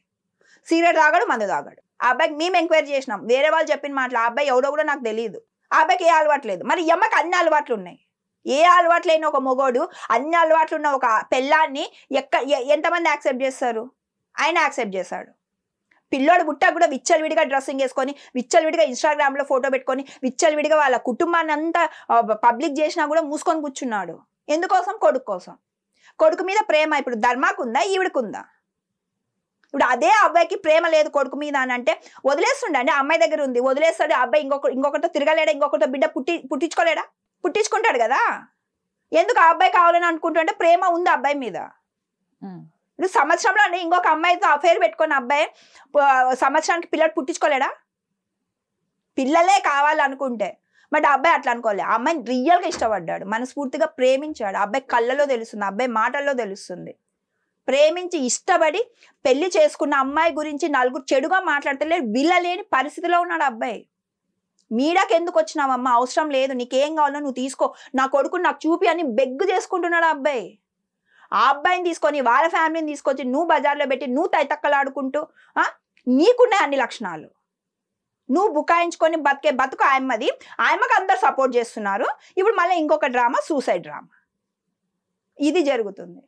సిగరెట్ తాగాడు, మందు తాగాడు. ఆ అబ్బాయికి మేము ఎంక్వైరీ చేసినాం, వేరే వాళ్ళు చెప్పిన మాటలు. ఆ అబ్బాయి ఎవడో కూడా నాకు తెలియదు. ఆ అబ్బాయికి ఏ అలవాటు లేదు. మరి ఈ అమ్మకి అన్ని అలవాట్లు ఉన్నాయి. ఏ అలవాటు లేని ఒక మొగోడు అన్ని అలవాట్లు ఉన్న ఒక పెళ్ళాన్ని ఎంతమంది యాక్సెప్ట్ చేస్తారు? ఆయన యాక్సెప్ట్ చేశాడు. పిల్లోడు పుట్టాక కూడా విచ్చలవిడిగా డ్రెస్సింగ్ వేసుకొని, విచ్చలవిడిగా ఇన్స్టాగ్రామ్లో ఫోటో పెట్టుకొని, విచ్చలవిడిగా వాళ్ళ కుటుంబాన్ని అంతా పబ్లిక్ చేసినా కూడా మూసుకొని కూర్చున్నాడు. ఎందుకోసం? కొడుకు కోసం. కొడుకు మీద ప్రేమ ఇప్పుడు ధర్మాకుందా, ఈవిడకుందా? ఇప్పుడు అదే అబ్బాయికి ప్రేమ లేదు కొడుకు మీద అని అంటే వదిలేస్తుండండి. అమ్మాయి దగ్గర ఉంది, వదిలేస్తాడు. అబ్బాయి ఇంకొకరితో తిరగలేడా, ఇంకొకరితో బిడ్డ పుట్టించుకోలేడా? పుట్టించుకుంటాడు కదా. ఎందుకు ఆ అబ్బాయి కావాలని అనుకుంటుంటే ప్రేమ ఉంది అబ్బాయి మీద. ఇప్పుడు సంవత్సరంలో ఇంకొక అమ్మాయితో అఫైర్ పెట్టుకున్న అబ్బాయి సంవత్సరానికి పిల్లలు పుట్టించుకోలేడా? పిల్లలే కావాలనుకుంటే. బట్ అబ్బాయి అట్లా అనుకోలే. ఆ అమ్మాయిని రియల్గా ఇష్టపడ్డాడు, మనస్ఫూర్తిగా ప్రేమించాడు. అబ్బాయి కళ్ళలో తెలుస్తుంది, అబ్బాయి మాటల్లో తెలుస్తుంది. ప్రేమించి ఇష్టపడి పెళ్లి చేసుకున్న అమ్మాయి గురించి నలుగురు చెడుగా మాట్లాడతలేదు, వీళ్ళలేని పరిస్థితిలో ఉన్నాడు అబ్బాయి. మీడాకి ఎందుకు వచ్చినావమ్మా, అవసరం లేదు, నీకేం కావాలో నువ్వు తీసుకో, నా కొడుకుని నాకు చూపి అని బెగ్గు చేసుకుంటున్నాడు అబ్బాయి. ఆ అబ్బాయిని తీసుకొని వాళ్ళ ఫ్యామిలీని తీసుకొచ్చి నువ్వు బజార్లో పెట్టి నువ్వు తైతక్కలాడుకుంటూ నీకున్నాయి అన్ని లక్షణాలు. నువ్వు బుకాయించుకొని బతికే బతుకు ఆయమ్మది. ఆయమ్మకి అందరు సపోర్ట్ చేస్తున్నారు. ఇప్పుడు మళ్ళీ ఇంకొక డ్రామా, సూసైడ్ డ్రామా. ఇది జరుగుతుంది.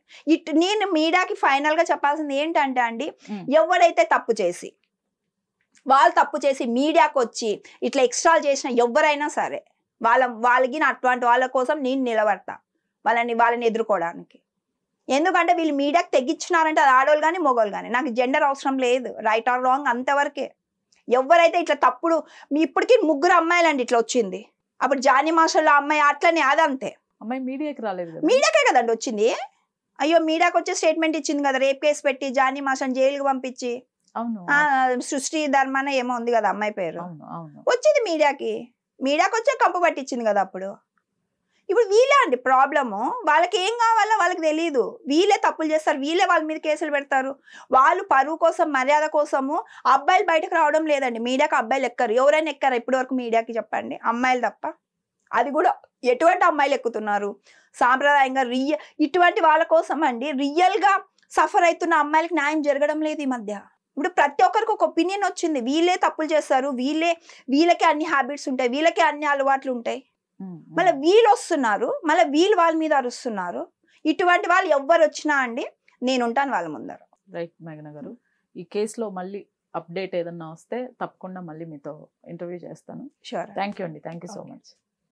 నేను మీడియాకి ఫైనల్గా చెప్పాల్సింది ఏంటంటే అండి, ఎవరైతే తప్పు చేసి వాళ్ళు తప్పు చేసి మీడియాకి వచ్చి ఇట్లా ఎక్స్ట్రాలు చేసిన ఎవరైనా సరే వాళ్ళకి అటువంటి వాళ్ళ కోసం నేను నిలబడతా, వాళ్ళని ఎదుర్కోవడానికి. ఎందుకంటే వీళ్ళు మీడియాకి తెగించినారంటే అది ఆడోళ్ళు కానీ మొగోళ్ళు కానీ, నాకు జెండర్ అవసరం లేదు, రైట్ ఆర్ రాంగ్ అంతవరకే. ఎవరైతే ఇట్లా తప్పుడు, ఇప్పటికీ 3 అమ్మాయిలండి ఇట్లా వచ్చింది. అప్పుడు జానీ మాస్టర్లో అమ్మాయి అట్లనే, అదంతే. అమ్మాయి మీడియాకి రాలేదు, మీడియాకే కదండి వచ్చింది. అయ్యో మీడియాకి వచ్చే స్టేట్మెంట్ ఇచ్చింది కదా, రేప్ కేసు పెట్టి జానీ మాస్టర్ జైలుకి పంపించి. సృష్టి ధర్మాన ఏమో ఉంది కదా అమ్మాయి పేరు, వచ్చింది మీడియాకి వచ్చే కంపు పట్టించింది కదా అప్పుడు. ఇప్పుడు వీళ్ళే అండి ప్రాబ్లము. వాళ్ళకి ఏం కావాలో వాళ్ళకి తెలియదు, వీళ్ళే తప్పులు చేస్తారు, వీళ్ళే వాళ్ళ మీద కేసులు పెడతారు. వాళ్ళు పరువు కోసం, మర్యాద కోసము అబ్బాయిలు బయటకు రావడం లేదండి. మీడియాకి అబ్బాయిలు ఎక్కరు, ఎవరైనా ఎక్కారు ఇప్పటి వరకు మీడియాకి చెప్పండి, అమ్మాయిలు తప్ప. అది కూడా ఎటువంటి అమ్మాయిలు ఎక్కుతున్నారు సాంప్రదాయంగా ఇటువంటి వాళ్ళ కోసం అండి. రియల్ గా సఫర్ అవుతున్న అమ్మాయిలకి న్యాయం జరగడం లేదు ఈ మధ్య. ఇప్పుడు ప్రతి ఒక్కరికి ఒక ఒపీనియన్ వచ్చింది, వీళ్ళే తప్పులు చేస్తారు, వీళ్ళకి అన్ని హ్యాబిట్స్ ఉంటాయి, వీళ్ళకి అన్ని అలవాట్లు ఉంటాయి. మళ్ళీ వీళ్ళు వస్తున్నారు, మళ్ళీ వీళ్ళు వాళ్ళ మీద అరుస్తున్నారు. ఇటువంటి వాళ్ళు ఎవ్వరు వచ్చినా అండి నేను ఉంటాను వాళ్ళ ముందర. రైట్ మేఘన గారు, ఈ కేసులో మళ్ళీ అప్డేట్ ఏదన్నా వస్తే తప్పకుండా మళ్ళీ మీతో ఇంటర్వ్యూ చేస్తాను. షూర్. థ్యాంక్ యూ అండి, థ్యాంక్ యూ సో మచ్.